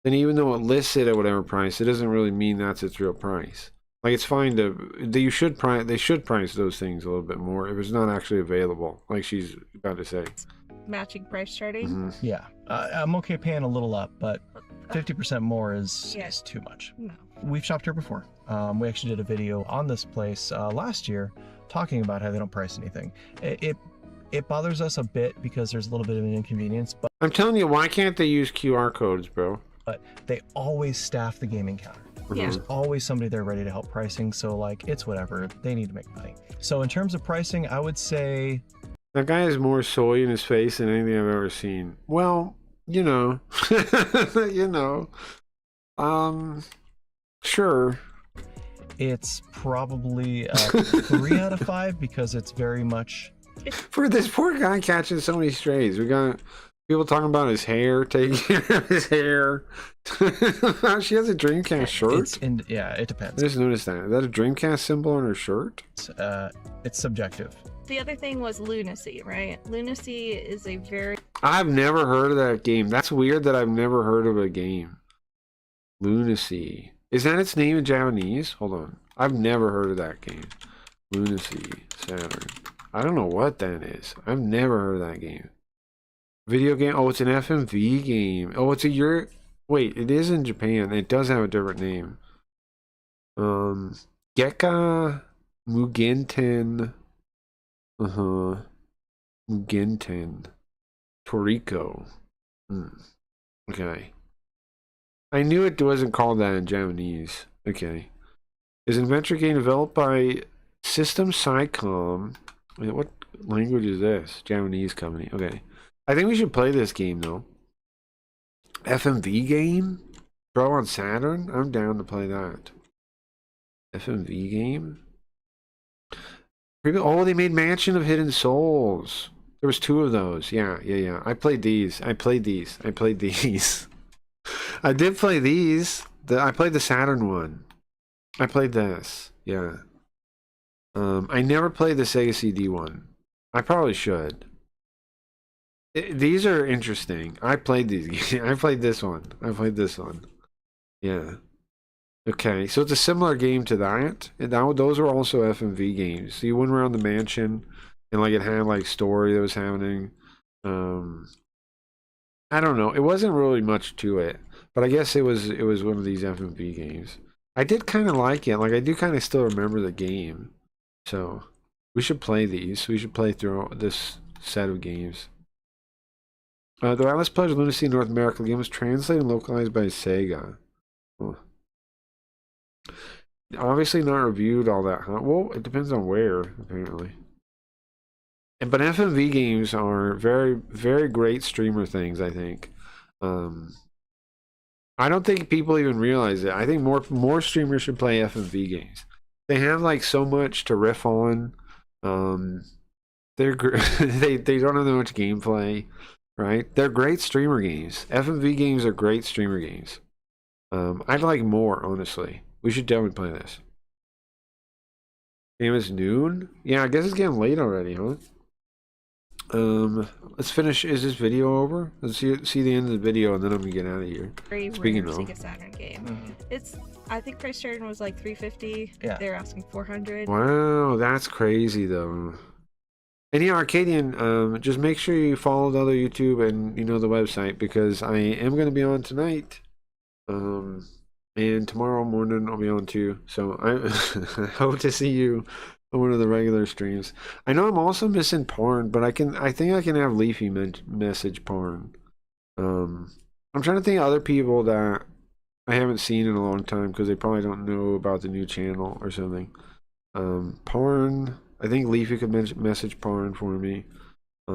then even though it lists it at whatever price, it doesn't really mean that's its real price. Like, it's fine they should price those things a little bit more if it's not actually available, like she's about to say.
Matching price charting.
Mm-hmm.
Yeah. I'm okay paying a little up, but 50% more is too much.
No.
We've shopped here before. We actually did a video on this place last year talking about how they don't price anything. It bothers us a bit because there's a little bit of an inconvenience, but
I'm telling you, why can't they use QR codes, bro?
But they always staff the gaming counter.
Yeah.
There's always somebody there ready to help pricing, so like it's whatever. They need to make money. So in terms of pricing, I would say
That guy has more soy in his face than anything I've ever seen. Well, sure.
it's probably 3 out of 5 because it's very much.
For this poor guy catching so many strays, we got people talking about his hair, taking care of his hair. She has a Dreamcast shirt.
It depends.
I just noticed that. Is that a Dreamcast symbol on her shirt?
It's subjective.
The other thing was Lunacy, right? Lunacy is a very.
I've never heard of that game. That's weird that I've never heard of a game. Lunacy. Is that its name in Japanese? Hold on. I've never heard of that game. Lunacy. Saturn. I don't know what that is. I've never heard of that game. Video game? Oh, it's an FMV game. Oh, it's a Wait, it is in Japan. It does have a different name. Gekka Mugen Mugen Toriko. Okay. I knew it wasn't called that in Japanese. Okay. Is an adventure game developed by System Psycom. Wait, what language is this? Japanese company. Okay. I think we should play this game though. FMV game? Bro, on Saturn? I'm down to play that. FMV game? Oh, they made Mansion of Hidden Souls. There was 2 of those. Yeah. I played these. I did play these. I played the Saturn one. I played this. Yeah. I never played the Sega CD one. I probably should. These are interesting. I played these. I played this one. Yeah. Okay, so it's a similar game to that. Those were also FMV games. So you went around the mansion, and like it had like story that was happening. I don't know. It wasn't really much to it, but I guess it was one of these FMV games. I did kind of like it. Like I do kind of still remember the game. So we should play these. We should play through this set of games. The Atlas Pledge of Lunacy in North America. The game was translated and localized by Sega. Huh. Obviously not reviewed all that, huh? Well, it depends on where, apparently. But FMV games are very, very great streamer things, I think. I don't think people even realize it. I think more streamers should play FMV games. They have like so much to riff on. They don't have that much gameplay, right? They're great streamer games. FMV games are great streamer games. I'd like more, honestly. We should definitely play this. Game is noon? Yeah, I guess it's getting late already, huh? Let's finish. Is this video over? Let's see the end of the video, and then I'm gonna get out of here.
Very
Speaking
rare
of,
Sega Saturn game. I think price charting was like $350.
Yeah.
They're asking $400.
wow, that's crazy though. And yeah, Arcadian, just make sure you follow the other YouTube and the website, because I am gonna be on tonight. And tomorrow morning I'll be on too. So I hope to see you on one of the regular streams. I know I'm also missing porn, but I think I can have Leafy message porn. I'm trying to think of other people that I haven't seen in a long time because they probably don't know about the new channel or something. Porn. I think Leafy could message Parn for me. I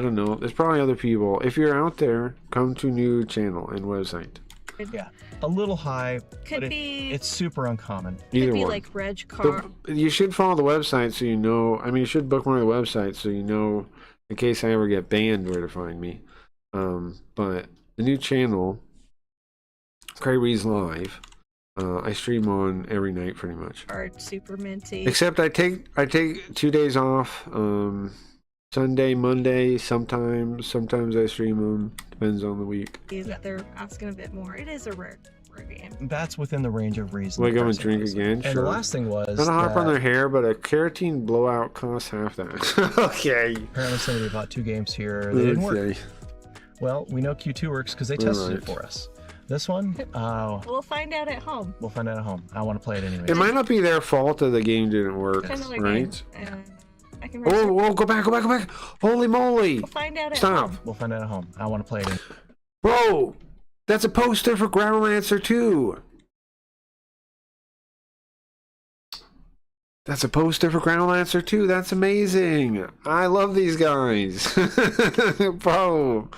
don't know. There's probably other people. If you're out there, come to new channel and website.
Yeah, a little high,
Could
but
be.
it's super uncommon.
Either
Could be
one.
like Reg Car.
You should follow the website so you know. I mean, you should bookmark the website so you know in case I ever get banned where to find me. But the new channel, Cray Reads Live, I stream on every night pretty much.
Art Super Minty.
Except I take 2 days off. Sunday, Monday, sometimes I stream them. Depends on the week.
They're asking a bit more. It is a rare game.
That's within the range of reason.
Will I go and drink again?
And
Sure.
the last thing was
Not a hop on
that
their hair, but a carotene blowout costs half that. Okay.
apparently somebody bought 2 games here. They didn't work.
Okay.
Well, we know Q2 works because they tested
Alright.
it for us. This one,
We'll find out at home.
we'll find out at home. I want to play it anyway.
It might not be their fault that the game didn't work,
Another
right?
game. I can
Oh, go back. Holy moly.
We'll find out at
Stop.
home.
We'll find out at home. I want to play it anyway.
Bro, that's a poster for Groundlancer 2. That's a poster for Groundlancer 2. That's amazing. I love these guys. Bro,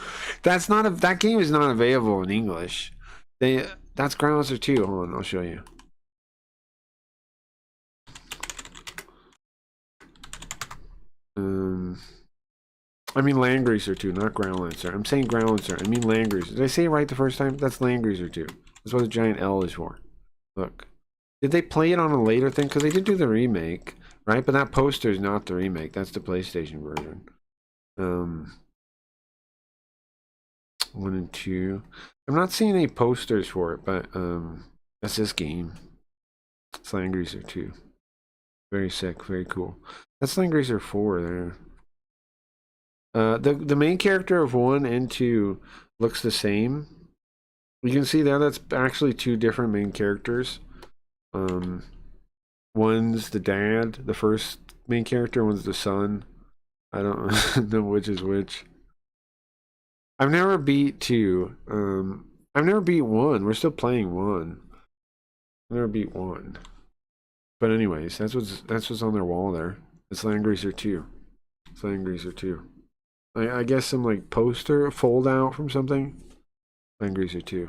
that game is not available in English. That's Groundlancer 2. Hold on, I'll show you. I mean Land Greaser 2, not Groundlancer. I'm saying Groundlancer. I mean Land Greaser. Did I say it right the first time? That's Land Greaser 2. That's what the giant L is for. Look. Did they play it on a later thing? Because they did do the remake, right? But that poster is not the remake. That's the PlayStation version. 1 and 2. I'm not seeing any posters for it, but that's this game. It's Land Greaser 2. Very sick, very cool. That's Land Greaser 4 there. The main character of 1 and 2 looks the same. You can see there that's actually 2 different main characters. One's the dad, the first main character, one's the son. I don't know which is which. I've never beat 2. I've never beat 1. We're still playing 1. I've never beat 1. But anyways, that's what's on their wall there. It's Land Greaser 2. It's Land Greaser 2. I guess some like poster fold out from something. Land Greaser 2.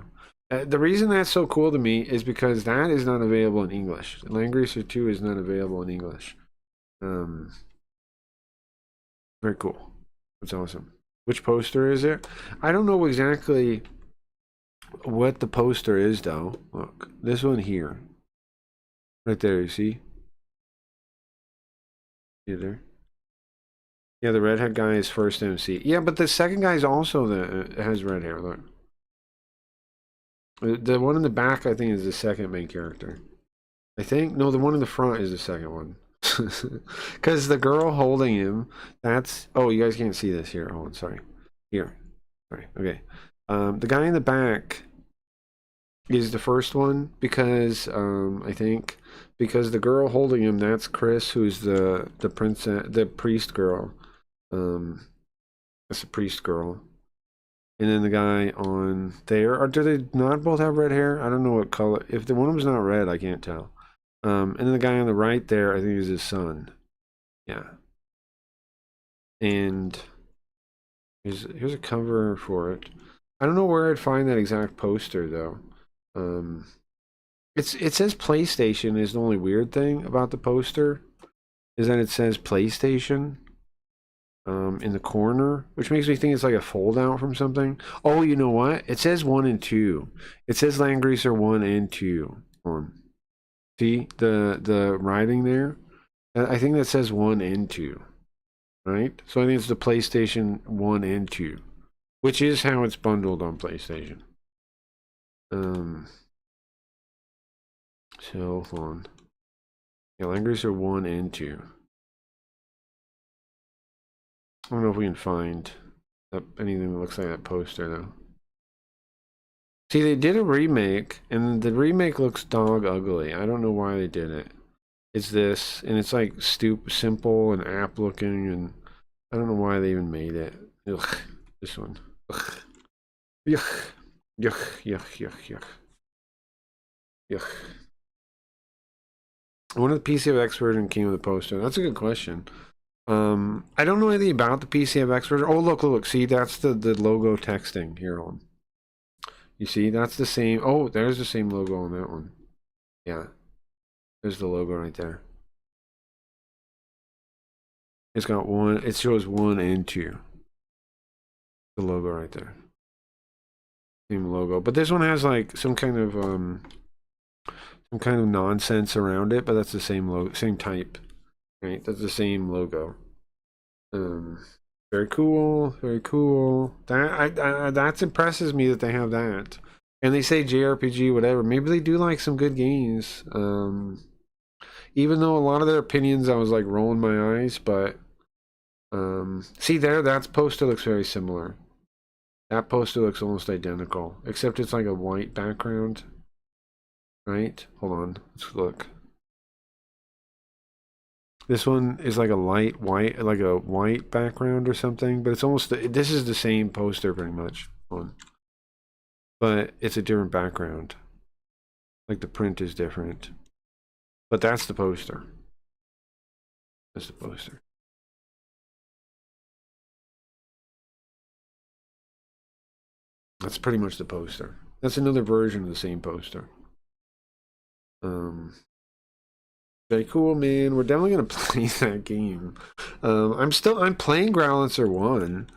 The reason that's so cool to me is because that is not available in English. Land Greaser 2 is not available in English. Very cool. That's awesome. Which poster is it? I don't know exactly what the poster is though. Look, this one here. Right there, you see? See there? Yeah, the redhead guy is first MC. Yeah, but the second guy is also has red hair. Look. The one in the back, I think, is the second main character. I think. No, the one in the front is the second one. Because the girl holding him, that's... Oh, you guys can't see this here. Oh, sorry. Here. Sorry. Okay. The guy in the back is the first one because, I think, because the girl holding him, that's Chris, who's the princess, the priest girl. That's the priest girl. And then the guy on there, or do they not both have red hair? I don't know what color. If the one of them's not red, I can't tell. And then the guy on the right there, I think is his son. Yeah. And here's a cover for it. I don't know where I'd find that exact poster though. It says PlayStation is the only weird thing about the poster, is that it says PlayStation. In the corner, which makes me think it's like a fold out from something. Oh, you know what? It says 1 and 2. It says Land Greaser 1 and 2. See the writing there? I think that says 1 and 2. Right? So I think it's the PlayStation 1 and 2, which is how it's bundled on PlayStation. So hold on. Yeah, Land Greaser 1 and 2. I don't know if we can find anything that looks like that poster though. See, they did a remake, and the remake looks dog ugly. I don't know why they did it. It's this, and it's like simple and app looking, and I don't know why they even made it. Ugh, this one. Ugh. Yuck. Yuck, yuck, yuck, yuck. Yuck. One of the PCFX version came with a poster. That's a good question. I don't know anything about the PCFX version. Oh, look. See, that's the logo texting here on. You see, that's the same. Oh, there's the same logo on that one. Yeah. There's the logo right there. It's got one. It shows 1 and 2. The logo right there. Same logo. But this one has like some kind of nonsense around it, but that's the same logo, same type. Right? That's the same logo. Very cool, very cool. That impresses me that they have that. And they say JRPG, whatever. Maybe they do like some good games. Even though a lot of their opinions, I was like rolling my eyes, but see there, that poster looks very similar. That poster looks almost identical, except it's like a white background. Right? Hold on, let's look. This one is like a light white, like a white background or something, but it's almost, this is the same poster pretty much. But it's a different background. Like the print is different. But that's the poster. That's the poster. That's pretty much the poster. That's another version of the same poster. Very cool, man. We're definitely gonna play that game. I'm playing Growlancer 1.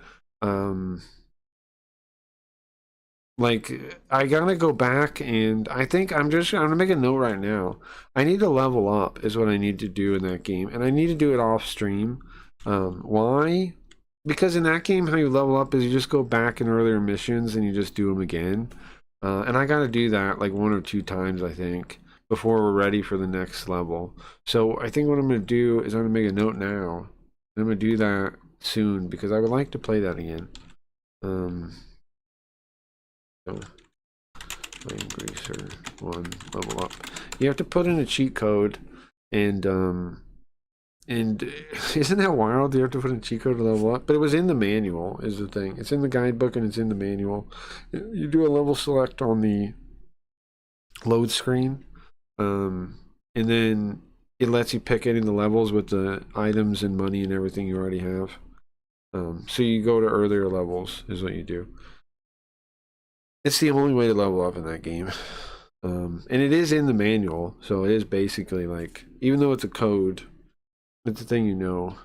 Like I gotta go back, and I think I'm gonna make a note right now. I need to level up is what I need to do in that game, and I need to do it off stream. Why? Because in that game, how you level up is you just go back in earlier missions and you just do them again. And I gotta do that like 1 or 2 times, I think, before we're ready for the next level. So I think what I'm gonna do is I'm gonna make a note now. I'm gonna do that soon because I would like to play that again. So, Flame Greaser 1 level up. You have to put in a cheat code, and isn't that wild? You have to put in a cheat code to level up, but it was in the manual. Is the thing? It's in the guidebook and it's in the manual. You do a level select on the load screen, and then it lets you pick any of the levels with the items and money and everything you already have. So you go to earlier levels is what you do. It's the only way to level up in that game. And it is in the manual, so it is basically like, even though it's a code, it's a thing you know.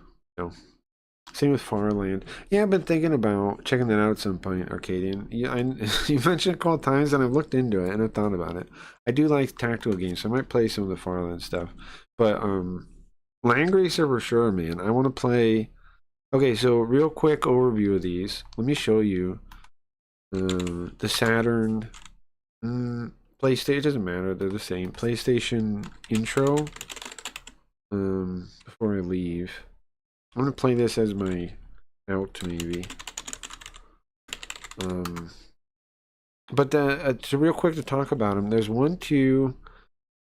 Same with Farland. Yeah, I've been thinking about checking that out at some point, Arcadian. You mentioned it a couple times, and I've looked into it, and I've thought about it. I do like tactical games, so I might play some of the Farland stuff. But Land Gracer for sure, man. I want to play... Okay, so real quick overview of these. Let me show you. The Saturn, PlayStation, it doesn't matter, they're the same. PlayStation intro. Before I leave, I'm gonna play this as my out maybe. But so real quick to talk about them. There's 1, 2,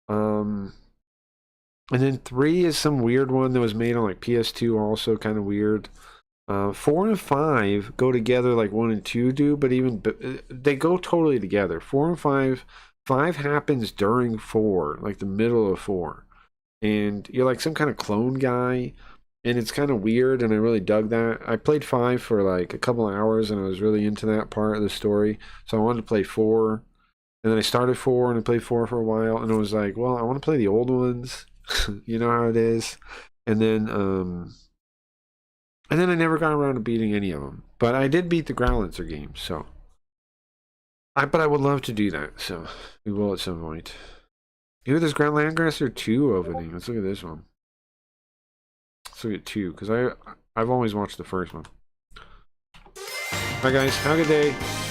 and then 3 is some weird one that was made on like PS2, also kind of weird. 4 and 5 go together like 1 and 2 do, but even they go totally together. 4 and 5 happens during 4, like the middle of 4, and you're like some kind of clone guy, and it's kind of weird, and I really dug that. I played 5 for like a couple hours, and I was really into that part of the story, so I wanted to play 4, and then I started 4 and I played 4 for a while, and I was like, well, I want to play the old ones. You know how it is. And then I never got around to beating any of them. But I did beat the Growlancer game, so. But I would love to do that, so we will at some point. Ooh, there's Land Gracer 2 opening. Let's look at this one. Let's look at 2, because I've always watched the first one. Alright guys, have a good day.